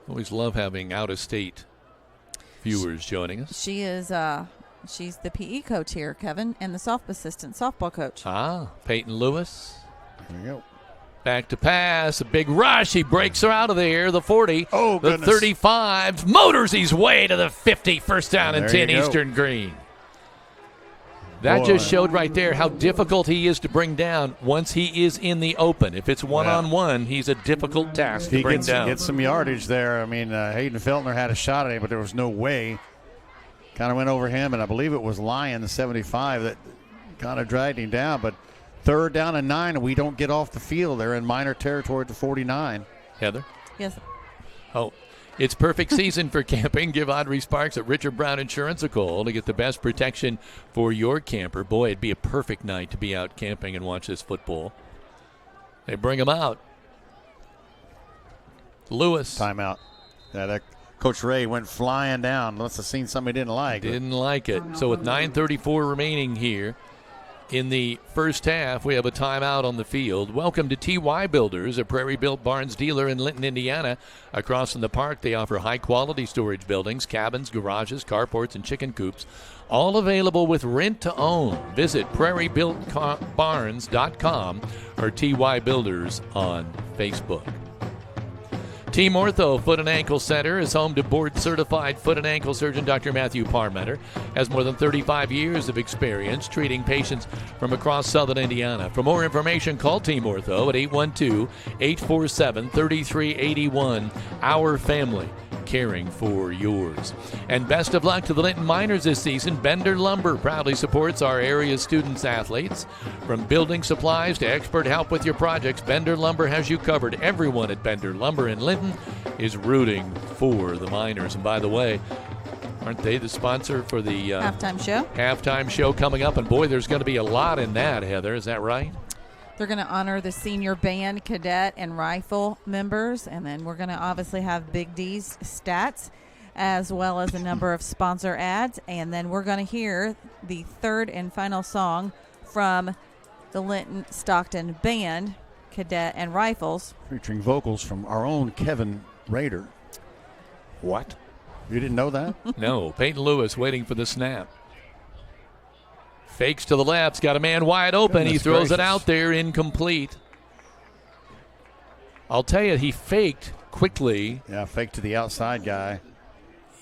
Always love having out-of-state viewers joining us. She is she's the PE coach here, Kevin, and the assistant softball coach. Peyton Lewis. There you go. Back to pass, a big rush. He breaks her out of there. The 40, the goodness. 35, motors his way to the 50. First down and 10, Eastern-Greene. That just showed right there how difficult he is to bring down once he is in the open. If it's one-on-one, he's a difficult task to bring down. He gets some yardage there. I mean, Hayden Feltner had a shot at him, but there was no way. Kind of went over him, and I believe it was Lyon, the 75, that kind of dragged him down. But 3rd down and 9, and we don't get off the field. They're in Miner territory at the 49. Heather? Yes. Oh, it's perfect season for camping. Give Audrey Sparks at Richard Brown Insurance a call to get the best protection for your camper. Boy, it'd be a perfect night to be out camping and watch this football. They bring him out. Lewis. Timeout. Yeah, that Coach Ray went flying down. Must have seen something he didn't like. Didn't like it. So with 9:34 remaining here in the first half, we have a timeout on the field. Welcome to TY Builders, a Prairie Built Barns dealer in Linton, Indiana. Across from the park, they offer high-quality storage buildings, cabins, garages, carports, and chicken coops, all available with rent to own. Visit prairiebuiltbarns.com or TY Builders on Facebook. Team Ortho Foot and Ankle Center is home to board-certified foot and ankle surgeon Dr. Matthew Parmeter. Has more than 35 years of experience treating patients from across southern Indiana. For more information, call Team Ortho at 812-847-3381. Our family, caring for yours. And best of luck to the Linton Miners this season. Bender Lumber proudly supports our area students athletes. From building supplies to expert help with your projects, Bender Lumber has you covered. Everyone at Bender Lumber in Linton is rooting for the Miners. And by the way, aren't they the sponsor for the halftime show? Halftime show coming up, and boy, there's going to be a lot in that, Heather. Is that right? They're going to honor the senior band, cadet, and rifle members, and then we're going to obviously have Big D's stats as well as a number of sponsor ads, and then we're going to hear the third and final song from the Linton-Stockton band, cadet, and rifles. Featuring vocals from our own Kevin Rader. What? You didn't know that? No. Peyton Lewis waiting for the snap. Fakes to the left. Got a man wide open. Goodness he throws gracious. it out there, incomplete. I'll tell you, he faked quickly. Yeah, fake to the outside guy.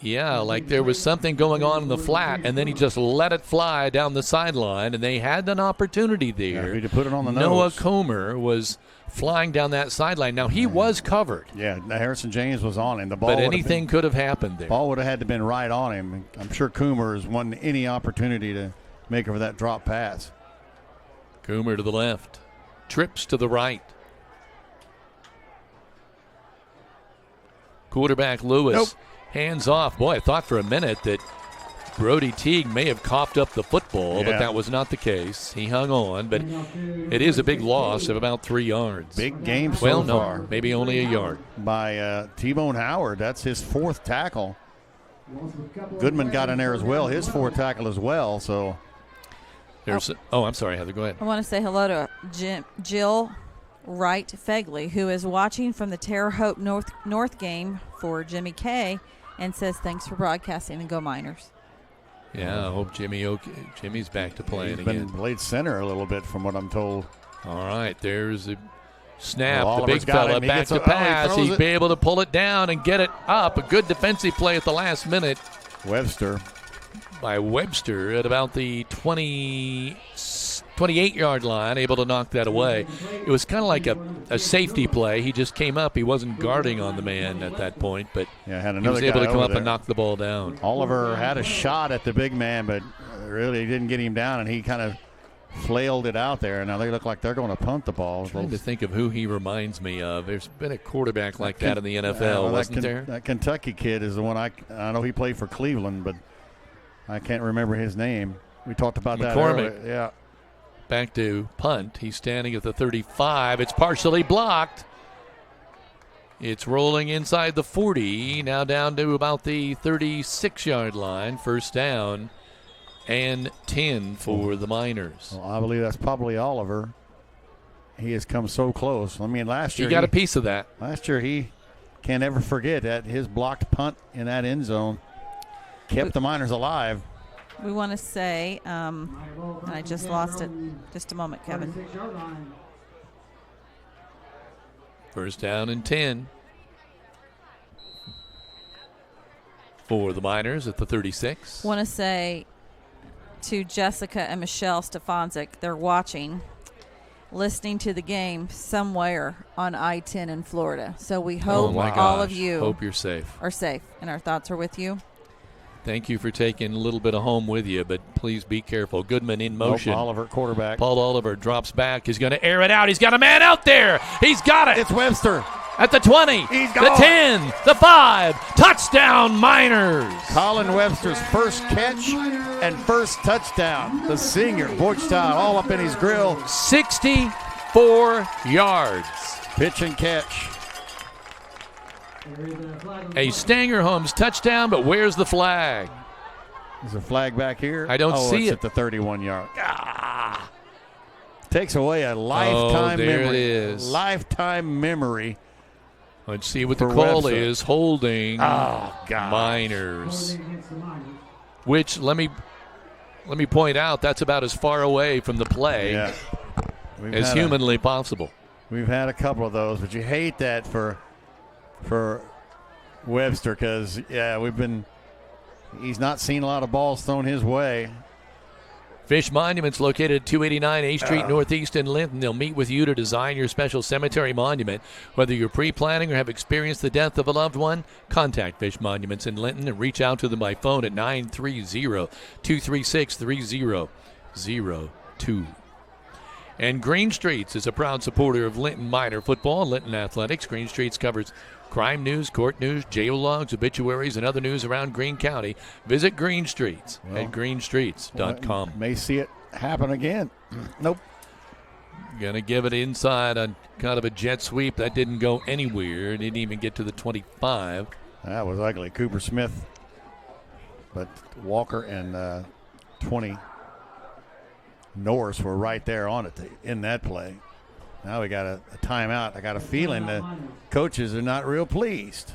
Yeah, like there was something going on in the flat, and then he just let it fly down the sideline, and they had an opportunity there. Yeah, to put it on the Noah nose. Comer was flying down that sideline. Now, he was covered. Yeah, Harrison James was on him. The ball But would have anything could have happened there. Ball would have had to have been right on him. I'm sure Coomer has won any opportunity to make over that drop pass. Coomer to the left. Trips to the right. Quarterback Lewis. Nope. Hands off. Boy, I thought for a minute that Brody Teague may have coughed up the football, but that was not the case. He hung on, but it is a big loss of about 3 yards. Big game so well, far. no, maybe only a yard. By T-Bone Howard. That's his fourth tackle. Goodman got in there as well. His fourth tackle as well. So there's. Oh, I'm sorry, Heather. Go ahead. I want to say hello to Jill Wright Fegley, who is watching from the Terre Haute North game for Jimmy K, and says thanks for broadcasting and go Miners. Yeah, I hope Jimmy's back to playing he's again. been played center a little bit from what I'm told. All right, there's a snap. Well, the Oliver's big got fella him. He back gets to a- pass. he He'd throws be it. able to pull it down and get it up. A good defensive play at the last minute Webster by Webster at about the 28-yard line, able to knock that away. It was kind of like a safety play. He just came up. He wasn't guarding on the man at that point, but had he another was able guy to come over up there. and knock the ball down. Oliver had a shot at the big man, but really didn't get him down, and he kind of flailed it out there. Now they look like they're going to punt the ball. I'm trying to think of who he reminds me of. There's been a quarterback like that in the NFL, wasn't there? That Kentucky kid is the one I know he played for Cleveland, but I can't remember his name. We talked about that McCormick. earlier. Yeah. Back to punt. He's standing at the 35. It's partially blocked. It's rolling inside the 40. Now down to about the 36-yard line. First down and 10 for the Miners. Well, I believe that's probably Oliver. He has come so close. I mean, last year He got a piece of that. Last year he can't ever forget that his blocked punt in that end zone kept the Miners alive. We want to say, and I just lost it. Just a moment, Kevin. First down and 10 for the Miners at the 36. Want to say to Jessica and Michelle Stefanczyk, they're watching, listening to the game somewhere on I-10 in Florida. So we hope all of you Hope you're safe. are safe, and our thoughts are with you. Thank you for taking a little bit of home with you, but please be careful. Goodman in motion. Oliver, quarterback. Paul Oliver drops back. He's going to air it out. He's got a man out there. He's got it. It's Webster. At the 20, He's the gone. 10, the 5. Touchdown, Miners. Colin Webster's first catch and first touchdown. The senior, Borchtown, all up in his grill. 64 yards. Pitch and catch. A Stanger Holmes touchdown, but where's the flag? There's a flag back here. I don't see it's it. at the 31-yard. Takes away a lifetime there memory. it is. Lifetime memory. Let's see what the For call Webster. is. Holding Oh, God. Miners. Which, let me point out, that's about as far away from the play Yeah. We've as had a humanly possible. We've had a couple of those, but you hate that for Webster because, he's not seen a lot of balls thrown his way. Fish Monument's located at 289 A Street Northeast in Linton. They'll meet with you to design your special cemetery monument. Whether you're pre-planning or have experienced the death of a loved one, contact Fish Monuments in Linton and reach out to them by phone at 930-236-3002. And Green Streets is a proud supporter of Linton Minor football and Linton athletics. Green Streets covers crime news, court news, jail logs, obituaries, and other news around Greene County. Visit Green Streets at greenstreets.com. May see it happen again. Nope. Going to give it inside on kind of a jet sweep. That didn't go anywhere. Didn't even get to the 25. That was ugly. Cooper Smith. But Walker and 20 Norris were right there on it in that play. Now we got a timeout. I got a feeling the coaches are not real pleased.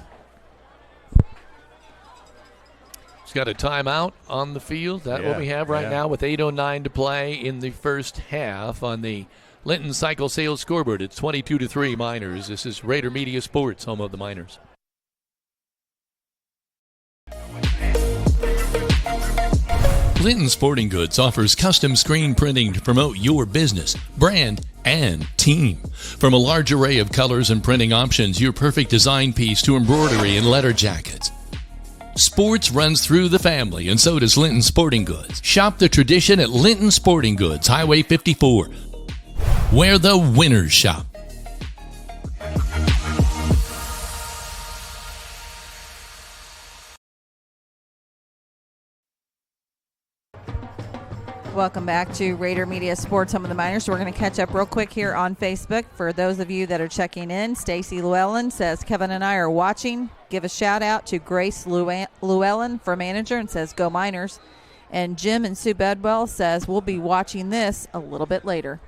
He's got a timeout on the field. That's what we have right now with 8:09 to play in the first half on the Linton Cycle Sales scoreboard. It's 22-3 Miners. This is Rader Media Sports, home of the Miners. Linton Sporting Goods offers custom screen printing to promote your business, brand, and team. From a large array of colors and printing options, your perfect design piece to embroidery and letter jackets. Sports runs through the family, and so does Linton Sporting Goods. Shop the tradition at Linton Sporting Goods, Highway 54, where the winners shop. Welcome back to Rader Media Sports, home of the Miners. We're going to catch up real quick here on Facebook. For those of you that are checking in, Stacy Llewellyn says, Kevin and I are watching. Give a shout out to Grace Llewellyn for manager and says, go Miners. And Jim and Sue Bedwell says, we'll be watching this a little bit later.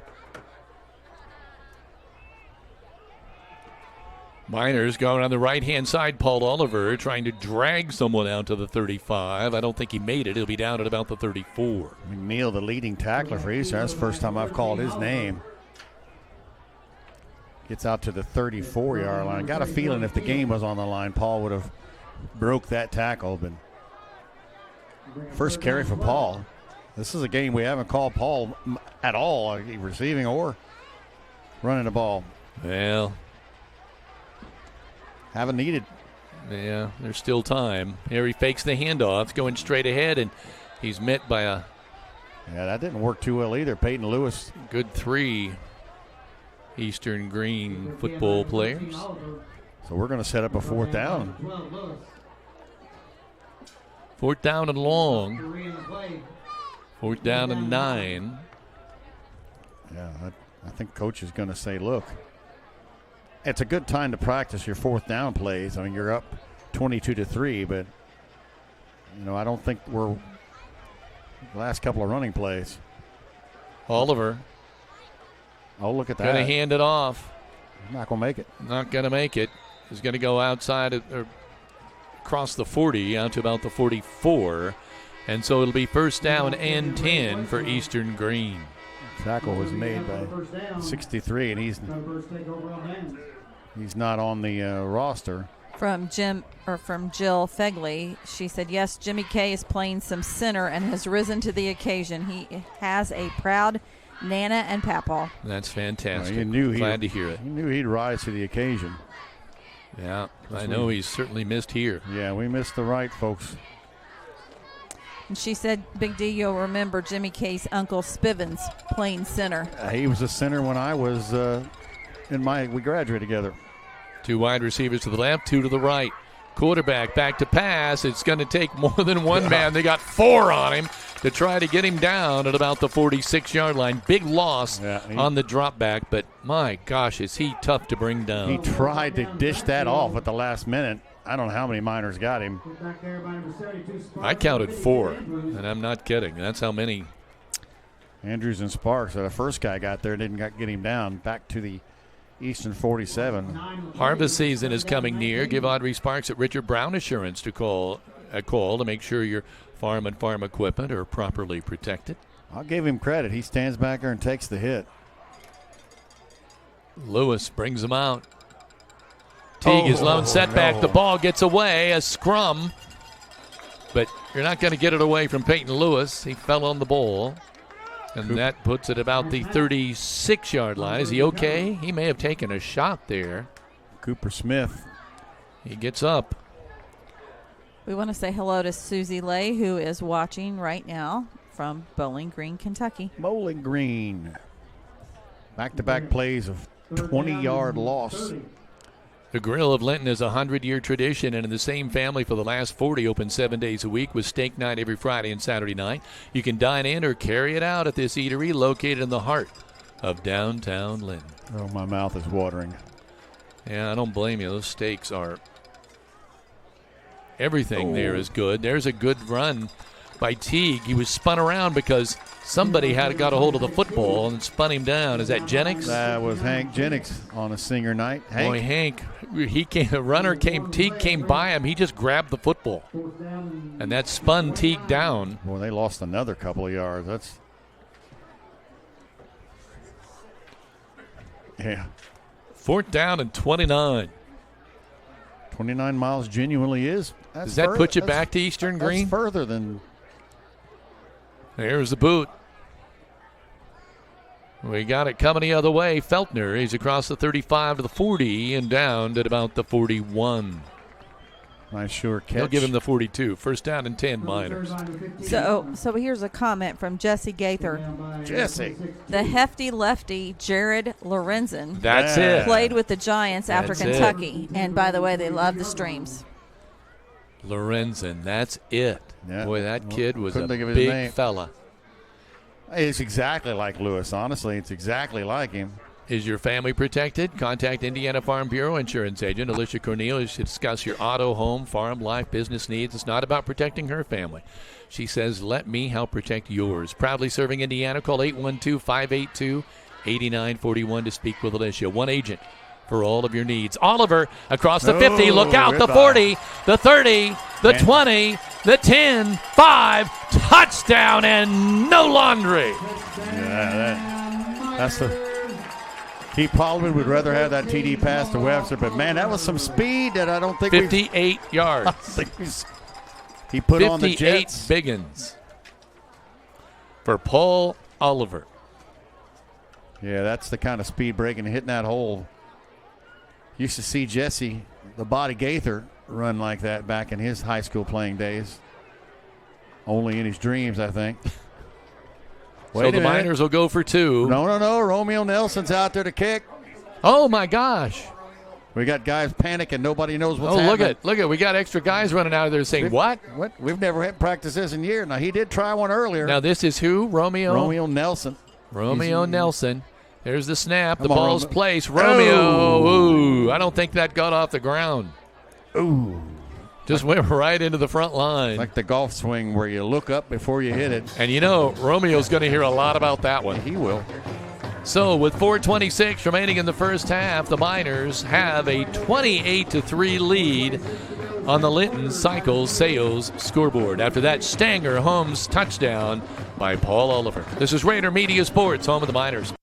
Miners going on the right-hand side. Paul Oliver trying to drag someone out to the 35. I don't think he made it. He'll be down at about the 34. McNeil, the leading tackler for Eastern. That's the first time I've called his name. Gets out to the 34-yard line. Got a feeling if the game was on the line, Paul would have broke that tackle. But first carry for Paul. This is a game we haven't called Paul at all, receiving or running the ball. Well, haven't needed. Yeah, there's still time. Here he fakes the handoff, going straight ahead, and he's met by a... Yeah, that didn't work too well either. Peyton Lewis. Good 3 Eastern-Greene football players. So we're going to set up a 4th down. 4th down and long. 4th down and 9. Yeah, I think Coach is going to say, look, it's a good time to practice your 4th down plays. I mean, you're up 22-3, but, I don't think we're the last couple of running plays. Oliver. Oh, look at that. Going to hand it off. Not going to make it. Not going to make it. He's going to go outside or across the 40 out to about the 44. And so it'll be 1st down and 10 for Eastern-Greene. Tackle was made by 63, and he's not on the roster. From Jill Fegley, she said, yes, Jimmy K is playing some center and has risen to the occasion. He has a proud Nana and Papaw. That's fantastic. Glad to hear it. He knew he'd rise to the occasion. Yeah, I know he's certainly missed here. Yeah, we missed the right, folks. And she said, Big D, you'll remember Jimmy K's uncle Spivens playing center. He was a center when I was we graduated together. 2 wide receivers to the left, 2 to the right. Quarterback back to pass. It's going to take more than one man. They got 4 on him to try to get him down at about the 46-yard line. Big loss on the drop back, but my gosh, is he tough to bring down. He tried to dish that off at the last minute. I don't know how many Miners got him. I counted 4, and I'm not kidding. That's how many. Andrews and Sparks, the first guy got there, didn't get him down. Back to the Eastern 47. Harvest season is coming near. Give Audrey Sparks at Richard Brown Assurance a call to make sure your farm and farm equipment are properly protected. I'll give him credit. He stands back there and takes the hit. Lewis brings him out. Teague is lone setback. no. The ball gets away, a scrum. But you're not going to get it away from Peyton Lewis. He fell on the ball. And that puts it about the 36-yard line. Is he okay? He may have taken a shot there. Cooper Smith. He gets up. We want to say hello to Susie Lay, who is watching right now from Bowling Green, Kentucky. Bowling Green. Back-to-back plays of 20-yard loss. The Grill of Linton is a 100-year tradition, and in the same family for the last 40, open 7 days a week with steak night every Friday and Saturday night. You can dine in or carry it out at this eatery located in the heart of downtown Linton. Oh, my mouth is watering. Yeah, I don't blame you. Those steaks are everything there is good. There's a good run by Teague. He was spun around because somebody had got a hold of the football and spun him down. Is that Jennings? That was Hank Jennings on a senior night. Hank. Boy, Hank, Teague came by him. He just grabbed the football. And that spun Teague down. Boy, they lost another couple of yards. That's. Yeah. 4th down and 29. 29 miles genuinely is. Does that put you back to Eastern-Greene? That's further than. There's the boot. We got it coming the other way. Feltner, he's across the 35 to the 40 and down at about the 41. Nice sure catch. They'll give him the 42. 1st down and 10 Miners. So here's a comment from Jesse Gaither. Jesse. The hefty lefty Jared Lorenzen. That's it. Played with the Giants after That's Kentucky. And by the way, they love the streams. Lorenzen, that's it. Yeah. Boy, that kid was a Couldn't think of his big name. fella. It's exactly like Lewis. Honestly, it's exactly like him. Is your family protected? Contact Indiana Farm Bureau Insurance Agent Alicia Cornelius to discuss your auto, home, farm, life, business needs. It's not about protecting her family. She says, let me help protect yours. Proudly serving Indiana. Call 812-582-8941 to speak with Alicia. One agent for all of your needs. Oliver across the 50. Look out. The 40, the 30, the 20, the 10, 5. Touchdown and no laundry. Yeah, that's the. Keith Pollard would rather have that TD pass to Webster, but man, that was some speed that I don't think 58 yards. I think he put on the 58 Jets. biggins for Paul Oliver. Yeah, that's the kind of speed breaking and hitting that hole. Used to see Jesse, the body Gaither, run like that back in his high school playing days. Only in his dreams, I think. So the Miners will go for 2. No. Romeo Nelson's out there to kick. Oh, my gosh. We got guys panicking. Nobody knows what's happening. Look at. We got extra guys running out of there saying, what? We've never had practice this in years. Now, he did try one earlier. Now, this is who? Romeo Nelson. Nelson. There's the snap. The Come on, ball's Romeo. placed. Romeo. Ooh. I don't think that got off the ground. Ooh. Just went right into the front line. Like the golf swing where you look up before you hit it. And you know, Romeo's going to hear a lot about that one. He will. So with 4:26 remaining in the first half, the Miners have a 28-3 lead on the Linton Cycles Sales scoreboard. After that Stanger Holmes touchdown by Paul Oliver. This is Raider Media Sports, home of the Miners.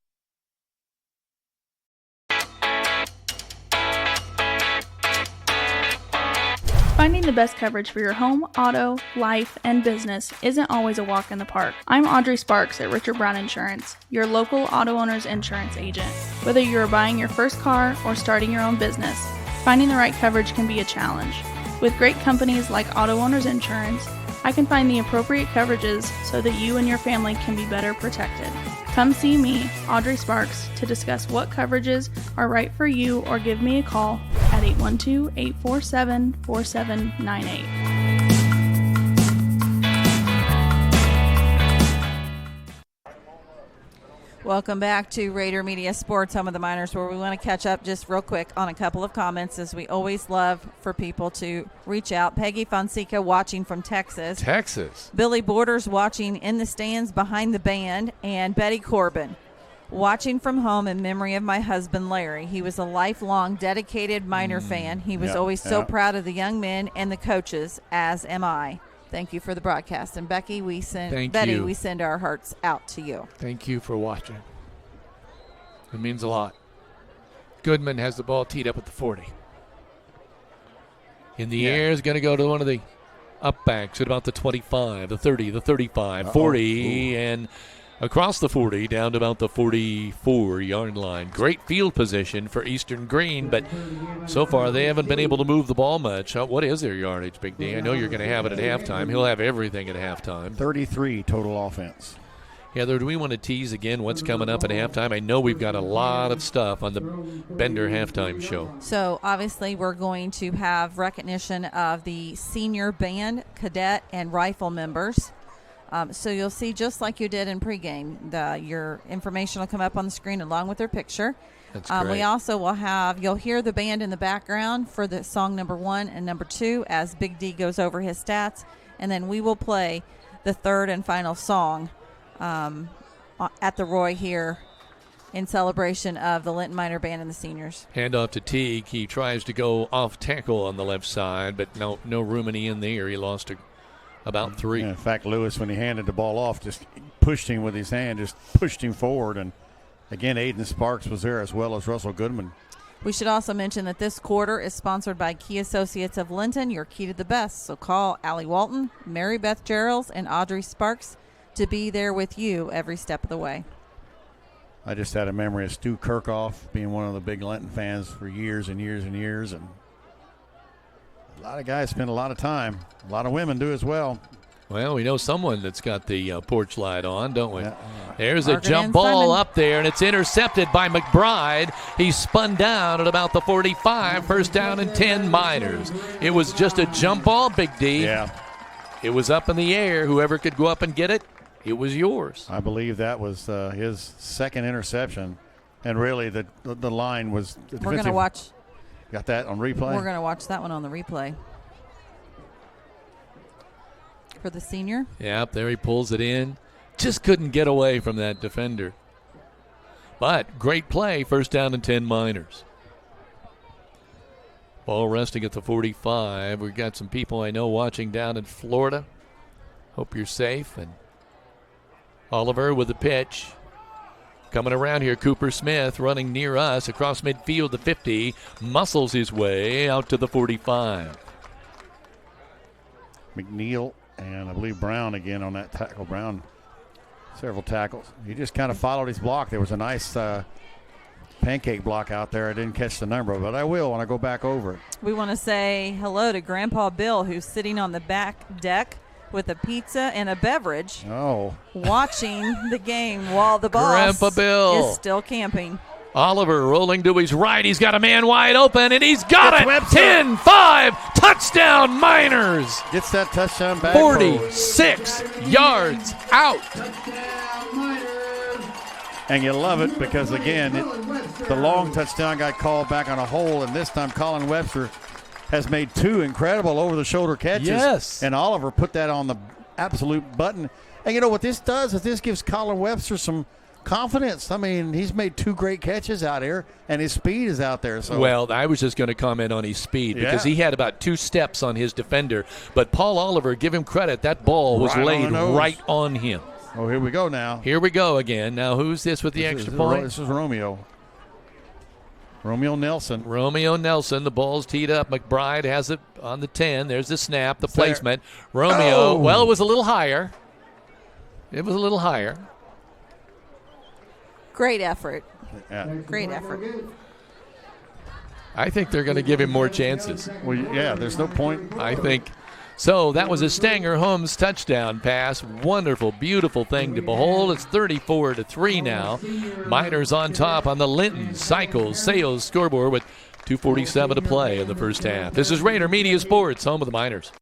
Finding the best coverage for your home, auto, life, and business isn't always a walk in the park. I'm Audrey Sparks at Richard Brown Insurance, your local auto owner's insurance agent. Whether you're buying your first car or starting your own business, finding the right coverage can be a challenge. With great companies like Auto Owners Insurance, I can find the appropriate coverages so that you and your family can be better protected. Come see me, Audrey Sparks, to discuss what coverages are right for you or give me a call at 812-847-4798. Welcome back to Raider Media Sports, home of the Miners, where we want to catch up just real quick on a couple of comments, as we always love for people to reach out. Peggy Fonseca watching from Texas. Billy Borders watching in the stands behind the band. And Betty Corbin watching from home in memory of my husband, Larry. He was a lifelong dedicated Miner fan. He was always so proud of the young men and the coaches, as am I. Thank you for the broadcast. And Becky, we send our hearts out to you. Thank you for watching. It means a lot. Goodman has the ball teed up at the 40. In the air is going to go to one of the up backs at about the 25, the 30, the 35, 40, and across the 40 down to about the 44-yard line. Great field position for Eastern-Greene, but so far they haven't been able to move the ball much. What is their yardage, Big D? I know you're going to have it at halftime. He'll have everything at halftime. 33 total offense. Heather, do we want to tease again what's coming up at halftime? I know we've got a lot of stuff on the Bender halftime show. So obviously we're going to have recognition of the senior band, cadet, and rifle members. So you'll see, just like you did in pregame, your information will come up on the screen along with their picture. That's great. We also will you'll hear the band in the background for the song number 1 and number 2 as Big D goes over his stats. And then we will play the third and final song at the Roy here in celebration of the Linton Minor Band and the seniors. Hand off to Teague. He tries to go off tackle on the left side, but no room in the end there. He lost about 3. Yeah, in fact, Lewis, when he handed the ball off, just pushed him with his hand, just pushed him forward. And again, Aiden Sparks was there as well as Russell Goodman. We should also mention that this quarter is sponsored by Key Associates of Linton, your key to the best. So call Allie Walton, Mary Beth Geralds, and Audrey Sparks to be there with you every step of the way. I just had a memory of Stu Kirkhoff being one of the big Linton fans for years and years and years. And a lot of guys spend a lot of time. A lot of women do as well. Well, we know someone that's got the porch light on, don't we? Yeah. There's a jump ball up there, and it's intercepted by McBride. He spun down at about the 45, first down and 10 Miners. It was just a jump ball, Big D. Yeah. It was up in the air. Whoever could go up and get it, it was yours. I believe that was his second interception. And really, the line was – We're going to watch. Got that on replay? We're going to watch that one on the replay. For the senior. Yep, there he pulls it in. Just couldn't get away from that defender. But great play, first down and 10 Miners. Ball resting at the 45. We've got some people I know watching down in Florida. Hope you're safe. And Oliver with the pitch. Coming around here, Cooper Smith running near us across midfield, the 50. Muscles his way out to the 45. McNeil and I believe Brown again on that tackle. Brown, several tackles. He just kind of followed his block. There was a nice pancake block out there. I didn't catch the number, but I will when I go back over it. We want to say hello to Grandpa Bill, who's sitting on the back deck with a pizza and a beverage. Oh. Watching the game while the boss Grandpa Bill is still camping. Oliver rolling to his right. He's got a man wide open, and he's got it. 10-5, touchdown Miners. Gets that touchdown back. 46 yards out. And you love it because, again, the long touchdown got called back on a hole, and this time Colin Webster has made 2 incredible over-the-shoulder catches. Yes. And Oliver put that on the absolute button. And you know what this does is this gives Colin Webster some confidence. I mean, he's made 2 great catches out here, and his speed is out there. So. Well, I was just going to comment on his speed because he had about 2 steps on his defender. But Paul Oliver, give him credit, that ball was laid right on him. Oh, here we go now. Here we go again. Now, who's this with the extra point? This is Romeo. Romeo Nelson. Romeo Nelson. The ball's teed up. McBride has it on the 10. There's the snap, the placement. Romeo, well, it was a little higher. It was a little higher. Great effort. Yeah. Great effort. I think they're going to give him more chances. Well, yeah, there's no point. I think. So that was a Stanger Holmes touchdown pass. Wonderful, beautiful thing to behold. It's 34-3 now. Miners on top on the Linton Cycles Sales scoreboard with 2:47 to play in the first half. This is Rader Media Sports, home of the Miners.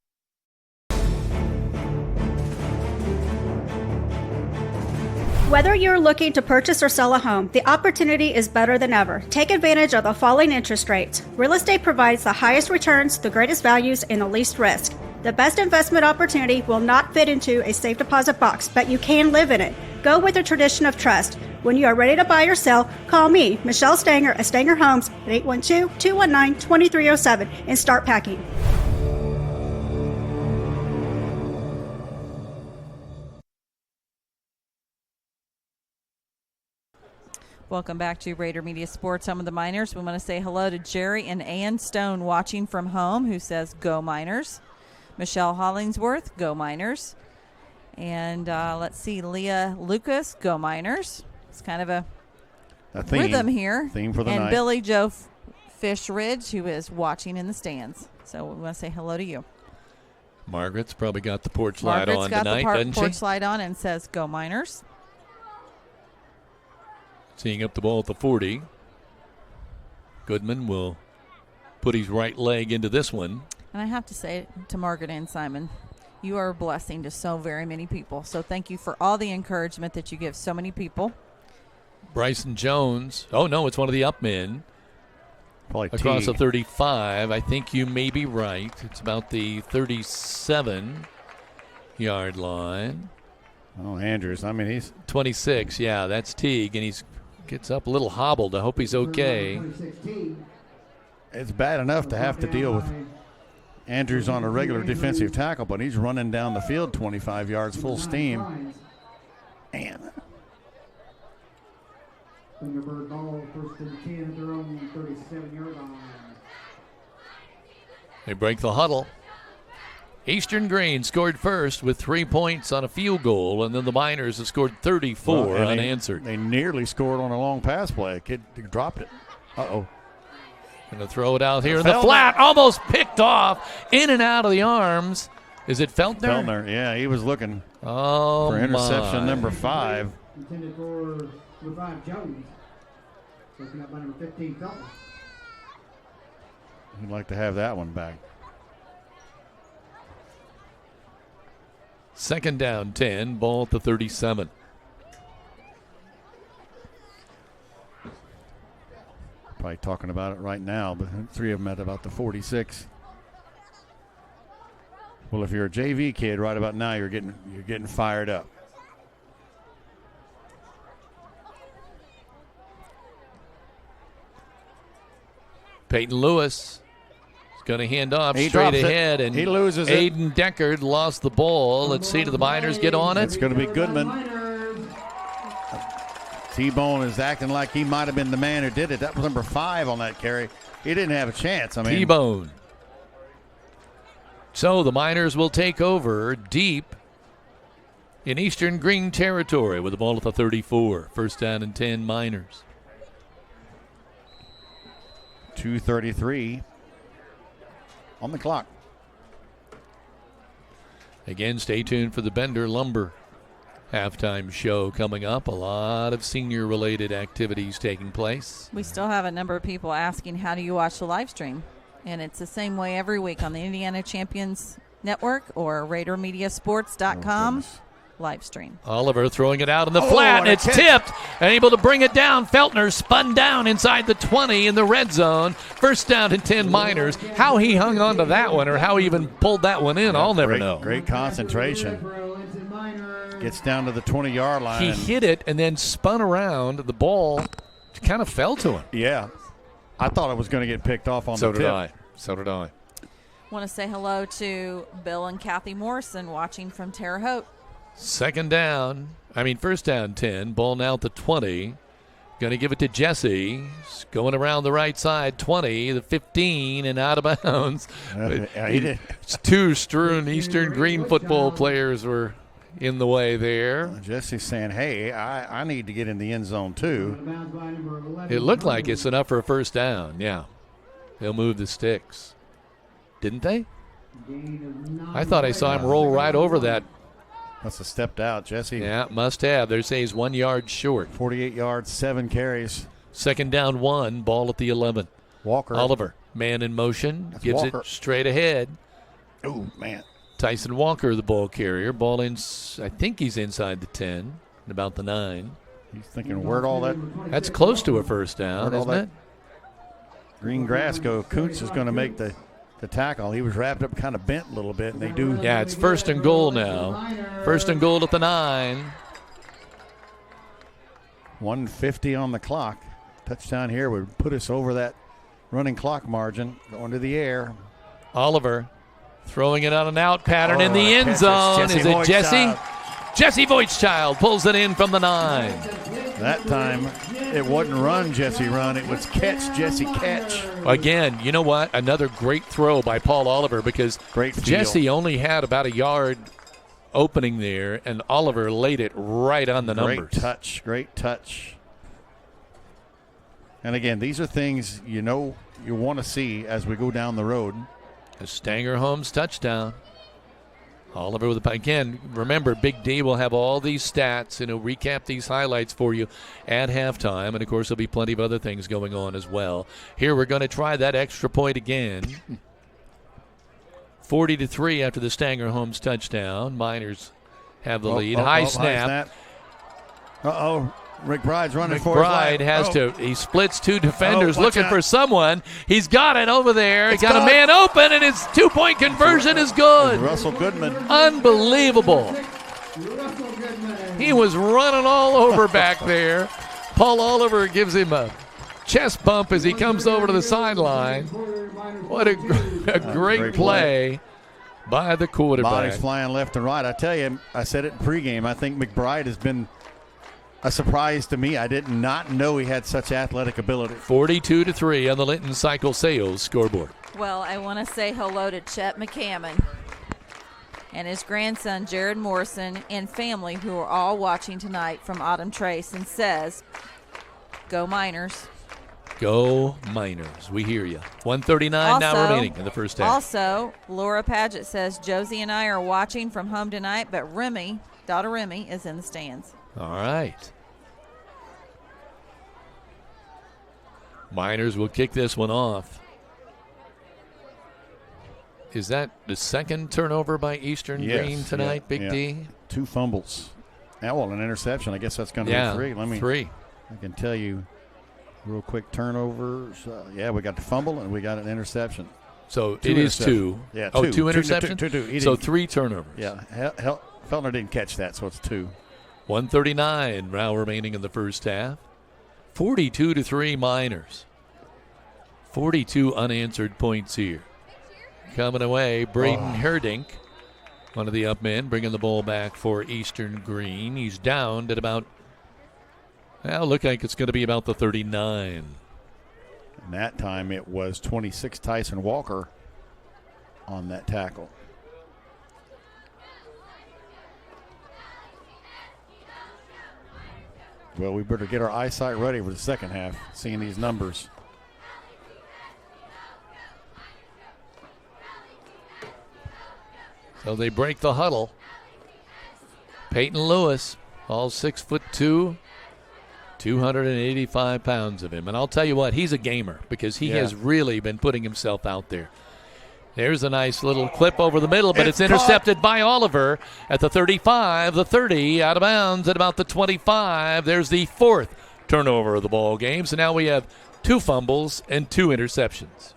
Whether you're looking to purchase or sell a home, the opportunity is better than ever. Take advantage of the falling interest rates. Real estate provides the highest returns, the greatest values, and the least risk. The best investment opportunity will not fit into a safe deposit box, but you can live in it. Go with the tradition of trust. When you are ready to buy or sell, call me, Michelle Stanger at Stanger Homes at 812-219-2307 and start packing. Welcome back to Rader Media Sports, home of the Miners. We want to say hello to Jerry and Ann Stone watching from home, who says, "Go Miners." Michelle Hollingsworth, "Go Miners." And let's see, Leah Lucas, "Go Miners." It's kind of a rhythm here. Theme for the and night. Billy Joe Fishridge, who is watching in the stands. So we want to say hello to you. Margaret's probably got the porch light Margaret's on got tonight, the doesn't she? porch light on and says, "Go Miners." Seeing up the ball at the 40. Goodman will put his right leg into this one. And I have to say to Margaret and Simon, you are a blessing to so very many people. So thank you for all the encouragement that you give so many people. Bryson Jones. Oh, no, it's one of the up men. Probably across T. the 35. I think you may be right. It's about the 37-yard line. Oh, Andrews. I mean, he's 26. Yeah, that's Teague, and he's gets up a little hobbled. I hope he's okay. It's bad enough to have to deal with Andrews on a regular defensive tackle, but he's running down the field 25 yards full steam. And Thunderbird ball, first and 10 at their own 37-yard line. They break the huddle. Eastern-Greene scored first with 3 points on a field goal, and then the Miners have scored 34 unanswered. They nearly scored on a long pass play. Kid dropped it. Uh-oh. Going to throw it out here in the flat. Almost picked off. In and out of the arms. Is it Feltner? Feltner, yeah. He was looking for interception number 5. Intended for number 5, Jones. Looking up by number 15, Feltner. He'd like to have that one back. Second down, 10. Ball at the 37. Probably talking about it right now, but 3 of them at about the 46. Well, if you're a JV kid right about now, you're getting fired up. Peyton Lewis is going to hand off He straight drops it. ahead, and He loses it. Aiden Deckard lost the ball. Let's see, do the Miners get on it? It's going to be Goodman. T-Bone is acting like he might have been the man who did it. That was number 5 on that carry. He didn't have a chance. I mean, T-Bone. So the Miners will take over deep in Eastern-Greene territory with the ball at the 34. First down and 10 Miners. 2:33 on the clock. Again, stay tuned for the Bender Lumber halftime show coming up. A lot of senior-related activities taking place. We still have a number of people asking, how do you watch the live stream? And it's the same way every week on the Indiana Champions Network or RaiderMediaSports.com live stream. Oliver throwing it out in the flat, and it's tipped, and able to bring it down. Feltner spun down inside the 20 in the red zone. First down and 10 Miners. How he hung on to that one or how he even pulled that one in, I'll never know. Great concentration. Gets down to the 20-yard line. He hit it and then spun around. The ball kind of fell to him. Yeah. I thought it was going to get picked off on the tip. So did I. Want to say hello to Bill and Kathy Morrison watching from Terre Haute. First down 10. Ball now at the 20. Going to give it to Jesse. He's going around the right side. 20, the 15, and out of bounds. Two strewn Eastern-Greene football players were in the way there. Jesse's saying, hey, I need to get in the end zone too. It looked like it's enough for a first down. Yeah. They'll move the sticks. Didn't they? I thought I saw him roll right over that. Must have stepped out, Jesse. Yeah, must have. They say he's 1 yard short. 48 yards, 7 carries. Second down 1, ball at the 11. Walker. Oliver, man in motion, gives Walker. it straight ahead. Oh, man. Tyson Walker, the ball carrier. Ball in, I think he's inside the 10, and about the 9. He's thinking, where'd all that? That's close to a first down, isn't it? Green grass go. Kuntz is going to make the tackle. He was wrapped up, kind of bent a little bit, and they do. Yeah, it's first and goal now. First and goal at the 9. 1:50 on the clock. Touchdown here would put us over that running clock margin. Going to the air. Oliver throwing it on an out pattern in the end zone. Is it Jesse? Jesse Voigtchild pulls it in from the 9. That time, it wasn't run, Jesse, run. It was catch, Jesse, catch. Again, you know what? Another great throw by Paul Oliver because Jesse only had about a yard opening there, and Oliver laid it right on the numbers. Great touch. And again, these are things you want to see as we go down the road. A Stanger Holmes touchdown. Oliver with again, remember, Big D will have all these stats and he'll recap these highlights for you at halftime. And, of course, there'll be plenty of other things going on as well. Here we're going to try that extra point again. 40-3 after the Stanger Holmes touchdown. Miners have the lead. High snap. Uh-oh. McBride's running for his life. McBride has to. He splits two defenders looking for someone. He's got it over there. He got a man open, and his 2-point conversion is good. Russell Goodman. Unbelievable. He was running all over back there. Paul Oliver gives him a chest bump as he comes over to the sideline. What a great play by the quarterback. Bodies flying left and right. I tell you, I said it in pregame. I think McBride has been a surprise to me. I did not know he had such athletic ability. 42-3 on the Linton Cycle Sales scoreboard. Well, I want to say hello to Chet McCammon and his grandson, Jared Morrison, and family who are all watching tonight from Autumn Trace, and says, go Miners. Go Miners. We hear you. 1:39 now remaining in the first half. Also, Laura Paget says, Josie and I are watching from home tonight, but Remy, daughter Remy, is in the stands. All right. Miners will kick this one off. Is that the second turnover by Eastern-Greene tonight, Big D? 2 fumbles. Well, an interception. I guess that's going to be 3. 3. I can tell you real quick turnovers. We got the fumble and we got an interception. So it is 2. Yeah, 2 interceptions? Two. So 3 turnovers. Yeah, Feltner didn't catch that, so it's 2. 1:39 now remaining in the first half. 42-3 Miners. 42 unanswered points here. Coming away, Brayden Herdink, one of the up men, bringing the ball back for Eastern-Greene. He's downed at about, look like it's going to be about the 39. And that time it was 26 Tyson Walker on that tackle. Well, we better get our eyesight ready for the second half, seeing these numbers. So they break the huddle. Peyton Lewis, all 6'2", 285 pounds of him. And I'll tell you what, he's a gamer because he has really been putting himself out there. There's a nice little clip over the middle, but it's intercepted by Oliver at the 35, the 30, out of bounds at about the 25. There's the 4th turnover of the ball game. So now we have 2 fumbles and 2 interceptions.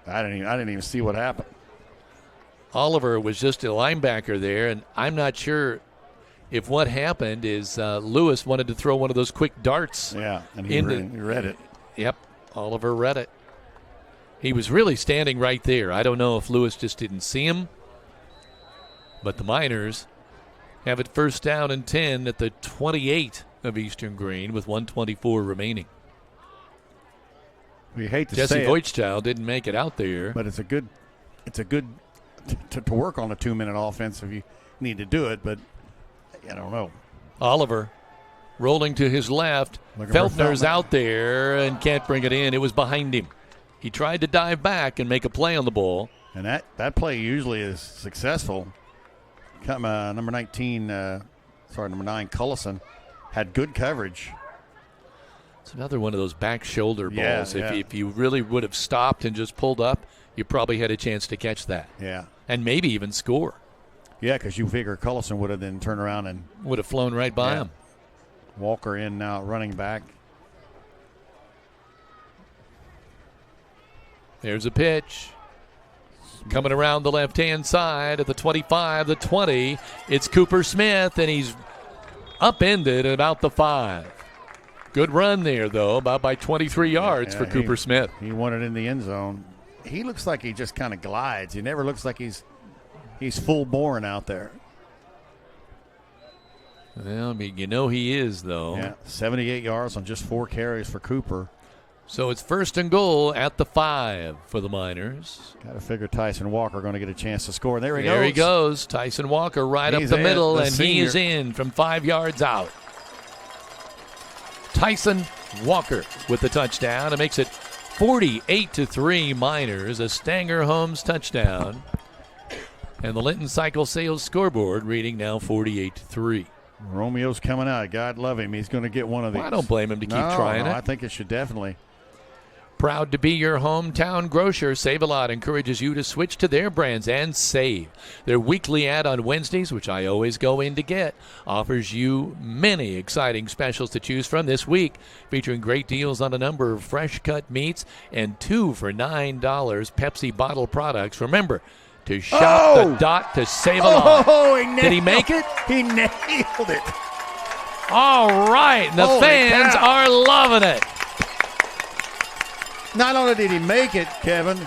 I didn't even see what happened. Oliver was just a linebacker there, and I'm not sure if what happened is Lewis wanted to throw one of those quick darts. Yeah, and he read it. Yep, Oliver read it. He was really standing right there. I don't know if Lewis just didn't see him. But the Miners have it first down and 10 at the 28 of Eastern-Greene with 1:24 remaining. We hate to Jesse say Voigtchild didn't make it out there. But it's a good to work on a 2-minute offense if you need to do it, but I don't know. Oliver rolling to his left. Feltner's out there and can't bring it in. It was behind him. He tried to dive back and make a play on the ball. And that play usually is successful. Number 9, Cullison, had good coverage. It's another one of those back shoulder balls. Yeah. If you really would have stopped and just pulled up, you probably had a chance to catch that. Yeah. And maybe even score. Yeah, because you figure Cullison would have then turned around and would have flown right by him. Walker in now, running back. There's a pitch. Coming around the left-hand side at the 25, the 20. It's Cooper Smith, and he's upended at about the 5. Good run there, though, about by 23 yards for Cooper Smith. He won it in the end zone. He looks like he just kind of glides. He never looks like he's full-born out there. Well, I mean, you know he is, though. Yeah, 78 yards on just 4 carries for Cooper. So it's 1st and goal at the 5 for the Miners. Got to figure Tyson Walker going to get a chance to score. There he goes. There he goes. Tyson Walker right He's up the middle, the and senior. he is in from 5 yards out. Tyson Walker with the touchdown. It makes it 48-3 Miners. A Stanger Holmes touchdown. And the Linton Cycle Sales scoreboard reading now 48-3. Romeo's coming out. God love him. He's going to get one of these. Well, I don't blame him to keep trying it. I think it should definitely. Proud to be your hometown grocer. Save A Lot encourages you to switch to their brands and save. Their weekly ad on Wednesdays, which I always go in to get, offers you many exciting specials to choose from this week, featuring great deals on a number of fresh-cut meats and 2 for $9 Pepsi bottle products. Remember to shop the dot to save a lot. Did he make it? He nailed it. All right. The Holy fans cow. are loving it. Not only did he make it, Kevin,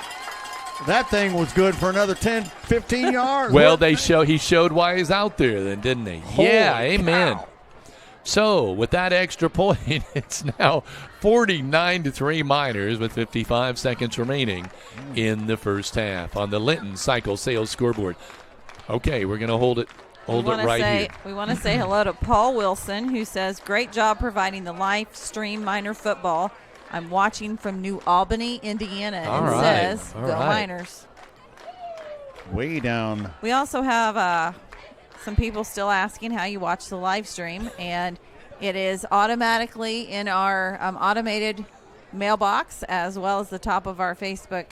that thing was good for another 10, 15 yards. Well, he showed why he's out there then, didn't he? Holy yeah, amen. cow. So, with that extra point, it's now 49-3 Miners with 55 seconds remaining in the first half on the Linton Cycle Sales scoreboard. Okay, we're going to hold it here. We want to say hello to Paul Wilson, who says, great job providing the live stream Miner football. I'm watching from New Albany, Indiana, says, go Miners. Way down. We also have some people still asking how you watch the live stream, and it is automatically in our automated mailbox as well as the top of our Facebook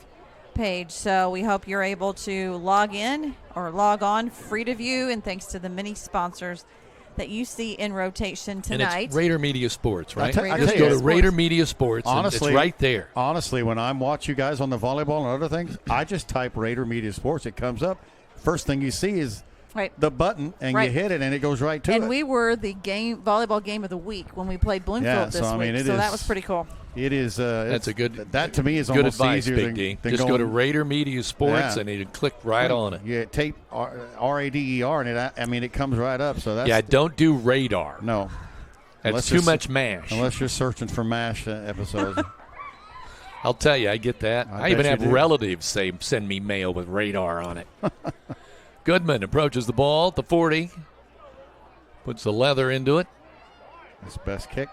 page. So we hope you're able to log in or log on free to view, and thanks to the many sponsors that you see in rotation tonight. And it's Rader Media Sports, right? Just go to Rader Media Sports. Honestly, it's right there. Honestly, when I watch you guys on the volleyball and other things, I just type Rader Media Sports. It comes up. First thing you see is the button, and you hit it, and it goes right to it. And we were the volleyball game of the week when we played Bloomfield this week, so that was pretty cool. It is. That's a good. That to me is good almost advice, easier Big D. than Just going, go to Rader Media Sports and you click right on it. Yeah, tape RADER, and it comes right up. So that's don't do radar. No, that's too much MASH. Unless you're searching for MASH episodes. I'll tell you, I get that. I even bet have you do. relatives say send me mail with radar on it. Goodman approaches the ball at the 40, puts the leather into it. His best kick.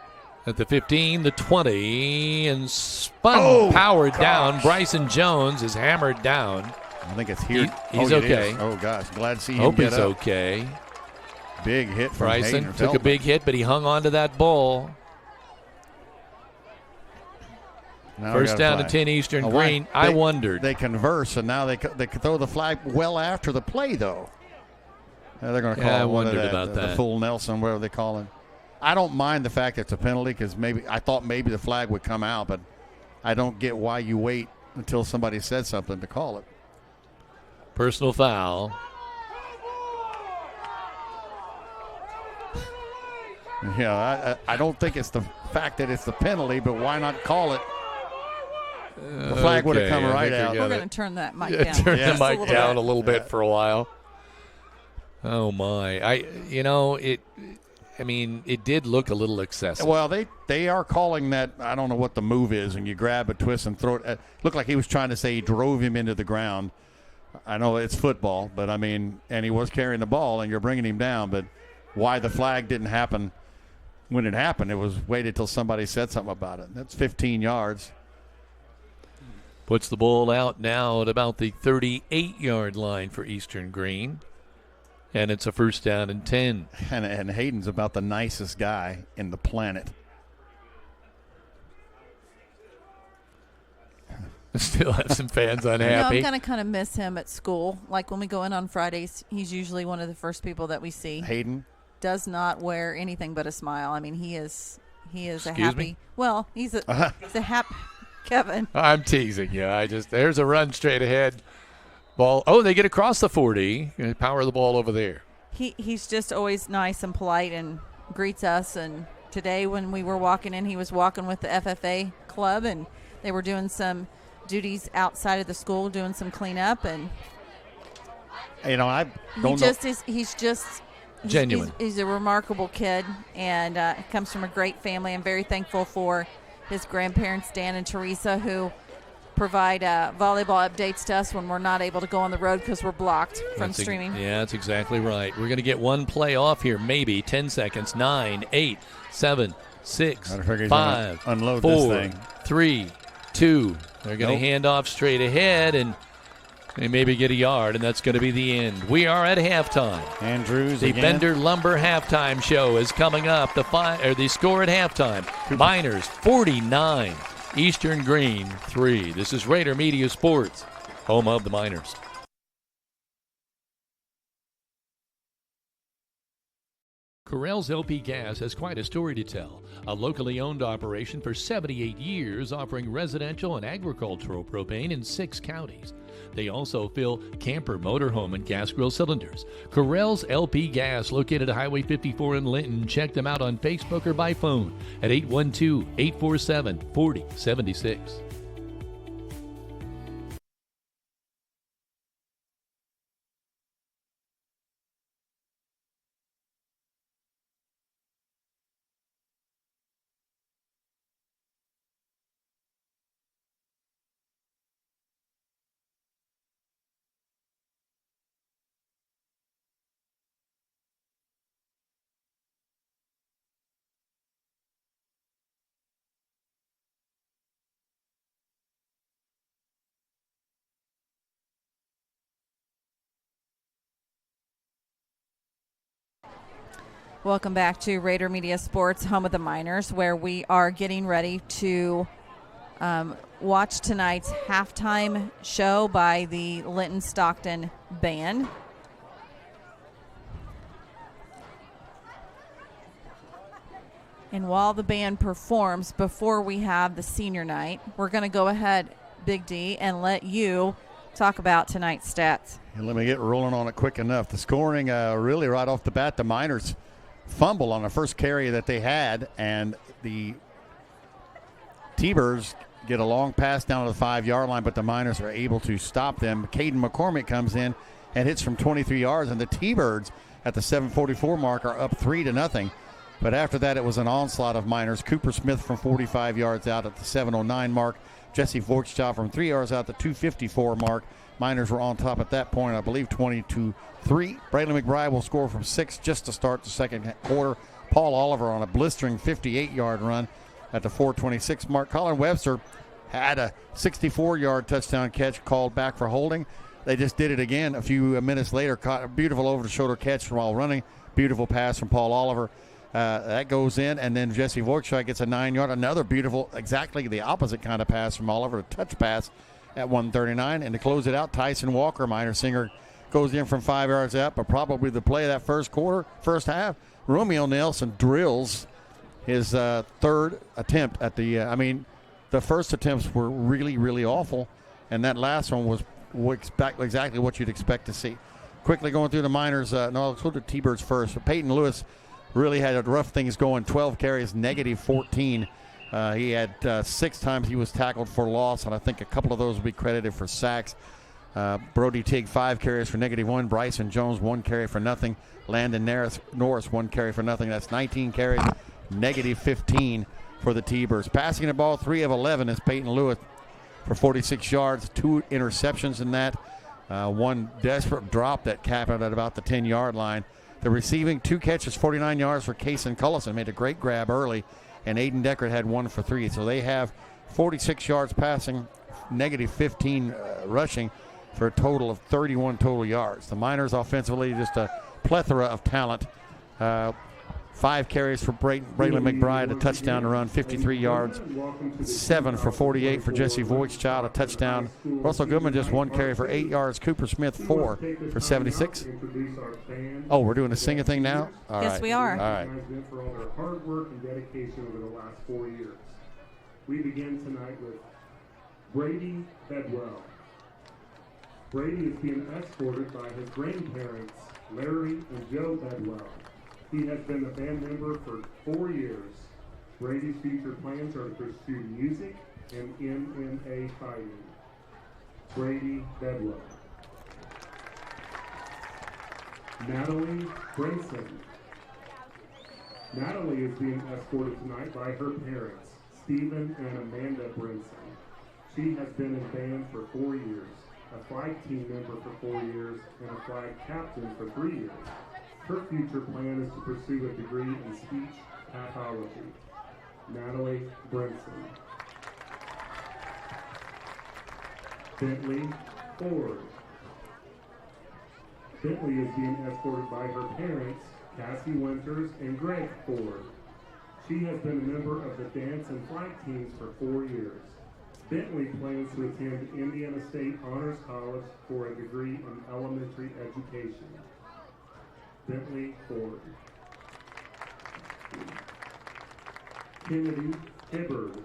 At the 15, the 20, and powered down. Bryson Jones is hammered down. I think it's here. He's okay. Oh, gosh. Glad to see him Hope get he's up. okay. Big hit from Bryson Hayden took a big hit, but he hung on to that ball. Now First down and 10 Eastern-Greene. I wondered. They converse, and now they throw the flag well after the play, though. Now they're going to call I one of wondered that, about the that. full Nelson, whatever they call him. I don't mind the fact it's a penalty because I thought maybe the flag would come out, but I don't get why you wait until somebody said something to call it. Personal foul. Yeah, I don't think it's the fact that it's the penalty, but why not call it? The flag would have come right out. We're going to turn that mic down. Turn the mic down a little bit for a while. Oh my! It did look a little excessive. Well, they are calling that. I don't know what the move is, and you grab a twist and throw it. Looked like he was trying to say he drove him into the ground. I know it's football, but and he was carrying the ball, and you're bringing him down. But why the flag didn't happen when it happened? It was waited till somebody said something about it. That's 15 yards. Puts the ball out now at about the 38-yard line for Eastern-Greene. And it's a first down and 10. And Hayden's about the nicest guy in the planet. Still have some fans unhappy. I'm going to kind of miss him at school. Like when we go in on Fridays, he's usually one of the first people that we see. Hayden? Does not wear anything but a smile. I mean, he is Excuse a happy. me? Well, he's a happy. Kevin. I'm teasing you. There's a run straight ahead. Ball. Oh, they get across the 40. Power the ball over there. He's just always nice and polite and greets us. And today when we were walking in, he was walking with the FFA club, and they were doing some duties outside of the school, doing some cleanup. And I don't know. he's just Genuine. He's a remarkable kid and comes from a great family. I'm very thankful for his grandparents, Dan and Teresa, who provide volleyball updates to us when we're not able to go on the road because we're blocked from streaming. Yeah, that's exactly right. We're going to get one play off here, maybe 10 seconds. 9, 8, 7, 6, 5, unload 4, this thing. 3, 2. They're going to hand off straight ahead, and they maybe get a yard, and that's going to be the end. We are at halftime. Andrews The again. Bender Lumber halftime show is coming up. The score at halftime: Miners 49, Eastern-Greene 3. This is Raider Media Sports, home of the Miners. Correll's LP Gas has quite a story to tell. A locally owned operation for 78 years, offering residential and agricultural propane in 6 counties. They also fill camper, motorhome, and gas grill cylinders. Correll's LP Gas, located at Highway 54 in Linton. Check them out on Facebook or by phone at 812-847-4076. Welcome back to Raider Media Sports, home of the Miners, where we are getting ready to watch tonight's halftime show by the Linton-Stockton band. And while the band performs, before we have the senior night, we're going to go ahead, Big D, and let you talk about tonight's stats. And let me get rolling on it quick enough. The scoring, really right off the bat, the Miners fumble on the first carry that they had, and the T-Birds get a long pass down to the 5-yard line, but the Miners are able to stop them. Caden McCormick comes in and hits from 23 yards, and the T-Birds at the 7:44 mark are up 3-0. But after that, it was an onslaught of Miners. Cooper Smith from 45 yards out at the 7:09 mark. Jesse Voigtchild from 3 yards out at the 2:54 mark. Miners were on top at that point, I believe 22-3. Brayden McBride will score from 6 just to start the second quarter. Paul Oliver on a blistering 58-yard run at the 4:26 mark. Colin Webster had a 64-yard touchdown catch called back for holding. They just did it again a few minutes later. Caught a beautiful over-the-shoulder catch while running. Beautiful pass from Paul Oliver. That goes in, and then Jesse Voigtchild gets a 9-yard. Another beautiful, exactly the opposite kind of pass from Oliver, a touch pass at 139. And to close it out, Tyson Walker, Miner Singer, goes in from 5 yards out, but probably the play of that first half. Romeo Nelson drills his third attempt at the the first attempts were really, really awful, and that last one was exactly what you'd expect to see. Quickly going through the Miners, let's go to T-Birds first. So Peyton Lewis really had rough things going, 12 carries, -14. He had 6 times he was tackled for loss, and I think a couple of those will be credited for sacks. Brody Teague, 5 carries for -1. Bryson Jones, 1 carry for nothing. Landon Norris, 1 carry for nothing. That's 19 carries, -15 for the T-Birds. Passing the ball, 3 of 11 is Peyton Lewis for 46 yards, 2 interceptions in that. 1 desperate drop that capped it at about the 10-yard line. The receiving, 2 catches, 49 yards for Kason Cullison. Made a great grab early, and Aiden Deckard had 1 for 3. So they have 46 yards passing, -15 rushing, for a total of 31 total yards. The Miners offensively, just a plethora of talent. 5 carries for Braylon McBride, a touchdown to run, 53 yards. 7 for 48 for Jesse Voigtchild, a touchdown. Russell Goodman just 1 carry for 8 yards. Cooper Smith 4 for 76. Oh, we're doing the singing thing now? All yes, right. we are. All right. For all their hard work and dedication over the last 4 years. We begin tonight with Brady Bedwell. Brady is being escorted by his grandparents, Larry and Joe Bedwell. He has been a band member for 4 years. Brady's future plans are to pursue music and MMA fighting. Brady Bedwell. Natalie Brinson. Natalie is being escorted tonight by her parents, Stephen and Amanda Brinson. She has been in band for 4 years, a flag team member for 4 years, and a flag captain for 3 years. Her future plan is to pursue a degree in speech pathology. Natalie Brinson. Bentley Ford. Bentley is being escorted by her parents, Cassie Winters and Greg Ford. She has been a member of the dance and flag teams for 4 years. Bentley plans to attend Indiana State Honors College for a degree in elementary education. Bentley Ford. Kennedy Hibbard.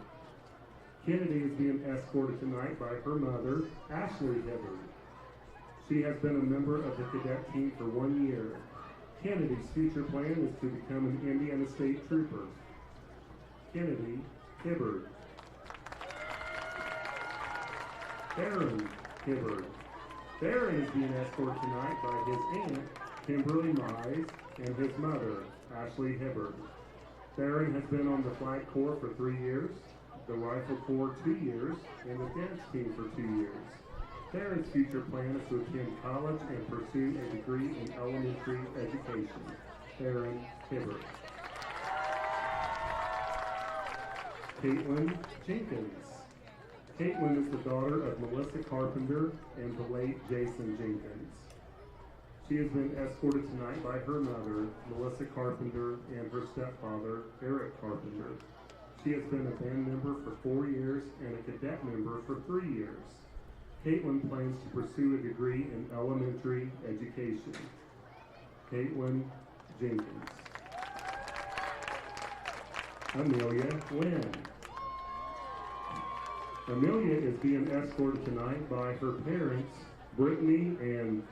Kennedy is being escorted tonight by her mother, Ashley Hibbard. She has been a member of the cadet team for 1 year. Kennedy's future plan is to become an Indiana State Trooper. Kennedy Hibbard. Aaron Hibbard. Aaron is being escorted tonight by his aunt, Kimberly Mize, and his mother, Ashley Hibbard. Theron has been on the Flag Corps for 3 years, the Rifle Corps 2 years, and the dance team for 2 years. Theron's future plan is to attend college and pursue a degree in elementary education. Theron Hibbert. Caitlin Jenkins. Caitlin is the daughter of Melissa Carpenter and the late Jason Jenkins. She has been escorted tonight by her mother, Melissa Carpenter, and her stepfather, Eric Carpenter. She has been a band member for 4 years and a cadet member for 3 years. Caitlin plans to pursue a degree in elementary education. Caitlin Jenkins. Amelia Lynn. Amelia is being escorted tonight by her parents, Brittany and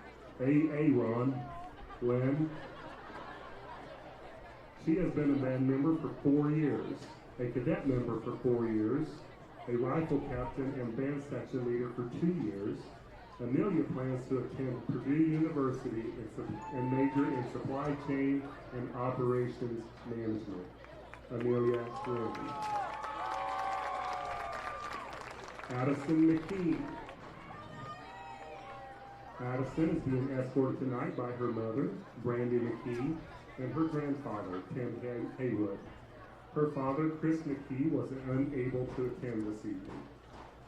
Aaron Lynn. She has been a band member for 4 years, a cadet member for 4 years, a rifle captain and band section leader for 2 years. Amelia plans to attend Purdue University and major in supply chain and operations management. Amelia Lynn. Addison McKee. Addison is being escorted tonight by her mother, Brandy McKee, and her grandfather, Tim Haywood. Her father, Chris McKee, was unable to attend this evening.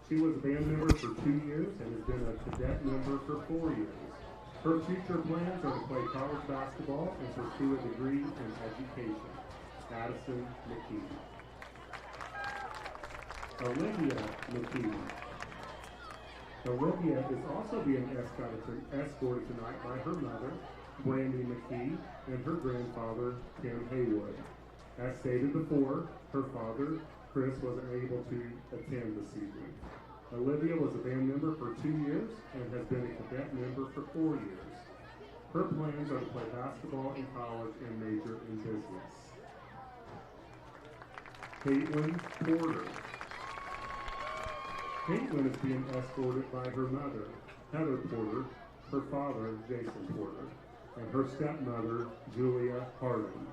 She was a band member for 2 years and has been a cadet member for 4 years. Her future plans are to play college basketball and pursue a degree in education. Addison McKee. Olivia McKee. Olivia is also being escorted tonight by her mother, Brandy McKee, and her grandfather, Tim Haywood. As stated before, her father, Chris, wasn't able to attend this evening. Olivia was a band member for 2 years and has been a cadet member for 4 years. Her plans are to play basketball in college and major in business. Caitlin Porter. Caitlin is being escorted by her mother, Heather Porter, her father, Jason Porter, and her stepmother, Julia Harding.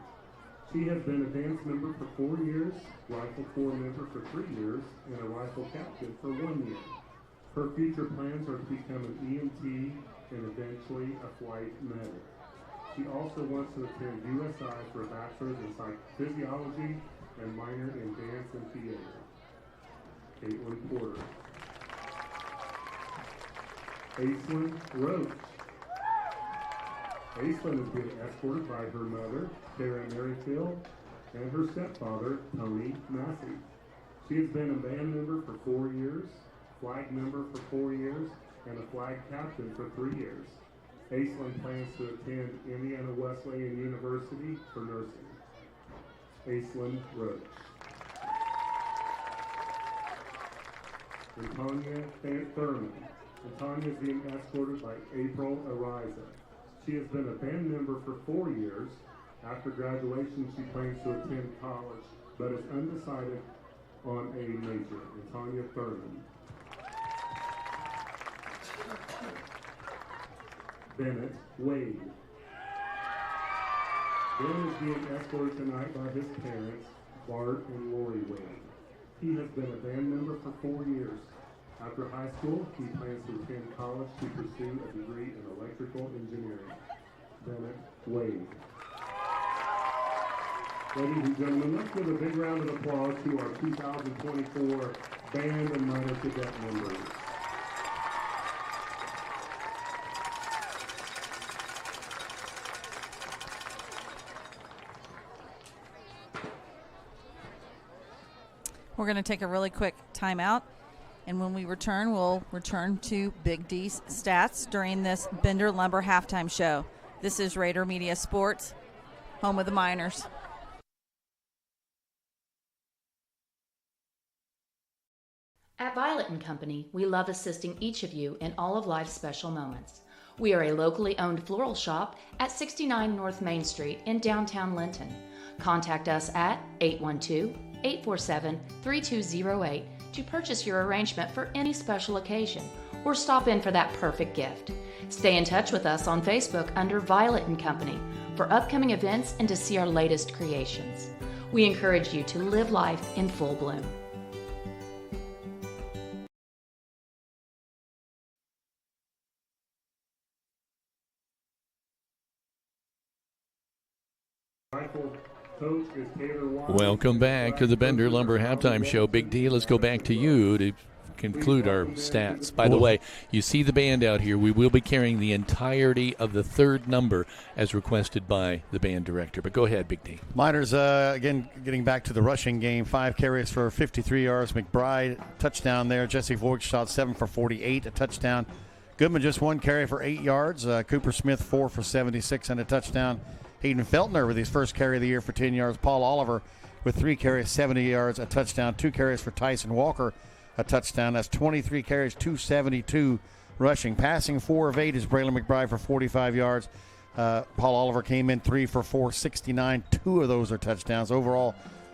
She has been a dance member for 4 years, Rifle Corps member for 3 years, and a rifle captain for 1 year. Her future plans are to become an EMT and eventually a flight medic. She also wants to attend USI for a bachelor's in physiology and minor in dance and theater. Caitlin Porter. Aislinn Roach. Aislinn is being escorted by her mother, Sarah Merrifield, and her stepfather, Tony Massey. She has been a band member for 4 years, flag member for 4 years, and a flag captain for 3 years. Aislinn plans to attend Indiana Wesleyan University for nursing. Aislinn Roach. And Tanya Thurman. And Tanya is being escorted by April Ariza. She has been a band member for 4 years. After graduation, she plans to attend college, but is undecided on a major. And Tanya Thurman. Bennett Wade. Ben is being escorted tonight by his parents, Bart and Lori Wade. He has been a band member for 4 years. After high school, he plans to attend college to pursue a degree in electrical engineering. Bennett Wade. Ladies and gentlemen, let's give a big round of applause to our 2024 band and minor cadet members. We're going to take a really quick timeout, and when we return, we'll return to Big D's stats during this Bender Lumber halftime show. This is Rader Media Sports, home of the Miners. At Violet & Company, we love assisting each of you in all of life's special moments. We are a locally owned floral shop at 69 North Main Street in downtown Linton. Contact us at 812-847-3208 to purchase your arrangement for any special occasion or stop in for that perfect gift. Stay in touch with us on Facebook under Violet & Company for upcoming events and to see our latest creations. We encourage you to live life in full bloom. Welcome back to the Bender Lumber Halftime Show. Big D, let's go back to you to conclude our stats. By the way, you see the band out here. We will be carrying the entirety of the third number as requested by the band director. But go ahead, Big D. Miners, again, getting back to the rushing game. 5 carries for 53 yards. McBride, touchdown there. Jesse Voigt shot 7 for 48, a touchdown. Goodman just 1 carry for 8 yards. Cooper Smith 4 for 76 and a touchdown. Hayden Feltner with his first carry of the year for 10 yards. Paul Oliver with 3 carries, 70 yards, a touchdown. 2 carries for Tyson Walker, a touchdown. That's 23 carries, 272 rushing. Passing 4 of 8 is Braylon McBride for 45 yards. Paul Oliver came in 3 for 469. 2 of those are touchdowns. Overall,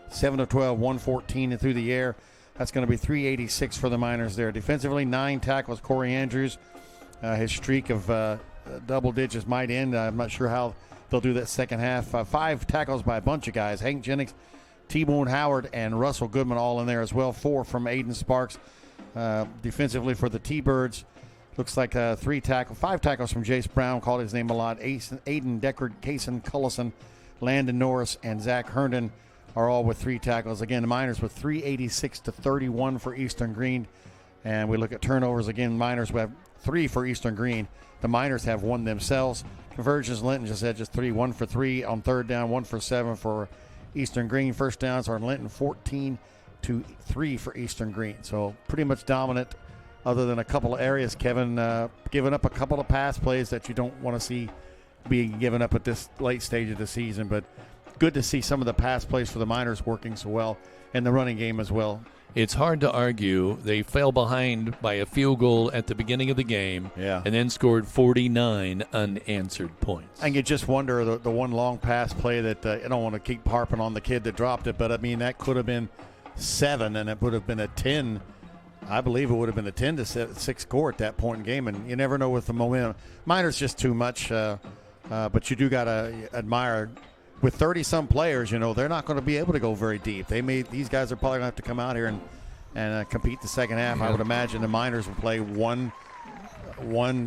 7 of 12, 114 and through the air. That's going to be 386 for the Miners there. Defensively, 9 tackles. Corey Andrews, his streak of double digits might end. I'm not sure how they'll do that second half. 5 tackles by a bunch of guys. Hank Jennings, T-Bone Howard, and Russell Goodman all in there as well. 4 from Aiden Sparks. Defensively for the T-Birds, looks like 5 tackles from Jace Brown, called his name a lot. Aiden Deckard, Kaysen Cullison, Landon Norris, and Zach Herndon are all with 3 tackles. Again, the Miners with 386 to 31 for Eastern-Greene. And we look at turnovers again. Miners have 3 for Eastern-Greene. The Miners have 1 themselves. Conversions, Linton just had 3, 1 for 3 on third down, 1 for 7 for Eastern-Greene. First downs are in Linton, 14 to 3 for Eastern-Greene. So pretty much dominant, other than a couple of areas. Kevin giving up a couple of pass plays that you don't want to see being given up at this late stage of the season. But good to see some of the pass plays for the Miners working so well, and the running game as well. It's hard to argue. They fell behind by a field goal at the beginning of the game, and then scored 49 unanswered points. And you just wonder the one long pass play that I don't want to keep harping on the kid that dropped it, but I mean that could have been 7, and it would have been a 10. I believe it would have been a 10-6 score at that point in game, and you never know with the momentum. Miners just too much, but you do got to admire. With 30-some players, you know, they're not going to be able to go very deep. These guys are probably going to have to come out here and compete the second half. I would imagine the Miners will play one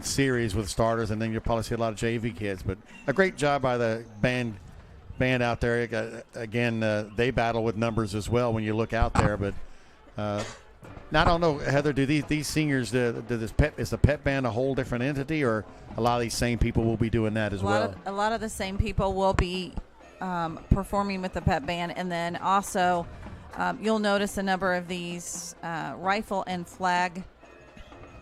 series with starters, and then you'll probably see a lot of JV kids. But a great job by the band out there. Again, they battle with numbers as well when you look out there. But now I don't know, Heather, do these seniors, is the pep band a whole different entity, or a lot of these same people will be doing that as well? A lot of the same people will be performing with the pep band, and then also you'll notice a number of these rifle and flag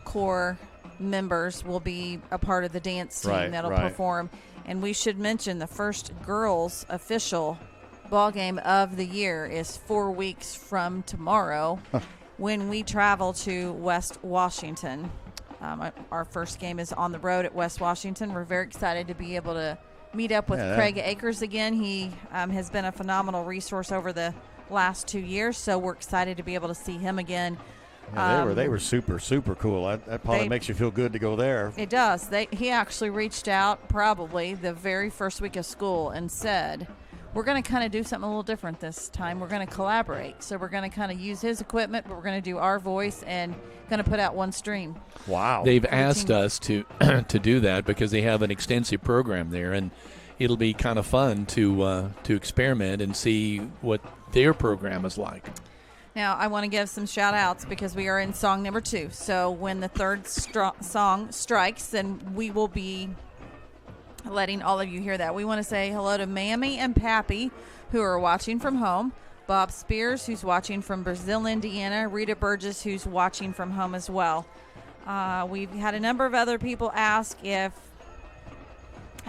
corps members will be a part of the dance team that'll perform. And we should mention the first girls official ball game of the year is 4 weeks from tomorrow when we travel to West Washington. Our first game is on the road at West Washington. We're very excited to be able to meet up with Craig Akers again. He has been a phenomenal resource over the last 2 years, so we're excited to be able to see him again. Yeah, they were super cool. That probably makes you feel good to go there. It does. He actually reached out probably the very first week of school and said, we're going to kind of do something a little different this time. We're going to collaborate. So we're going to kind of use his equipment, but we're going to do our voice and going to put out one stream. Wow. They've asked us to to do that because they have an extensive program there, and it'll be kind of fun to experiment and see what their program is like. Now, I want to give some shout-outs because we are in song number 2. So when the third song strikes, then we will be letting all of you hear that. We want to say hello to Mammy and Pappy, who are watching from home, Bob Spears, who's watching from Brazil, Indiana, Rita Burgess, who's watching from home as well. We've had a number of other people ask how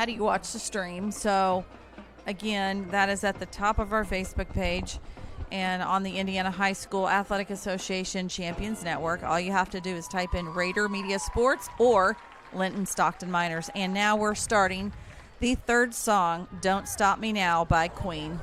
do you watch the stream? So, again, that is at the top of our Facebook page and on the Indiana High School Athletic Association Champions Network. All you have to do is type in Rader Media Sports or Linton-Stockton Miners. And now we're starting the third song, Don't Stop Me Now by Queen.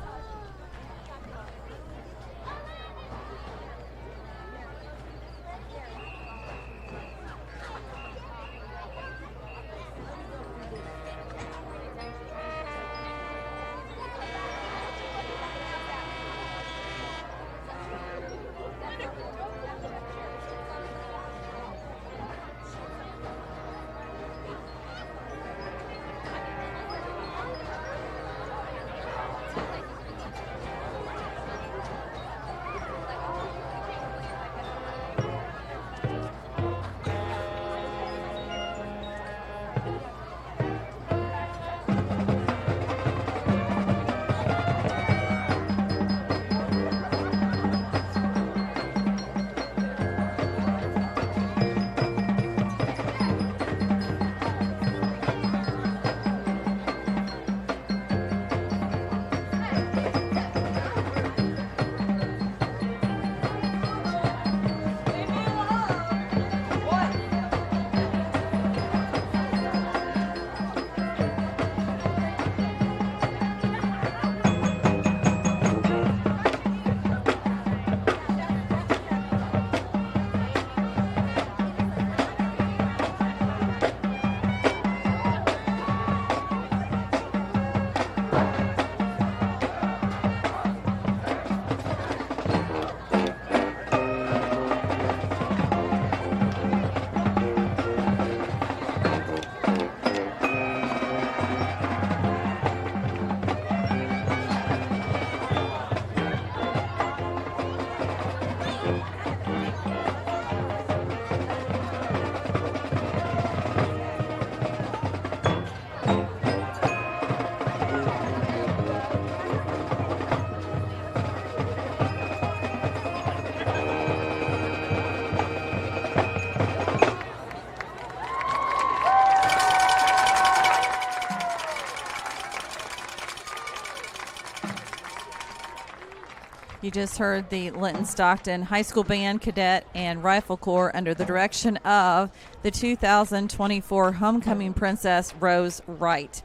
You just heard the Linton-Stockton High School Band, Cadet, and Rifle Corps under the direction of the 2024 Homecoming Princess, Rose Wright.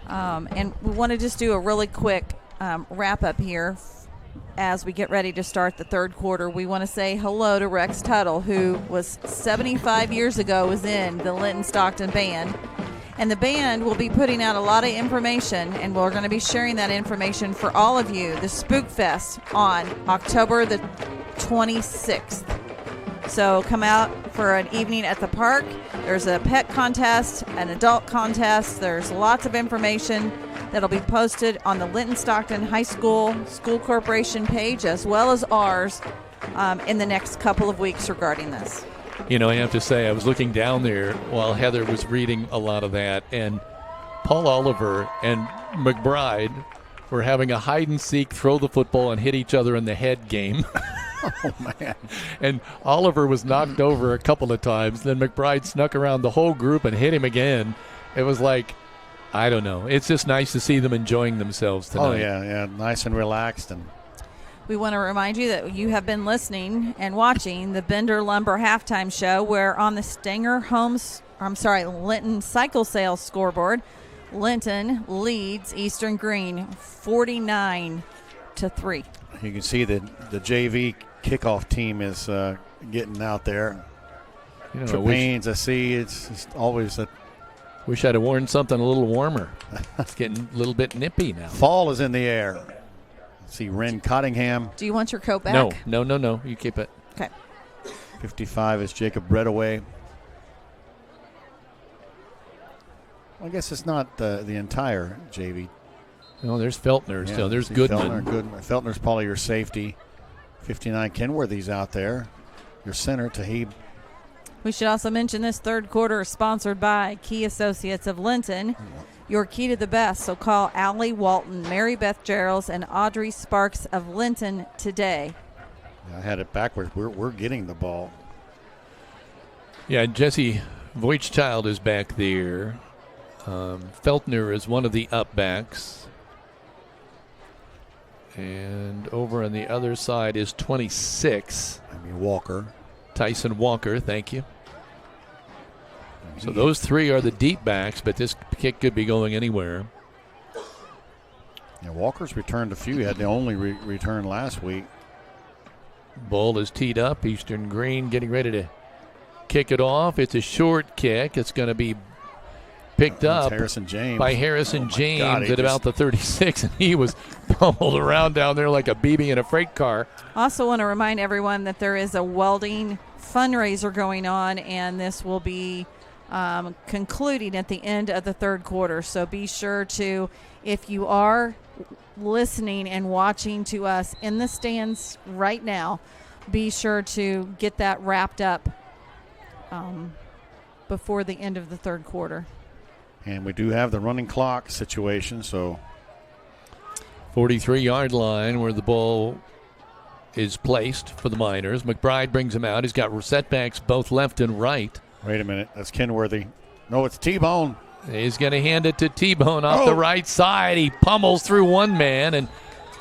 And we want to just do a really quick wrap-up here as we get ready to start the third quarter. We want to say hello to Rex Tuttle, who was 75 years ago was in the Linton-Stockton Band. And the band will be putting out a lot of information, and we're going to be sharing that information for all of you. The Spook Fest on October the 26th. So come out for an evening at the park. There's a pet contest, an adult contest. There's lots of information that'll be posted on the Linton-Stockton High School School Corporation page as well as ours in the next couple of weeks regarding this. You know, I have to say, I was looking down there while Heather was reading a lot of that, and Paul Oliver and McBride were having a hide-and-seek, throw the football and hit each other in the head game. Oh, man. And Oliver was knocked over a couple of times. Then McBride snuck around the whole group and hit him again. It was like, I don't know. It's just nice to see them enjoying themselves tonight. Oh, yeah, nice and relaxed. And we want to remind you that you have been listening and watching the Bender Lumber Halftime Show, where on the Linton Cycle Sales scoreboard, Linton leads Eastern-Greene 49-3. You can see that the JV kickoff team is getting out there. You know, Trapines, I see. It's just always a. Wish I'd have worn something a little warmer. It's getting a little bit nippy now. Fall is in the air. See Ren Cottingham. Do you want your coat back? No. You keep it. Okay. 55 is Jacob Breadaway. Well, I guess it's not the entire JV. No, there's Feltner still. There's Goodman. Feltner's probably your safety. 59 Kenworthy's out there. Your center, Tahib. We should also mention this third quarter is sponsored by Key Associates of Linton. Your key to the best. So call Allie Walton, Mary Beth Geralds, and Audrey Sparks of Linton today. I had it backwards. We're getting the ball. Yeah, Jesse Voigtchild is back there. Feltner is one of the up backs. And over on the other side is 26. Walker. Tyson Walker, thank you. So those three are the deep backs, but this kick could be going anywhere. Yeah, Walker's returned a few. He had the only return last week. Ball is teed up. Eastern-Greene getting ready to kick it off. It's a short kick. It's going to be picked up Harrison James. by Harrison James God, at about the 36, and he was pummeled around down there like a BB in a freight car. Also want to remind everyone that there is a welding fundraiser going on, and this will be concluding at the end of the third quarter. So be sure to, if you are listening and watching to us in the stands right now, be sure to get that wrapped up before the end of the third quarter. And we do have the running clock situation, so 43-yard line where the ball is placed for the Miners. McBride brings him out. He's got setbacks both left and right. Wait a minute. That's Kenworthy. No, it's T-Bone. He's going to hand it to T-Bone off the right side. He pummels through one man, and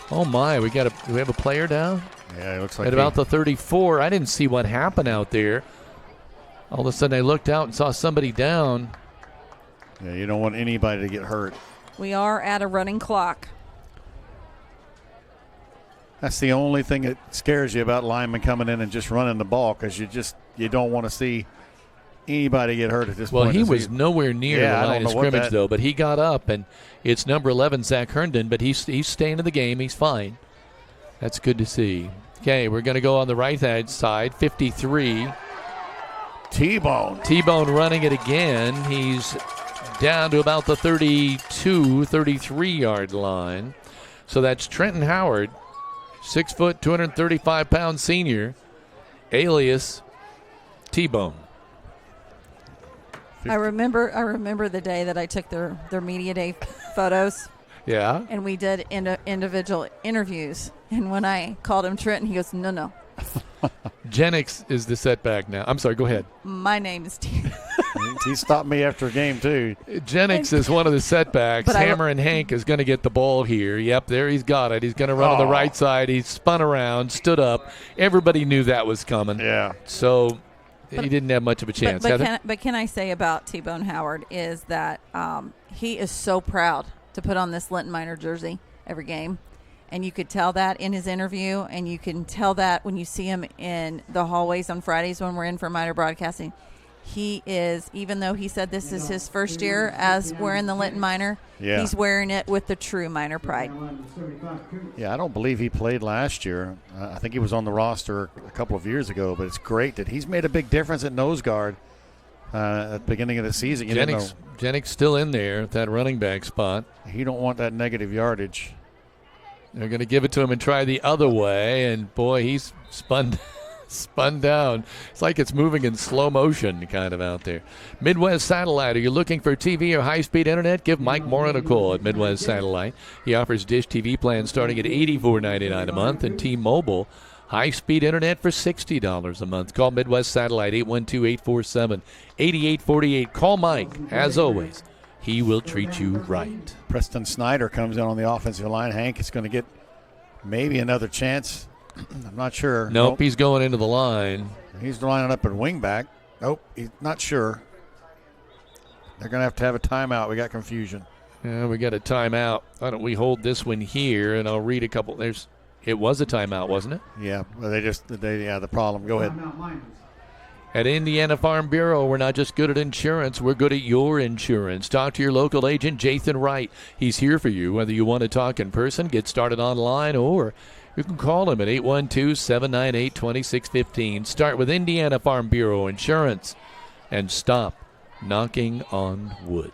oh my, do we have a player down? Yeah, it looks like at about the 34. I didn't see what happened out there. All of a sudden I looked out and saw somebody down. Yeah, you don't want anybody to get hurt. We are at a running clock. That's the only thing that scares you about linemen coming in and just running the ball, because you don't want to see anybody get hurt at this point. Well, he was nowhere near the line of scrimmage, though, but he got up, and it's number 11, Zach Herndon, but he's staying in the game. He's fine. That's good to see. Okay, we're going to go on the right-hand side, 53. T-Bone. T-Bone running it again. He's down to about the 32, 33-yard line. So that's Trenton Howard, 6 foot, 235-pound senior, alias T-Bone. I remember the day that I took their media day photos. Yeah. And we did individual interviews. And when I called him Trenton, he goes, no. Jennings is the setback now. I'm sorry, go ahead. My name is T. He stopped me after a game, too. Jennings is one of the setbacks. Hammer and Hank is going to get the ball here. Yep, there he's got it. He's going to run on the right side. He spun around, stood up. Everybody knew that was coming. Yeah. So he didn't have much of a chance. But can I say about T-Bone Howard is that he is so proud to put on this Linton Miner jersey every game. And you could tell that in his interview, and you can tell that when you see him in the hallways on Fridays when we're in for Miner broadcasting. He is, even though he said this is his first year as wearing the Linton Miner, he's wearing it with the true Miner pride. Yeah, I don't believe he played last year. I think he was on the roster a couple of years ago, but it's great that he's made a big difference at nose guard at the beginning of the season. Jennings still in there at that running back spot. You don't want that negative yardage. They're going to give it to him and try the other way, and boy, he's spun down. It's like it's moving in slow motion kind of out there. Midwest Satellite, are you looking for TV or high-speed internet? Give Mike Moran a call at Midwest Satellite. He offers Dish TV plans starting at $84.99 a month, and T-Mobile high-speed internet for $60 a month. Call Midwest Satellite, 812-847-8848. Call Mike, as always. He will treat you right. Preston Snyder comes in on the offensive line. Hank is going to get maybe another chance. I'm not sure. Nope, he's going into the line. He's lining up at wingback. Nope, he's not sure. They're going to have a timeout. We got confusion. Yeah, we got a timeout. Why don't we hold this one here, and I'll read a couple. There's It was a timeout, wasn't it? Yeah, well, the problem. Go ahead. Timeout Miners. At Indiana Farm Bureau, we're not just good at insurance, we're good at your insurance. Talk to your local agent, Jathan Wright. He's here for you, whether you want to talk in person, get started online, or you can call him at 812-798-2615. Start with Indiana Farm Bureau Insurance and stop knocking on wood.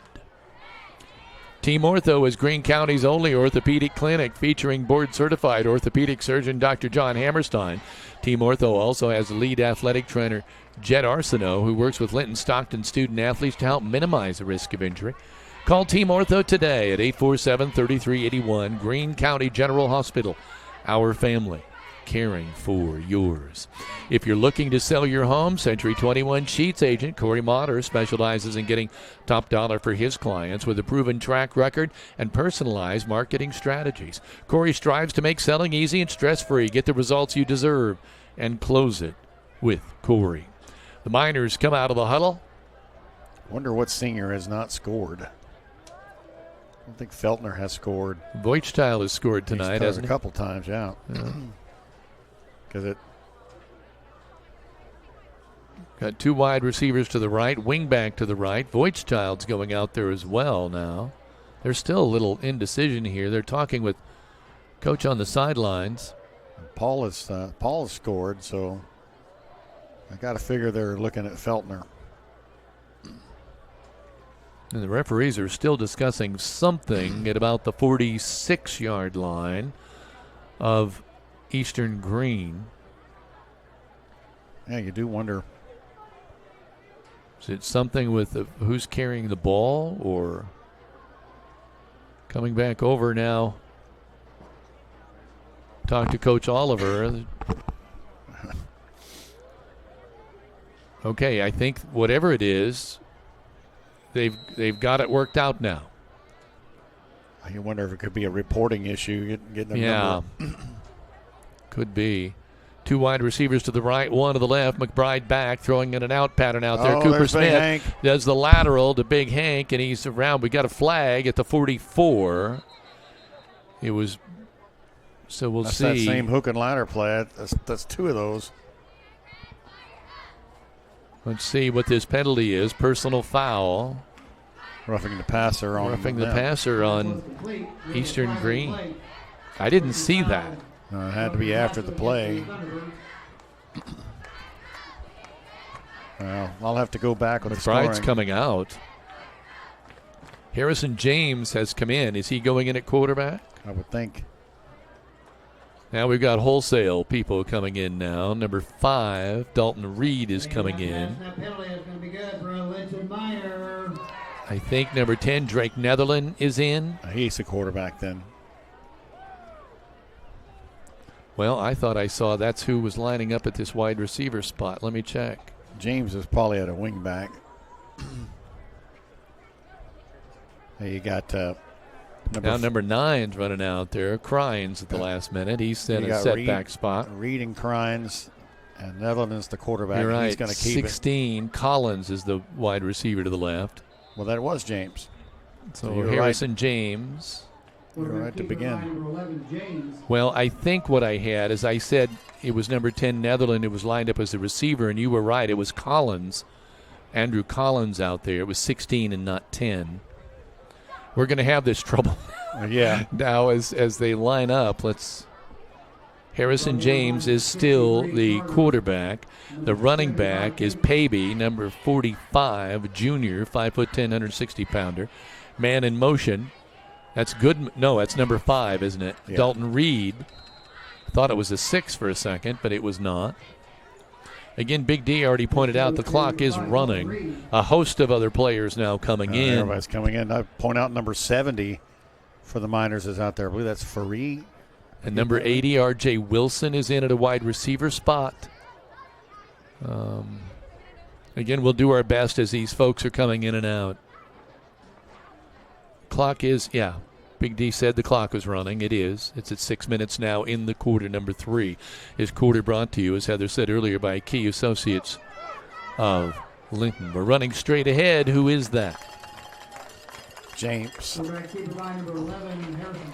Team Ortho is Greene County's only orthopedic clinic featuring board-certified orthopedic surgeon Dr. John Hammerstein. Team Ortho also has lead athletic trainer Jed Arsenault, who works with Linton-Stockton student-athletes to help minimize the risk of injury. Call Team Ortho today at 847-3381, Greene County General Hospital. Our family, caring for yours. If you're looking to sell your home, Century 21 Sheets agent Corey Motter specializes in getting top dollar for his clients with a proven track record and personalized marketing strategies. Corey strives to make selling easy and stress-free. Get the results you deserve and close it with Corey. The Miners come out of the huddle. Wonder what senior has not scored. I don't think Feltner has scored. Voigtstyle has scored tonight, hasn't he? A couple times, yeah. Because got two wide receivers to the right, wing back to the right. Voigtstyl's going out there as well now. There's still a little indecision here. They're talking with coach on the sidelines. Paul has scored, so I got to figure they're looking at Feltner. And the referees are still discussing something at about the 46-yard line of Eastern-Greene. Yeah, you do wonder. Is it something with who's carrying the ball or coming back over now? Talk to Coach Oliver. Okay, I think whatever it is, they've got it worked out now. You wonder if it could be a reporting issue. Getting the number. Could be. Two wide receivers to the right, one to the left. McBride back, throwing in an out pattern out there. Cooper Smith does the lateral to Big Hank, and he's around. We got a flag at the 44. It was. So we'll see. That's that same hook and ladder play. That's two of those. Let's see what this penalty is. Personal foul. Roughing the passer on. Roughing the passer on Eastern-Greene. I didn't see that. It had to be after the play. Well, I'll have to go back with the scoring. McBride's coming out. Harrison James has come in. Is he going in at quarterback? I would think. Now we've got wholesale people coming in now. Number 5, Dalton Reed is coming in. I think number 10, Drake Netherland, is in. He's the quarterback then. Well, I thought I saw that's who was lining up at this wide receiver spot. Let me check. James is probably at a wing back. You got number 9's running out there. Crynes at the last minute. He's in a setback spot. Reed and Crynes, and Netherland's the quarterback. You're right. He's going to keep 16, Collins is the wide receiver to the left. Well, that was James. So Harrison James. You're right to begin. Well, I think what I had is I said it was number 10 Netherland. It was lined up as the receiver, and you were right. It was Collins, Andrew Collins out there. It was 16 and not 10. We're going to have this trouble. Yeah. Now as they line up, Harrison James is still the quarterback. The running back is Paby, number 45, junior, 5'10", 160-pounder. Man in motion. That's good. No, that's number 5, isn't it? Yeah. Dalton Reed. Thought it was a 6 for a second, but it was not. Again, Big D already pointed out the clock is running. A host of other players now coming in. Everybody's coming in. I point out number 70 for the Miners is out there. I believe that's Faree. And number 80, R.J. Wilson, is in at a wide receiver spot. Again, we'll do our best as these folks are coming in and out. Clock is, Big D said the clock was running. It is. It's at 6 minutes now in the quarter number 3. This quarter brought to you, as Heather said earlier, by Key Associates of Linton. We're running straight ahead. Who is that? James.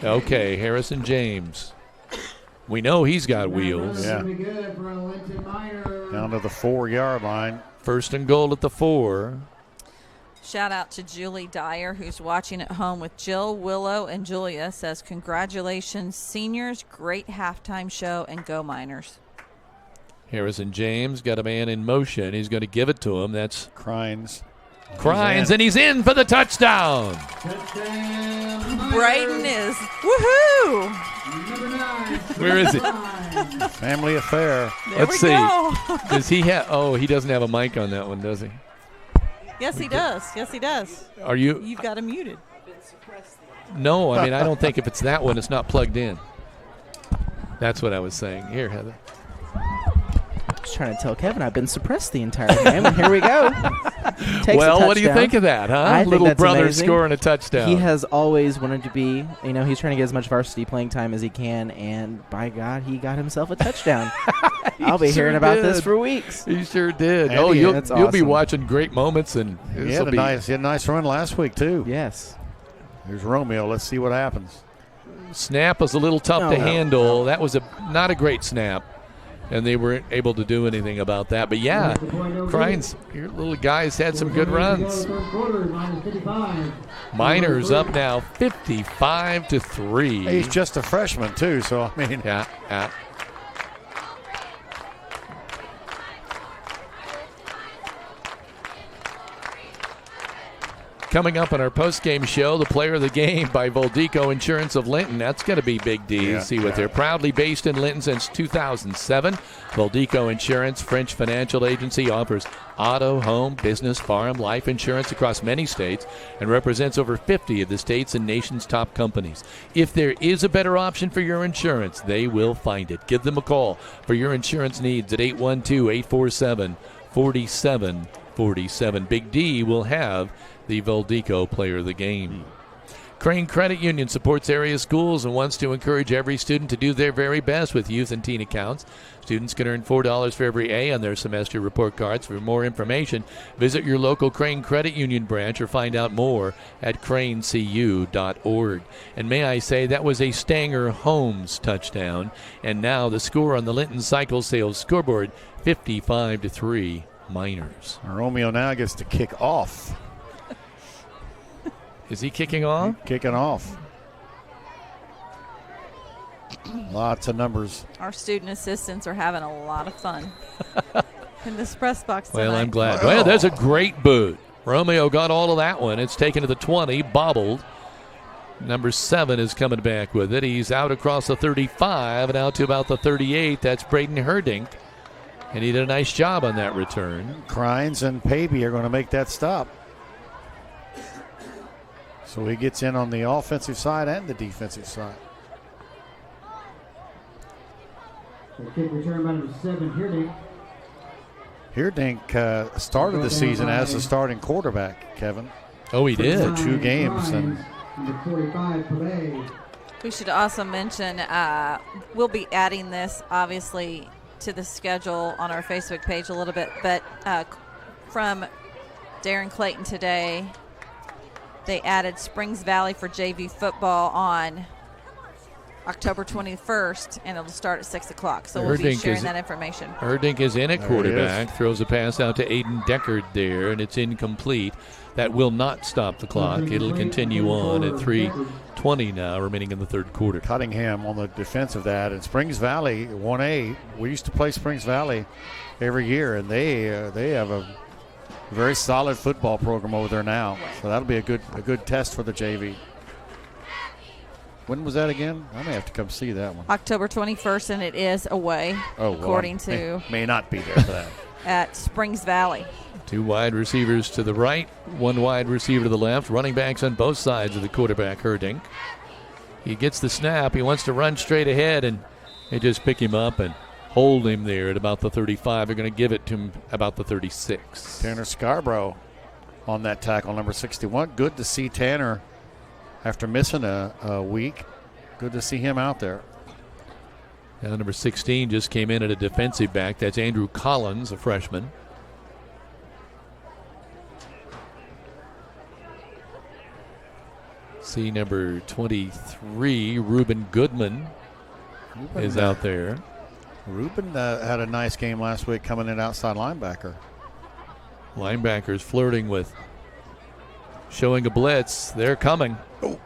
Okay, Harrison James. We know he's got wheels. Yeah. Good for a Linton Minor. Down to the 4-yard line. 1st and goal at the 4. Shout out to Julie Dyer, who's watching at home with Jill, Willow, and Julia. Says, congratulations, seniors. Great halftime show, and go Miners. Harrison James got a man in motion. He's going to give it to him. That's Crynes. Crynes, and he's in for the touchdown. Brayden is, woohoo! Where is it? Family affair. Let's see. Does he have? Oh, he doesn't have a mic on that one, does he? Yes, he does. Yes, he does. Are you? You've got him muted. No, I mean, I don't think if it's that one, it's not plugged in. That's what I was saying. Here, Heather. I was trying to tell Kevin I've been suppressed the entire game, and here we go. Well, what do you think of that, huh? I think Little that's brother amazing. scoring a touchdown. He has always wanted to be, he's trying to get as much varsity playing time as he can, and by God, he got himself a touchdown. I'll be hearing about this for weeks. He sure did. And you'll awesome. be watching great moments, and He had a nice run last week, too. Yes. Here's Romeo. Let's see what happens. Snap was a little tough to handle. That was not a great snap, and they weren't able to do anything about that. But, yeah, Crynes, your little guys had some good runs. Miners up now 55-3. He's just a freshman, too, so, I mean. Yeah. Coming up on our post-game show, the player of the game by Voldico Insurance of Linton. That's going to be big D. Yeah, See what they're proudly based in Linton since 2007. Voldico Insurance, French financial agency, offers auto, home, business, farm, life insurance across many states and represents over 50 of the state's and nation's top companies. If there is a better option for your insurance, they will find it. Give them a call for your insurance needs at 812-847-4747. Big D will have the Voldico player of the game. Crane Credit Union supports area schools and wants to encourage every student to do their very best with youth and teen accounts. Students can earn $4 for every A on their semester report cards. For more information, visit your local Crane Credit Union branch or find out more at cranecu.org. And may I say, that was a Stanger Holmes touchdown. And now the score on the Linton Cycle Sales scoreboard, 55-3 Miners. Romeo now gets to kick off. Is he kicking off? Kicking off. Lots of numbers. Our student assistants are having a lot of fun in this press box tonight. Well, I'm glad. Well, there's a great boot. Romeo got all of that one. It's taken to the 20, bobbled. Number 7 is coming back with it. He's out across the 35 and out to about the 38. That's Brayden Herdink. And he did a nice job on that return. Crynes and Pavey are going to make that stop. So he gets in on the offensive side and the defensive side. The kick return by number 7, Hirdink. Hirdink started the season as the starting quarterback, Kevin. Oh, he did. For 2 games. And Number 45, Play. We should also mention we'll be adding this, obviously, to the schedule on our Facebook page a little bit. But from Darren Clayton today, they added Springs Valley for JV football on October 21st, and it'll start at 6 o'clock. So we'll be sharing that information. Herdink is in at quarterback, throws a pass out to Aiden Deckard there, and it's incomplete. That will not stop the clock. It'll continue on at 3:20 now, remaining in the third quarter. Cunningham on the defense of that. And Springs Valley, 1A, we used to play Springs Valley every year, and they have a very solid football program over there now. So that'll be a good test for the JV. When was that again? I may have to come see that one. October 21st, and it is away, according to may not be there for that. at Springs Valley. 2 wide receivers to the right, 1 wide receiver to the left. Running backs on both sides of the quarterback, Herdink. He gets the snap. He wants to run straight ahead, and they just pick him up and hold him there at about the 35. They're going to give it to him about the 36. Tanner Scarborough on that tackle, number 61. Good to see Tanner after missing a week. Good to see him out there. Now number 16 just came in at a defensive back. That's Andrew Collins, a freshman. See number 23, Reuben Goodman, is out there. Ruben had a nice game last week coming in outside linebacker. Linebackers flirting with showing a blitz. They're coming. Oh.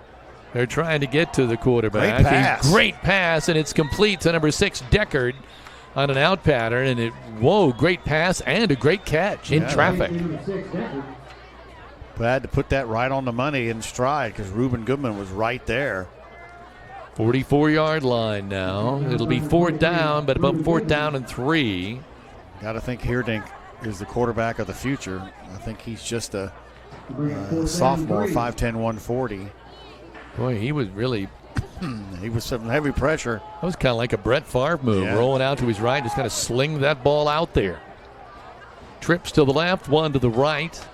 They're trying to get to the quarterback. Great pass. And it's complete to number 6, Deckard, on an out pattern. And great pass and a great catch in traffic. Glad to put that right on the money in stride because Ruben Goodman was right there. 44-yard line now. It'll be 4th down, but above 4th down and 3. Got to think Heerdink is the quarterback of the future. I think he's just a sophomore, 5'10", 140. Boy, he was really... he was some heavy pressure. That was kind of like a Brett Favre move, rolling out to his right, just kind of sling that ball out there. Trips to the left, one to the right.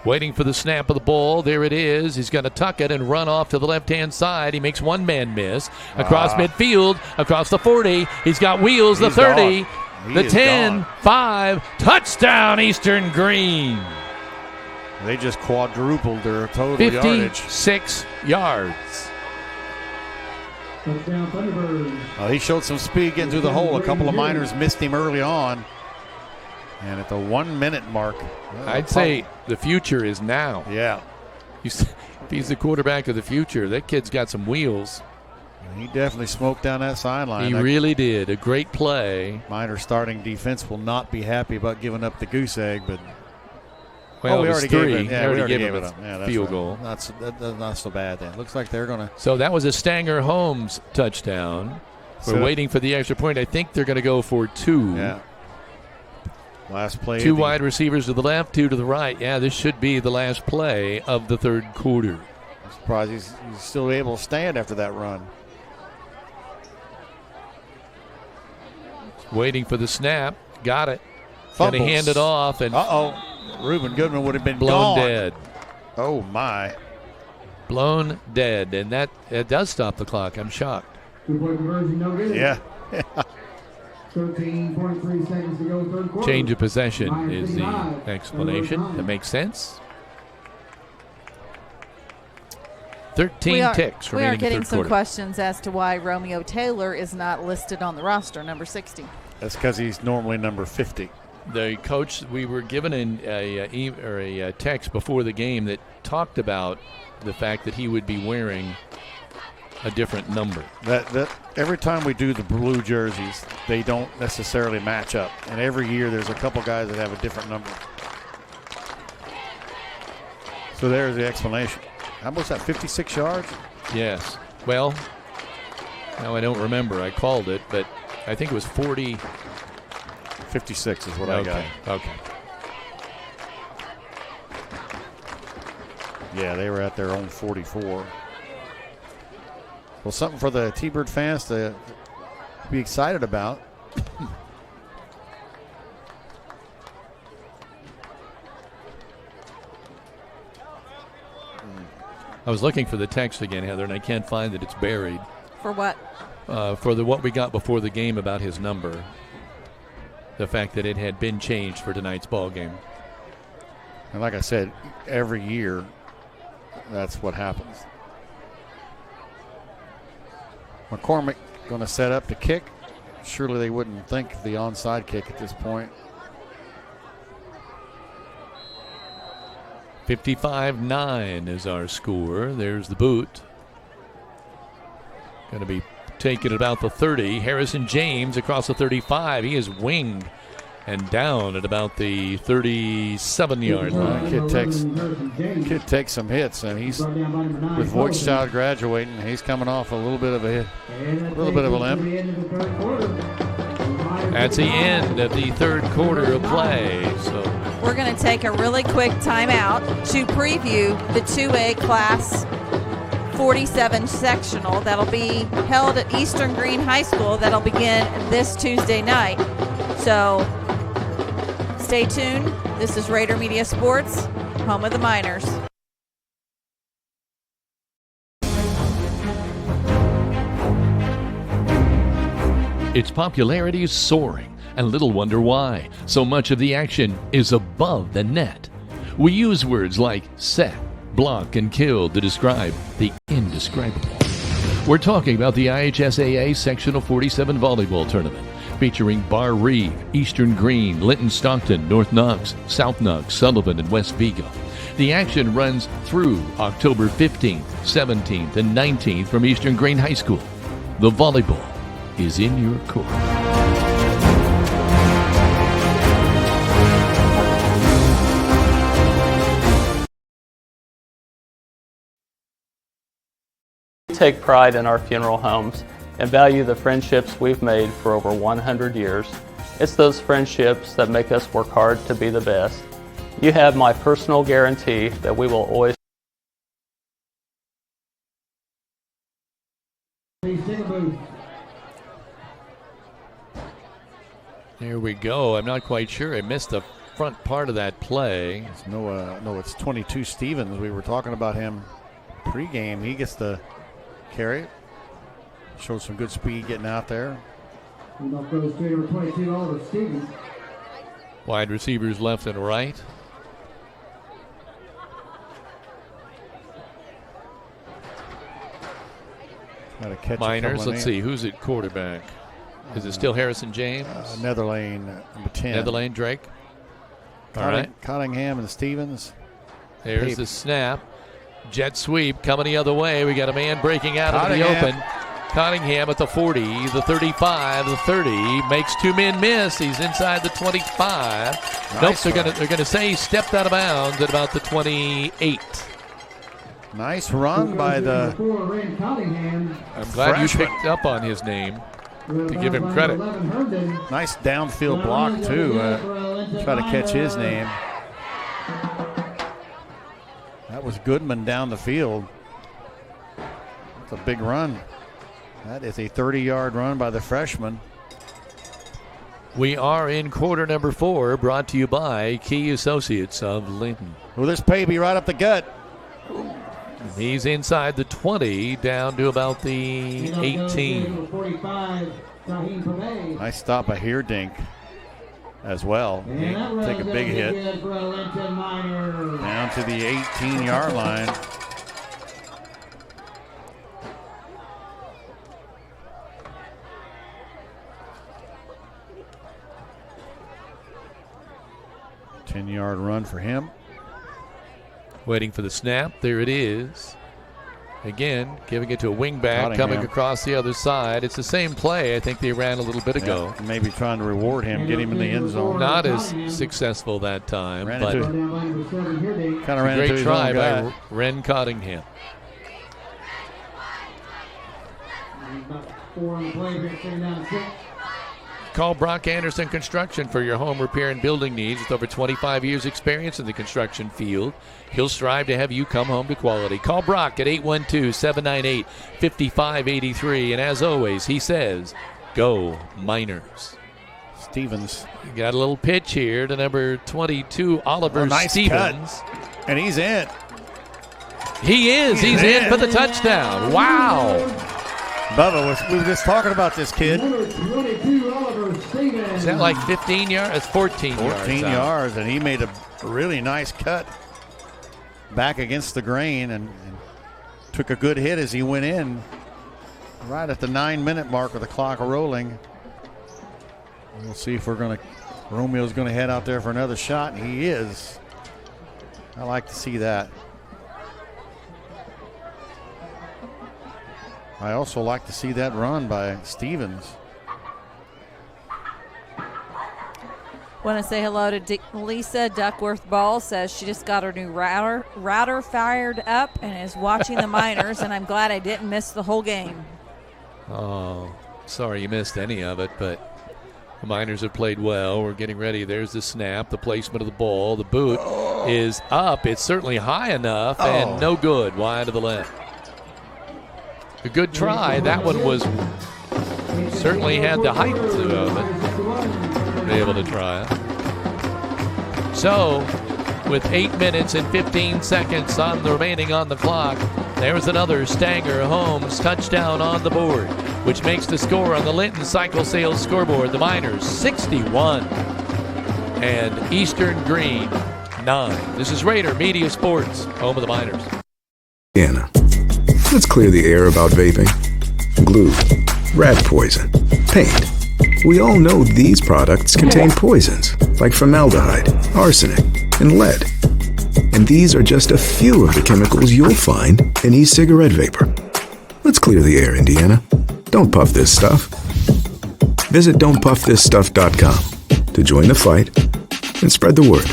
Waiting for the snap of the ball. There it is. He's going to tuck it and run off to the left-hand side. He makes one man miss. Across midfield, across the 40. He's got wheels, the 30, the 10, 5. Touchdown, Eastern-Green. They just quadrupled their total yardage. 56 yards. He showed some speed getting through the hole. A couple of Miners missed him early on. And at the 1 minute mark, I'd say the future is now. Yeah. If he's the quarterback of the future, that kid's got some wheels. He definitely smoked down that sideline. He really did. A great play. Miner starting defense will not be happy about giving up the goose egg, but well, we already gave it. Yeah, we already gave it a a field goal. That's not so bad then. Looks like they're going to. So that was a Stanger-Holmes touchdown. We're waiting for the extra point. I think they're going to go for 2. Yeah. Last play. 2 wide receivers to the left, 2 to the right. Yeah, this should be the last play of the third quarter. I'm surprised he's still able to stand after that run. Waiting for the snap. Got it. Fumbles. Going to hand it off. And Ruben Goodman would have been blown gone. dead. Oh, my. Blown dead. And that does stop the clock. I'm shocked. 2-point conversion, no good. Yeah. 13.3 seconds to go, third quarter. Change of possession is the explanation. That makes sense. 13 ticks We are remaining getting third some quarter. questions as to why Romeo Taylor is not listed on the roster, number 60. That's because he's normally number 50. The coach, we were given a text before the game that talked about the fact that he would be wearing a different number. That every time we do the blue jerseys, they don't necessarily match up. And every year there's a couple guys that have a different number. So there's the explanation. How much that, 56 yards? Yes. Well, now I don't remember. I called it, but I think it was 40. 56 is what I got. Okay. Yeah, they were at their own 44. Well, something for the T-Bird fans to be excited about. I was looking for the text again, Heather, and I can't find it. It's buried. For what? For what we got before the game about his number. The fact that it had been changed for tonight's ball game. And like I said, every year, that's what happens. McCormick going to set up to kick. Surely they wouldn't think of the onside kick at this point. 55-9 is our score. There's the boot. Going to be taken at about the 30. Harrison James across the 35. He is winged and down at about the 37-yard line. Kid takes some hits, and he's with Voigtchild graduating. He's coming off a little bit of a hit, a little bit of a limp. That's the end of the third quarter of play. So we're going to take a really quick timeout to preview the 2A Class 47 sectional that'll be held at Eastern-Greene High School. That'll begin this Tuesday night. So stay tuned. This is Rader Media Sports, home of the Miners. Its popularity is soaring, and little wonder why. So much of the action is above the net. We use words like set, block, and kill to describe the indescribable. We're talking about the IHSAA Sectional 47 Volleyball Tournament, featuring Bar Reeve, Eastern-Greene, Linton-Stockton, North Knox, South Knox, Sullivan, and West Vigo. The action runs through October 15th, 17th, and 19th from Eastern-Greene High School. The volleyball is in your court. We take pride in our funeral homes and value the friendships we've made for over 100 years. It's those friendships that make us work hard to be the best. You have my personal guarantee that we will always There we go. I'm not quite sure. I missed the front part of that play. No, it's 22 Stevens. We were talking about him pregame. He gets the carry. Showed some good speed getting out there. Goes to number 22, Oliver Stevens. Wide receivers left and right. Miners, let's see, who's at quarterback? Is it still Harrison James? Netherlane, number 10. Netherlane, Drake. All right. Cottingham and Stevens. There's the snap. Jet sweep coming the other way. We got a man breaking out into the open. Cottingham at the 40, the 35, the 30. Makes two men miss. He's inside the 25. Nope, they're gonna say he stepped out of bounds at about the 28. Nice run by the I'm glad you picked up on his name to give him credit. Nice downfield block, too. Try to catch his name. That was Goodman down the field. That's a big run. That is a 30-yard run by the freshman. We are in quarter number 4, brought to you by Key Associates of Linton. Well, this Pavey right up the gut. He's inside the 20, down to about the 18. Nice stop by Heerdink as well. Take a big hit. Down to the 18-yard line. Ten-yard run for him. Waiting for the snap. There it is. Again, giving it to a wingback coming across the other side. It's the same play I think they ran a little bit ago. Maybe trying to reward him, get him in the end zone. Not as successful that time, but kind of ran great try by Ren Cottingham. Call Brock Anderson Construction for your home repair and building needs. With over 25 years experience in the construction field, he'll strive to have you come home to quality. Call Brock at 812-798-5583. And as always, he says, go Miners. Stevens. You got a little pitch here to number 22, Oliver nice Stevens. Cut. And he's in. He is. He's in for the touchdown. Wow. Bubba, we were just talking about this kid. Is that like 15 yards? It's 14 yards. 14 yards, and he made a really nice cut back against the grain and took a good hit as he went in right at the 9-minute mark of the clock rolling. We'll see if Romeo's going to head out there for another shot, and he is. I like to see that. I also like to see that run by Stevens. Want to say hello to Lisa Duckworth Ball. Says she just got her new router fired up and is watching the Miners, and I'm glad I didn't miss the whole game. Oh, sorry you missed any of it, but the Miners have played well. We're getting ready. There's the snap, the placement of the ball. The boot is up. It's certainly high enough and no good. Wide to the left. A good try. That one was certainly had the height of it. Be able to try it. So, with 8 minutes and 15 seconds remaining on the clock, there's another Stanger Holmes touchdown on the board, which makes the score on the Linton Cycle Sales scoreboard. The Miners 61 and Eastern-Greene 9. This is Rader Media Sports, home of the Miners. Let's clear the air about vaping. glue, rat poison, paint. We all know these products contain poisons like formaldehyde, arsenic, and lead. And these are just a few of the chemicals you'll find in e-cigarette vapor. Let's clear the air, Indiana. Don't puff this stuff. Visit don'tpuffthisstuff.com to join the fight and spread the word.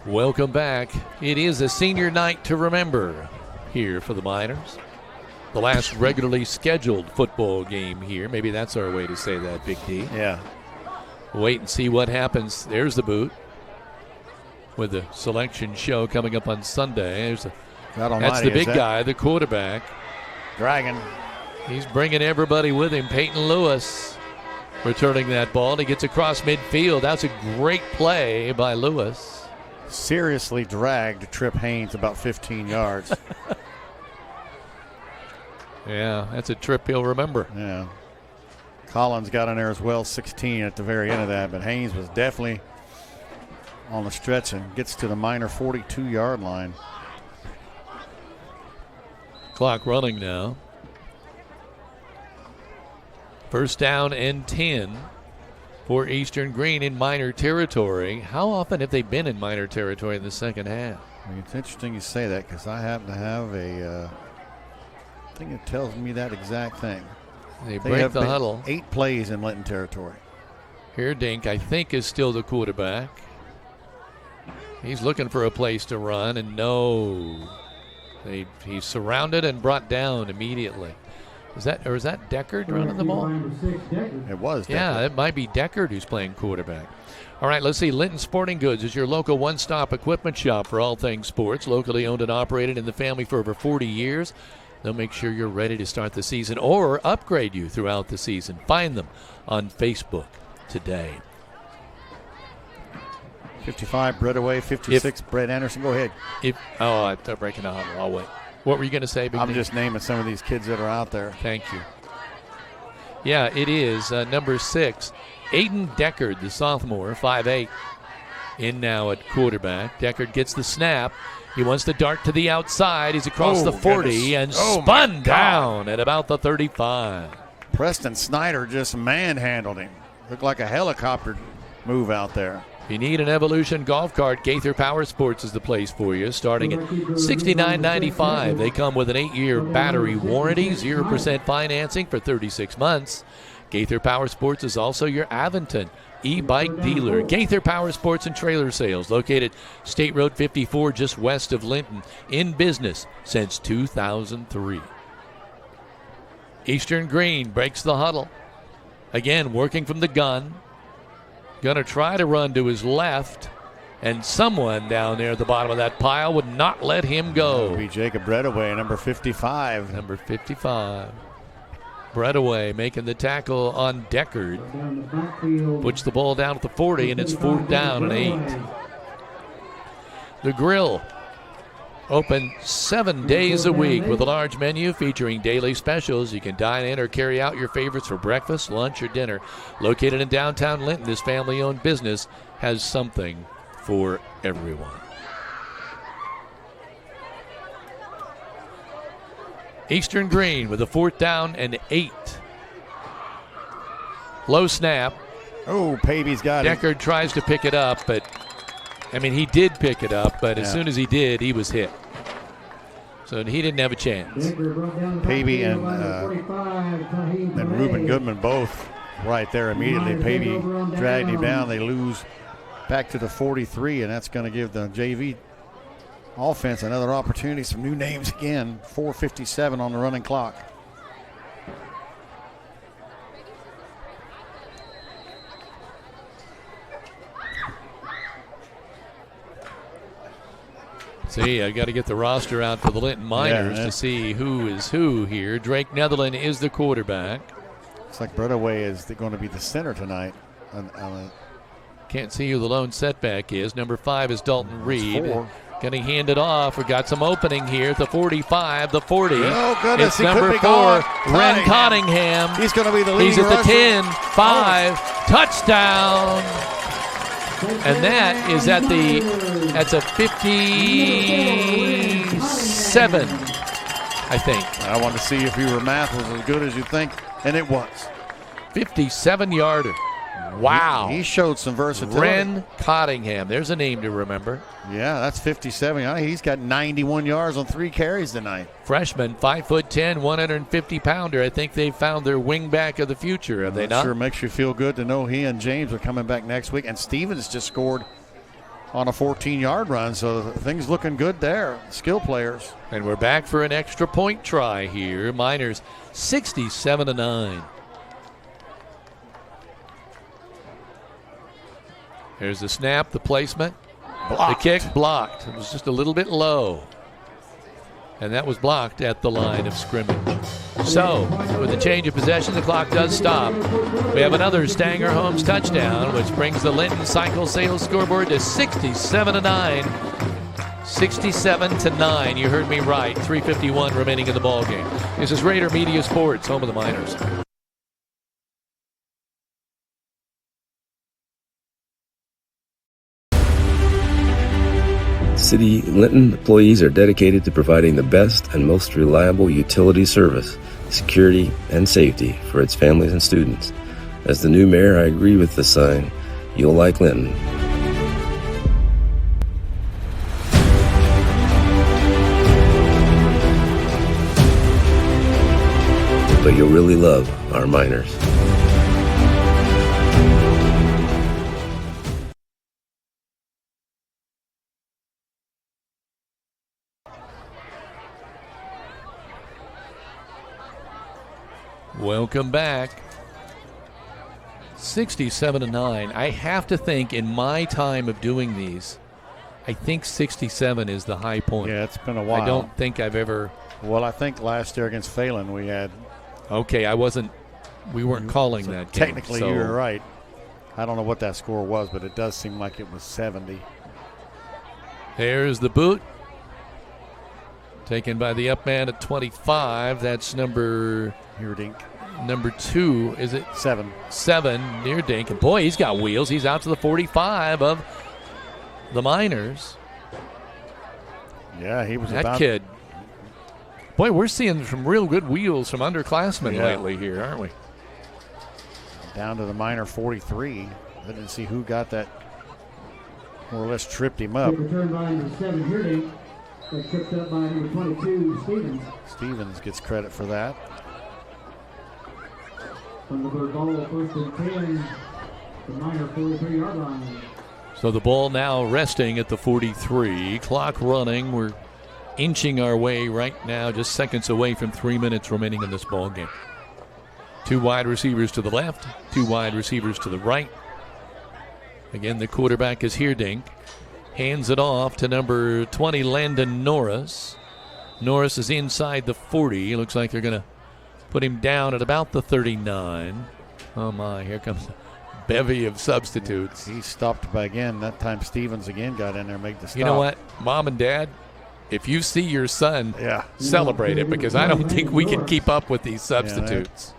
Welcome back. It is a senior night to remember here for the Miners. The last regularly scheduled football game here. Maybe that's our way to say that, Big D. Yeah. Wait and see what happens. There's the boot with the selection show coming up on Sunday. That's the big guy, the quarterback. Dragon. He's bringing everybody with him. Peyton Lewis returning that ball. And he gets across midfield. That's a great play by Lewis. Seriously dragged Trip Haynes about 15 yards. Yeah, that's a trip he'll remember. Yeah. Collins got in there as well, 16 at the very end of that, but Haynes was definitely on the stretch and gets to the Miner 42-yard line. Clock running now. First down and 10 for Eastern-Greene in Miner territory. How often have they been in Miner territory in the second half? It's interesting you say that because I happen to have a thing that tells me that exact thing. They break the huddle. 8 plays in Linton territory. Here, Dink, I think, is still the quarterback. He's looking for a place to run, and no. He's surrounded and brought down immediately. Is that Deckard running the ball? It was Deckard. Yeah, it might be Deckard who's playing quarterback. All right, let's see. Linton Sporting Goods is your local one-stop equipment shop for all things sports. Locally owned and operated in the family for over 40 years. They'll make sure you're ready to start the season or upgrade you throughout the season. Find them on Facebook today. 55, Brett away. 56, Brett Anderson. Go ahead. I'm breaking the huddle. I'll wait. What were you going to say, Big I'm D? just naming some of these kids that are out there. Thank you. Yeah, it is number 6, Aiden Deckard, the sophomore, 5'8", in now at quarterback. Deckard gets the snap. He wants to dart to the outside. He's across the 40 and spun down at about the 35. Preston Snyder just manhandled him. Looked like a helicopter move out there. If you need an Evolution golf cart, Gaither Power Sports is the place for you, starting at $69.95. They come with an 8-year battery warranty, 0% financing for 36 months. Gaither Power Sports is also your Aventon e-bike dealer. Gaither Power Sports and Trailer Sales, located State Road 54 just west of Linton, in business since 2003. Eastern-Greene breaks the huddle. Again, working from the gun. Going to try to run to his left, and someone down there at the bottom of that pile would not let him go. That would be Jacob Breadaway, number 55. Number 55. Breadaway making the tackle on Deckard. Puts the ball down at the 40, and it's 4th down and 8. The Grill, open 7 days a week with a large menu featuring daily specials. You can dine in or carry out your favorites for breakfast, lunch, or dinner. Located in downtown Linton, this family-owned business has something for everyone. Eastern-Greene with a 4th down and 8. Low snap. Oh, Pavy's got it. Deckard tries to pick it up, but he did pick it up, but as soon as he did, he was hit. So he didn't have a chance. Pavey and Reuben Goodman both right there immediately. Pavey dragged him down. They lose back to the 43, and that's going to give the JV offense another opportunity. Some new names again. 4:57 on the running clock. See, I got to get the roster out for the Linton Miners to see who is who here. Drake Netherland is the quarterback. Looks like Breadaway is going to be the center tonight. Can't see who the lone setback is. Number 5 is Dalton Reed. Going to hand it off. We got some opening here at the 45, the 40. Oh, goodness. It's He number could be 4, gone. Ren Cottingham. He's going to be the leading He's at the rusher. 10, 5, touchdown. And that's a 57, I think. I want to see if your math was as good as you think, and it was. 57-yarder. Wow. He showed some versatility. Ren Cottingham. There's a name to remember. Yeah, that's 57. He's got 91 yards on 3 carries tonight. Freshman, 5'10", 150-pounder. I think they found their wingback of the future, have they not? Sure makes you feel good to know he and James are coming back next week. And Stevens just scored on a 14-yard run, so things looking good there. Skill players. And we're back for an extra point try here. Miners 67-9. There's the snap, the placement. Blocked. The kick blocked. It was just a little bit low. And that was blocked at the line of scrimmage. So, with the change of possession, the clock does stop. We have another Stanger Holmes touchdown, which brings the Linton Cycle Sales scoreboard to 67-9. 67-9. You heard me right. 3:51 remaining in the ball game. This is Rader Media Sports, home of the Miners. City Linton employees are dedicated to providing the best and most reliable utility service, security, and safety for its families and students. As the new mayor, I agree with the sign, "You'll like Linton." But you'll really love our miners. Welcome back. 67-9. I have to think in my time of doing these, I think 67 is the high point. Yeah, it's been a while. I don't think I've ever. Well, I think last year against Phelan we had. Okay, we weren't calling that game. Technically, so. you were right. I don't know what that score was, but it does seem like it was 70. There's the boot. Taken by the up man at 25. That's number. Dink. Number 2, is it? 7. 7, near Dink. And boy, he's got wheels. He's out to the 45 of the Miners. Yeah, he was that kid. Boy, we're seeing some real good wheels from underclassmen lately here, aren't we? Down to the Miner 43. I didn't see who got that. More or less tripped him up. Return by number 7 here, Dink. Got tripped up by number 22, Stevens. Stevens gets credit for that. From the bird ball, first and 10, the Miner 43-yard line. So the ball now resting at the 43. Clock running. We're inching our way right now, just seconds away from 3 minutes remaining in this ball game. 2 wide receivers to the left, 2 wide receivers to the right. Again, the quarterback is here, Dink. Hands it off to number 20, Landon Norris. Norris is inside the 40. It looks like they're going to put him down at about the 39. Oh, my. Here comes a bevy of substitutes. He stopped by again. That time Stevens again got in there and made the stop. You know what? Mom and Dad, if you see your son, celebrate it, because I don't think we can keep up with these substitutes.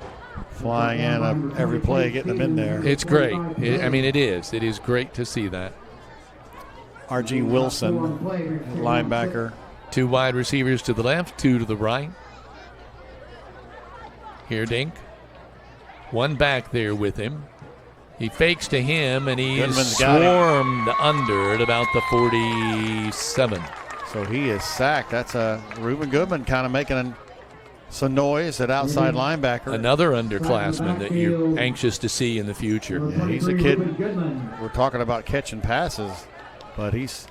Flying in every play, getting them in there. It's great. I mean, it is. It is great to see that. R.G. Wilson, linebacker. 2 wide receivers to the left, 2 to the right. Here, Dink. 1 back there with him. He fakes to him, and he's swarmed under at about the 47. So he is sacked. That's Reuben Goodman kind of making some noise at outside linebacker. Another underclassman that you're anxious to see in the future. Yeah, he's a kid. We're talking about catching passes, but he's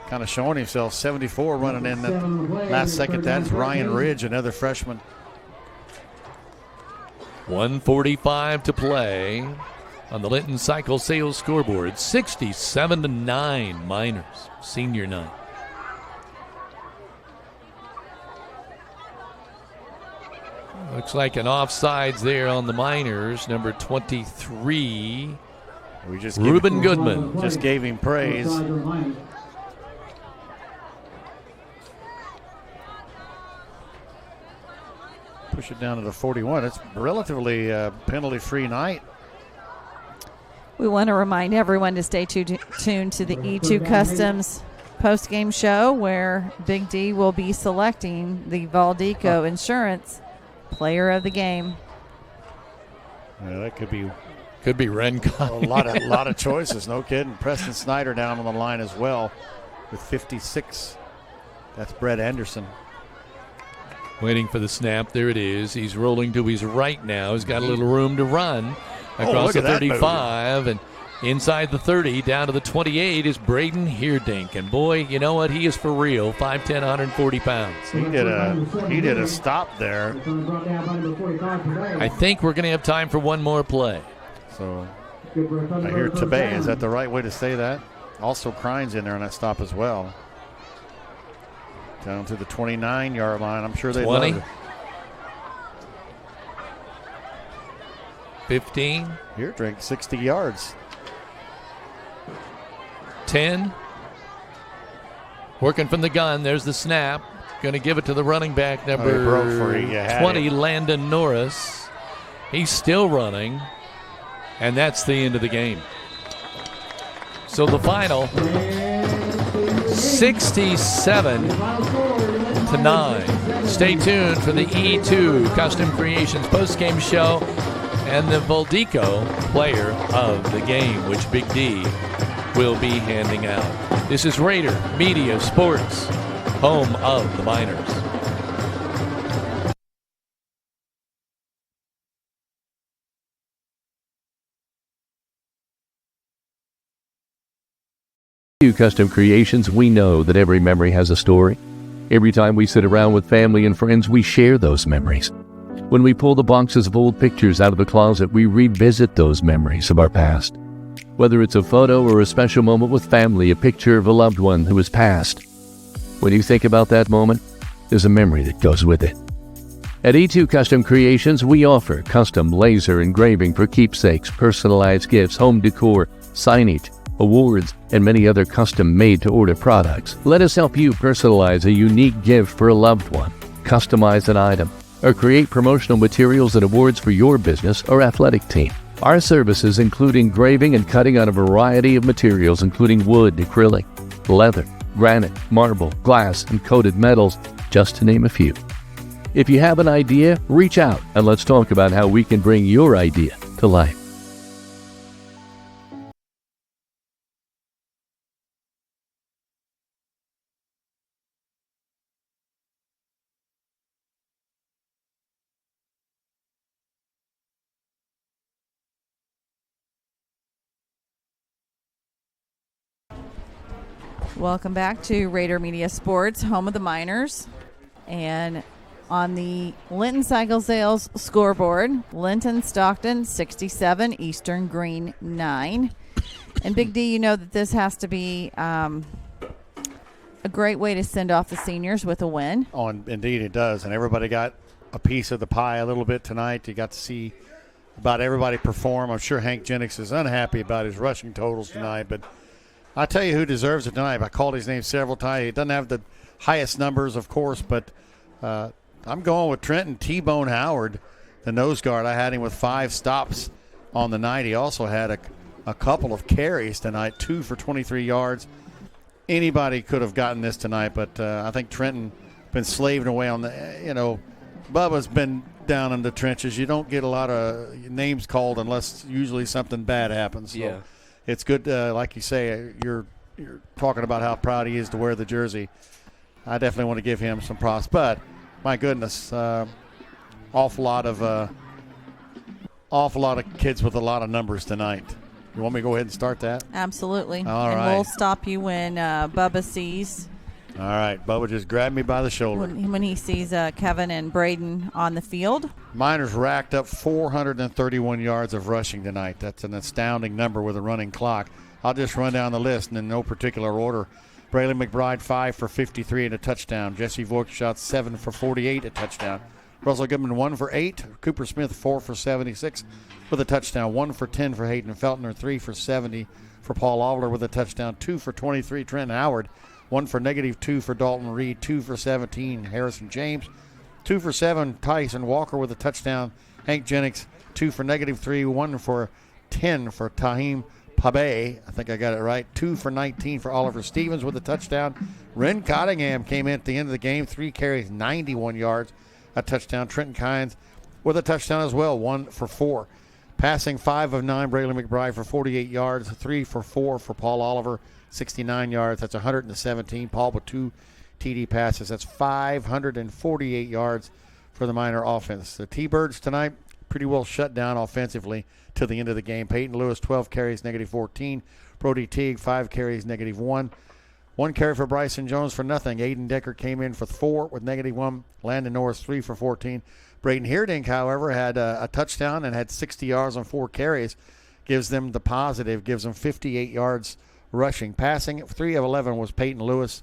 kind of showing himself. 74 running in that last second. That's Ryan Ridge, another freshman. 1:45 to play on the Linton Cycle Sales scoreboard. 67-9 Miners, senior night. Looks like an offsides there on the Miners. Number 23, Reuben Goodman. Just gave him praise. push it down to the 41. It's relatively penalty-free night. We want to remind everyone to stay tuned to the E2 Customs post-game show where Big D will be selecting the Valdico Insurance Player of the Game. Yeah, that could be Rencon. a lot of choices, no kidding. Preston Snyder down on the line as well with 56. That's Brett Anderson. Waiting for the snap. There it is. He's rolling to his right now. He's got a little room to run across the 35 and inside the 30 down to the 28 is Brayden Heerdink. And boy, you know what? He is for real. 5'10", 140 pounds. He did a stop there. I think we're going to have time for one more play. So I hear Tabay. Is that the right way to say that? Also Crynes in there on that stop as well. Down to the 29-yard line. I'm sure they 20. love it. 15. Here, drink 60 yards. 10. Working from the gun. There's the snap. Going to give it to the running back, number broke free. 20, Landon Norris. He's still running. And that's the end of the game. So the final, 67-9. Stay tuned for the E2 Custom Creations postgame show and the Valdico Player of the Game, which Big D will be handing out. This is Rader Media Sports, home of the Miners. Custom Creations, we know that every memory has a story. Every time we sit around with family and friends, we share those memories. When we pull the boxes of old pictures out of the closet, we revisit those memories of our past. Whether it's a photo or a special moment with family, a picture of a loved one who has passed. When you think about that moment, there's a memory that goes with it. At E2 Custom Creations, we offer custom laser engraving for keepsakes, personalized gifts, home decor, signage, awards, and many other custom made-to-order products. Let us help you personalize a unique gift for a loved one, customize an item, or create promotional materials and awards for your business or athletic team. Our services include engraving and cutting on a variety of materials including wood, acrylic, leather, granite, marble, glass, and coated metals, just to name a few. If you have an idea, reach out and let's talk about how we can bring your idea to life. Welcome back to Rader Media Sports, home of the Miners. And on the Linton-Cycle Sales scoreboard, Linton-Stockton 67, Eastern-Greene 9. And Big D, you know that this has to be a great way to send off the seniors with a win. Oh, and indeed it does. And everybody got a piece of the pie a little bit tonight. You got to see about everybody perform. I'm sure Hank Jennings is unhappy about his rushing totals tonight, but I'll tell you who deserves it tonight. I called his name several times. He doesn't have the highest numbers, of course, but I'm going with Trenton T-Bone Howard, the nose guard. I had him with 5 stops on the night. He also had a couple of carries tonight, 2 for 23 yards. Anybody could have gotten this tonight, but I think Trenton been slaving away on the, Bubba's been down in the trenches. You don't get a lot of names called unless usually something bad happens. So Yeah. It's good, like you say, you're talking about how proud he is to wear the jersey. I definitely want to give him some props. But, my goodness, awful lot of kids with a lot of numbers tonight. You want me to go ahead and start that? Absolutely. All and right. we'll stop you when Bubba sees. All right. Bubba just grabbed me by the shoulder. When he sees Kevin and Brayden on the field. Miners racked up 431 yards of rushing tonight. That's an astounding number with a running clock. I'll just run down the list and in no particular order. Braylon McBride, 5 for 53 and a touchdown. Jesse Voigt shot 7 for 48, a touchdown. Russell Goodman, 1 for 8. Cooper Smith, 4 for 76 with a touchdown. 1 for 10 for Hayden Feltner, 3 for 70 for Paul Ovler with a touchdown. 2 for 23, Trent Howard. 1 for -2 for Dalton Reed. 2 for 17, Harrison James. 2 for 7, Tyson Walker with a touchdown. Hank Jennings, 2 for -3, 1 for 10 for Tahim Pabe. I think I got it right. 2 for 19 for Oliver Stevens with a touchdown. Ren Cottingham came in at the end of the game, 3 carries, 91 yards, a touchdown. Trenton Crynes with a touchdown as well, 1 for 4. Passing 5 of 9, Braylon McBride for 48 yards, 3 for 4 for Paul Oliver, 69 yards. That's 117. Paul with 2 TD passes. That's 548 yards for the Miner offense. The T-Birds tonight pretty well shut down offensively till the end of the game. Peyton Lewis, 12 carries, -14. Brody Teague, 5 carries, -1. 1 carry for Bryson Jones for nothing. Aiden Decker came in for 4 with -1. Landon Norris, 3 for 14. Brayden Heerdink, however, had a touchdown and had 60 yards on 4 carries. Gives them the positive, gives them 58 yards rushing. Passing, 3 of 11 was Peyton Lewis.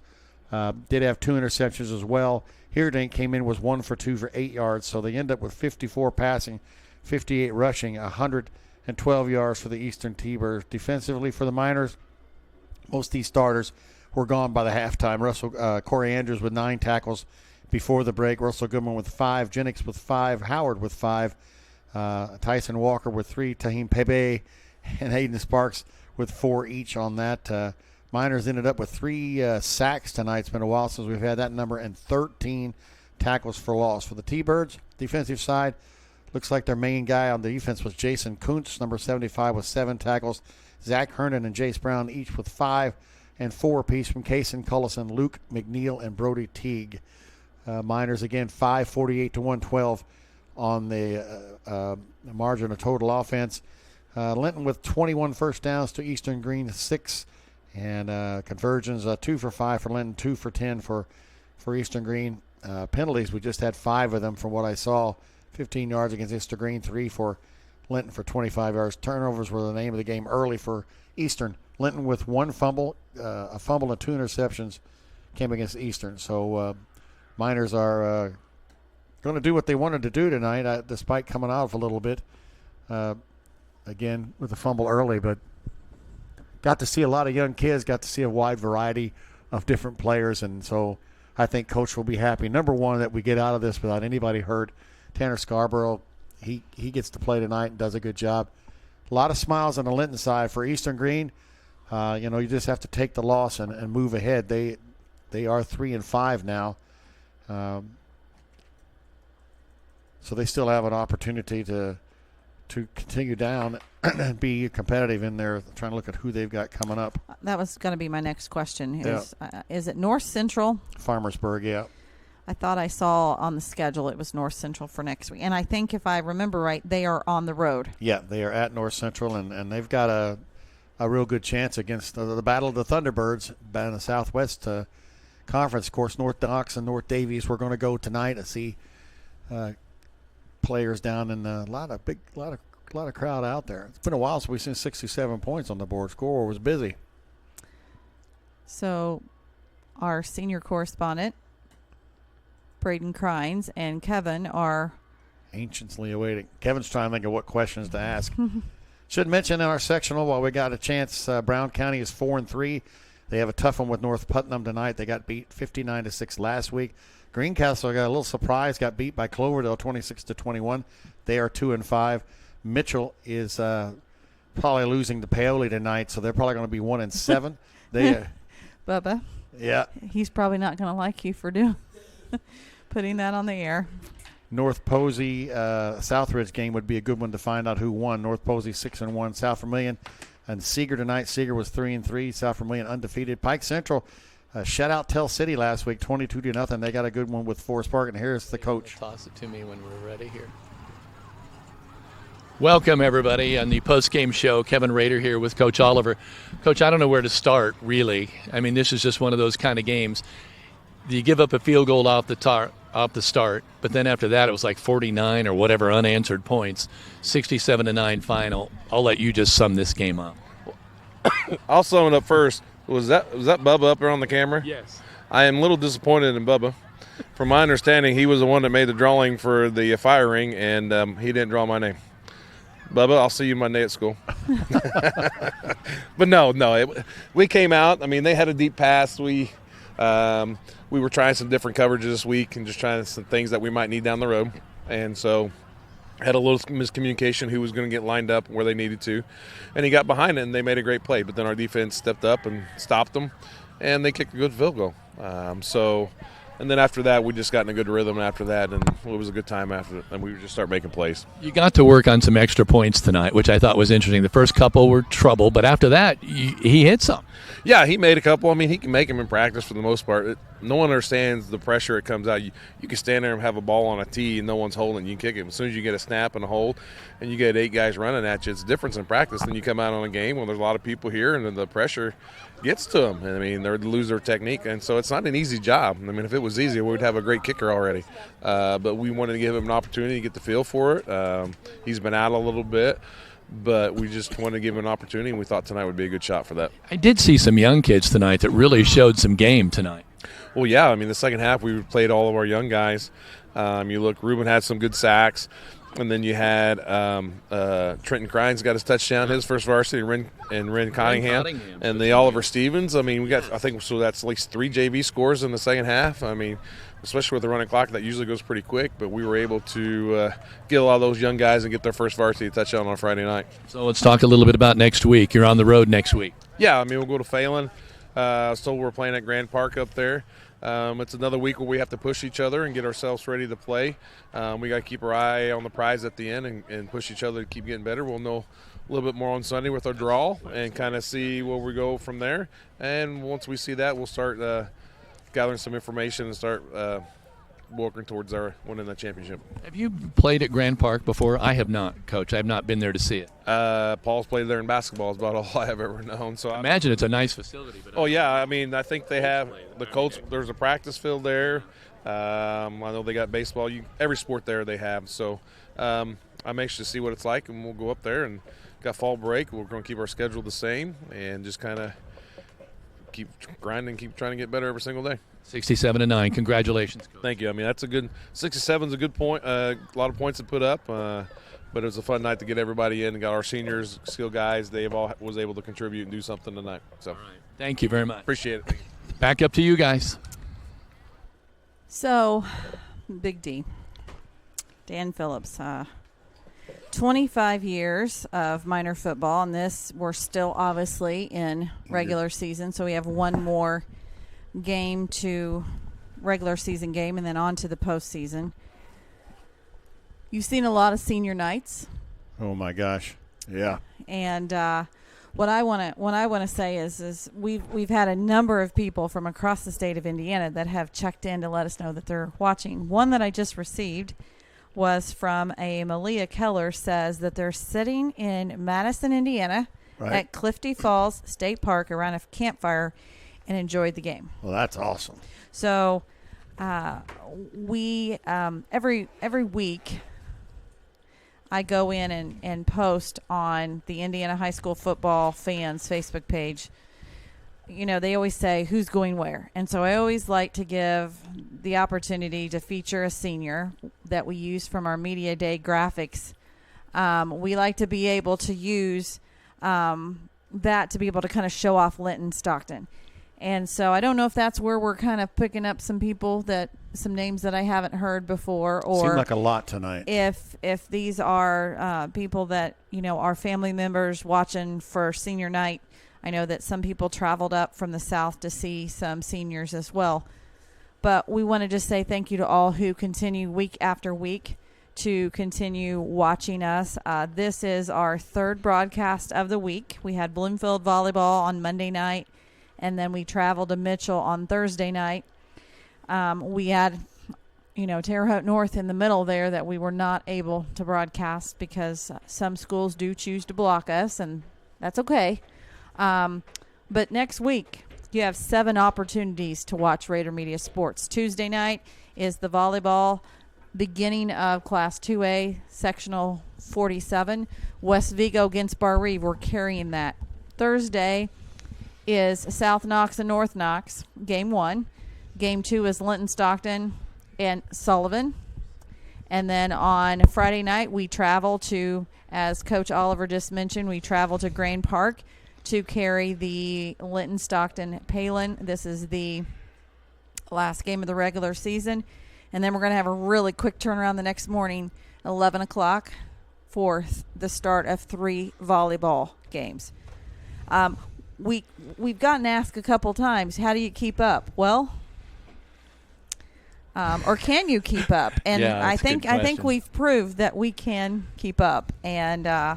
Did have 2 interceptions as well. Heerdink came in, was 1 for 2 for 8 yards. So they end up with 54 passing, 58 rushing, 112 yards for the Eastern T-Birds. Defensively for the Miners, most of these starters were gone by the halftime. Corey Andrews with 9 tackles before the break. Russell Goodman with 5. Jennings with 5. Howard with 5. Tyson Walker with 3. Tahim Pebe and Hayden Sparks with 4 each on that. Miners ended up with 3 sacks tonight. It's been a while since we've had that number, and 13 tackles for loss. For the T-Birds, defensive side, looks like their main guy on the defense was Jason Kuntz, number 75, with 7 tackles. Zach Herndon and Jace Brown each with 5, and 4 apiece from Kaysen Cullison, Luke McNeil, and Brody Teague. Miners, again, 548 to 112 on the margin of total offense. Linton with 21 first downs to Eastern-Greene 6, and conversions, 2 for 5 for Linton, 2 for 10 for Eastern-Greene. Penalties, we just had 5 of them from what I saw. 15 yards against Eastern-Greene, 3 for Linton for 25 yards. Turnovers were the name of the game early for Eastern. Linton with 1 fumble, a fumble and 2 interceptions came against Eastern. So Miners are going to do what they wanted to do tonight, despite coming out a little bit. Again, with a fumble early, but got to see a lot of young kids, got to see a wide variety of different players, and so I think Coach will be happy. Number one, that we get out of this without anybody hurt. Tanner Scarborough, he gets to play tonight and does a good job. A lot of smiles on the Linton side. For Eastern-Greene, you just have to take the loss and move ahead. They are 3-5 now. So they still have an opportunity to continue down and be competitive in there. Trying to look at who they've got coming up. That was going to be my next question. Is it North Central? Farmersburg, yeah. I thought I saw on the schedule it was North Central for next week. And I think if I remember right, they are on the road. Yeah, they are at North Central, and they've got a real good chance against the Battle of the Thunderbirds in the Southwest Conference. Of course, North Docks and North Davies, we're going to go tonight to see players down in a lot of crowd out there. It's been a while since we've seen 67 points on the board. Score was busy. So our senior correspondent, Brayden Crynes, and Kevin are anxiously awaiting. Kevin's trying to think of what questions to ask. Should mention in our sectional, while we got a chance, Brown County is 4-3. They have a tough one with North Putnam tonight. They got beat 59-6 last week. Greencastle got a little surprise, got beat by Cloverdale 26-21. They are 2-5. Mitchell is probably losing to Paoli tonight, so they're probably going to be 1-7. They Bubba. Yeah. He's probably not going to like you for putting that on the air. North Posey, Southridge game would be a good one to find out who won. North Posey 6-1, South Vermilion, and Seeger tonight. Seeger was 3-3, South Vermilion undefeated. Pike Central shut out Tell City last week, 22-0. They got a good one with Forest Park, and here's the coach. Toss it to me when we're ready here. Welcome, everybody, on the post-game show. Kevin Rader here with Coach Oliver. Coach, I don't know where to start, really. I mean, this is just one of those kind of games. You give up a field goal off the start, but then after that it was like 49 or whatever unanswered points, 67-9 final. I'll let you just sum this game up. I'll sum it up first. Was that Bubba up there on the camera? Yes. I am a little disappointed in Bubba. From my understanding, he was the one that made the drawing for the fire ring, and he didn't draw my name. Bubba, I'll see you Monday at school. But no, we came out. I mean, they had a deep pass. We we were trying some different coverages this week and just trying some things that we might need down the road. And so had a little miscommunication who was going to get lined up where they needed to. And he got behind it, and they made a great play. But then our defense stepped up and stopped them, and they kicked a good field goal. And then after that, we just got in a good rhythm after that, and it was a good time after, and we would just start making plays. You got to work on some extra points tonight, which I thought was interesting. The first couple were trouble, but after that, he hit some. Yeah, he made a couple. I mean, he can make them in practice for the most part. No one understands the pressure it comes out. You can stand there and have a ball on a tee and no one's holding. You can kick it. As soon as you get a snap and a hold and you get 8 guys running at you, it's a difference in practice. Then you come out on a game when there's a lot of people here and then the pressure gets to them. I mean, they lose their technique. And so it's not an easy job. I mean, if it was easy, we'd have a great kicker already. But we wanted to give him an opportunity to get the feel for it. He's been out a little bit. But we just wanted to give him an opportunity, and we thought tonight would be a good shot for that. I did see some young kids tonight that really showed some game tonight. Well, yeah. I mean, the second half we played all of our young guys. You look, Ruben had some good sacks. And then you had Trenton Crynes got his touchdown, his first varsity, and Ren Cottingham. And the Oliver Stevens. I mean, we got, I think, so that's at least 3 JV scores in the second half. I mean, especially with the running clock, that usually goes pretty quick. But we were able to get a lot of those young guys and get their first varsity touchdown on Friday night. So let's talk a little bit about next week. You're on the road next week. Yeah, I mean, we'll go to Phelan. So we're playing at Grand Park up there. It's another week where we have to push each other and get ourselves ready to play. We got to keep our eye on the prize at the end and push each other to keep getting better. We'll know a little bit more on Sunday with our draw and kind of see where we go from there. And once we see that, we'll start gathering some information and start working towards our winning the championship. Have you played at Grand Park before? I have not, Coach. I have not been there to see it. Paul's played there in basketball is about all I have ever known. So I imagine it's a nice facility. But oh, yeah. I mean, I think they have the Colts. There's a practice field there. I know they got baseball. Every sport there they have. So I'm anxious to see what it's like, and we'll go up there and got fall break. We're going to keep our schedule the same and just kind of keep grinding, keep trying to get better every single day. 67-9. Congratulations, Coach. Thank you. I mean, that's a good 67 is a good point. A lot of points to put up, but it was a fun night to get everybody in and got our seniors, skill guys. They all was able to contribute and do something tonight. So, all right. Thank you very much. Appreciate it. Thank you. Back up to you guys. So, Big D, Dan Phillips, 25 years of minor football, and we're still obviously in regular season, so we have one more game to regular season game and then on to the postseason. You've seen a lot of senior nights. Oh my gosh, yeah. And what I want to say is we've had a number of people from across the state of Indiana that have checked in to let us know that they're watching. One that I just received was from a Malia Keller, says that they're sitting in Madison, Indiana, at Clifty Falls State Park around a campfire and enjoyed the game. Well, that's awesome. So we every week I go in and post on the Indiana High School Football Fans Facebook page. You know, they always say who's going where. And so I always like to give the opportunity to feature a senior that we use from our Media Day graphics. We like to be able to use that to be able to kind of show off Linton-Stockton. And so I don't know if that's where we're kind of picking up some names that I haven't heard before, or seemed like a lot tonight. If these are people that, you know, are family members watching for senior night. I know that some people traveled up from the south to see some seniors as well. But we want to just say thank you to all who continue week after week to continue watching us. This is our third broadcast of the week. We had Bloomfield volleyball on Monday night, and then we traveled to Mitchell on Thursday night. We had, Terre Haute North in the middle there that we were not able to broadcast because some schools do choose to block us, and that's okay. But next week, you have 7 opportunities to watch Rader Media Sports. Tuesday night is the volleyball, beginning of Class 2A, Sectional 47. West Vigo against Bar Reeve. We're carrying that. Thursday is South Knox and North Knox, Game 1. Game 2 is Linton-Stockton and Sullivan. And then on Friday night, we travel to, as Coach Oliver just mentioned, we travel to Grand Park to carry the Linton-Stockton Palin. This is the last game of the regular season. And then we're going to have a really quick turnaround the next morning, 11 o'clock, for the start of 3 volleyball games. We've gotten asked a couple times, how do you keep up? Well, or can you keep up? And Yeah, I that's a good think question. we've proved that we can keep up. And I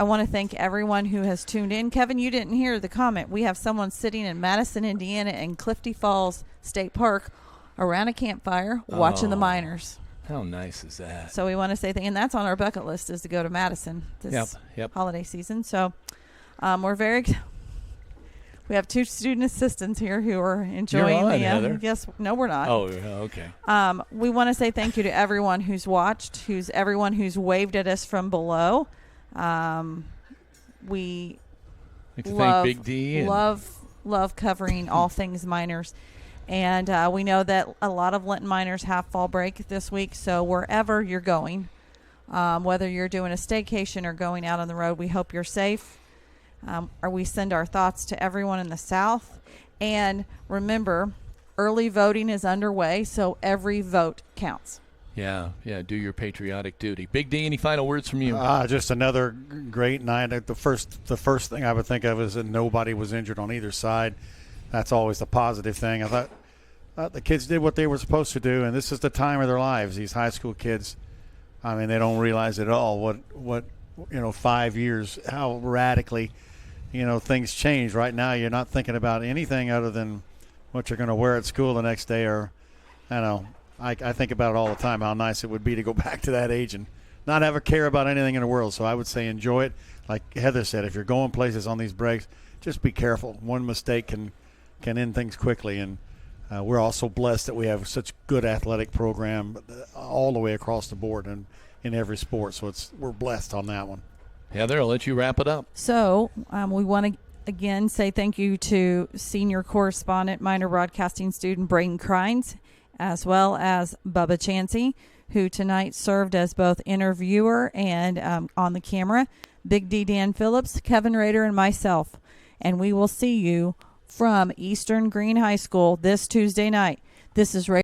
want to thank everyone who has tuned in. Kevin, you didn't hear the comment. We have someone sitting in Madison, Indiana, and Clifty Falls State Park around a campfire watching the Miners. How nice is that? So we want to say and that's on our bucket list, is to go to Madison this Yep. holiday season. So we're very. We have 2 student assistants here who are enjoying You're on, the. Heather. Yes, no, we're not. Oh, okay. We want to say thank you to everyone who's watched, everyone who's waved at us from below. We Like to love thank Big D and- love covering all things Miners. And we know that a lot of Linton Miners have fall break this week, so wherever you're going, whether you're doing a staycation or going out on the road, we hope you're safe. Or we send our thoughts to everyone in the South. And remember, early voting is underway, so every vote counts. Yeah, do your patriotic duty. Big D, any final words from you? Just another great night. The first thing I would think of is that nobody was injured on either side. That's always the positive thing. I thought the kids did what they were supposed to do, and this is the time of their lives. These high school kids, I mean, they don't realize at all what 5 years, how radically, things change. Right now, you're not thinking about anything other than what you're going to wear at school the next day, or I think about it all the time, how nice it would be to go back to that age and not have a care about anything in the world. So I would say enjoy it. Like Heather said, if you're going places on these breaks, just be careful. One mistake can end things quickly. And we're also blessed that we have such good athletic program all the way across the board and in every sport. So we're blessed on that one. Heather, I'll let you wrap it up. So we want to again say thank you to senior correspondent, minor broadcasting student Brayden Crynes, as well as Bubba Chancy, who tonight served as both interviewer and on the camera, Big D Dan Phillips, Kevin Rader, and myself. And we will see you from Eastern-Greene High School this Tuesday night. This is Rader.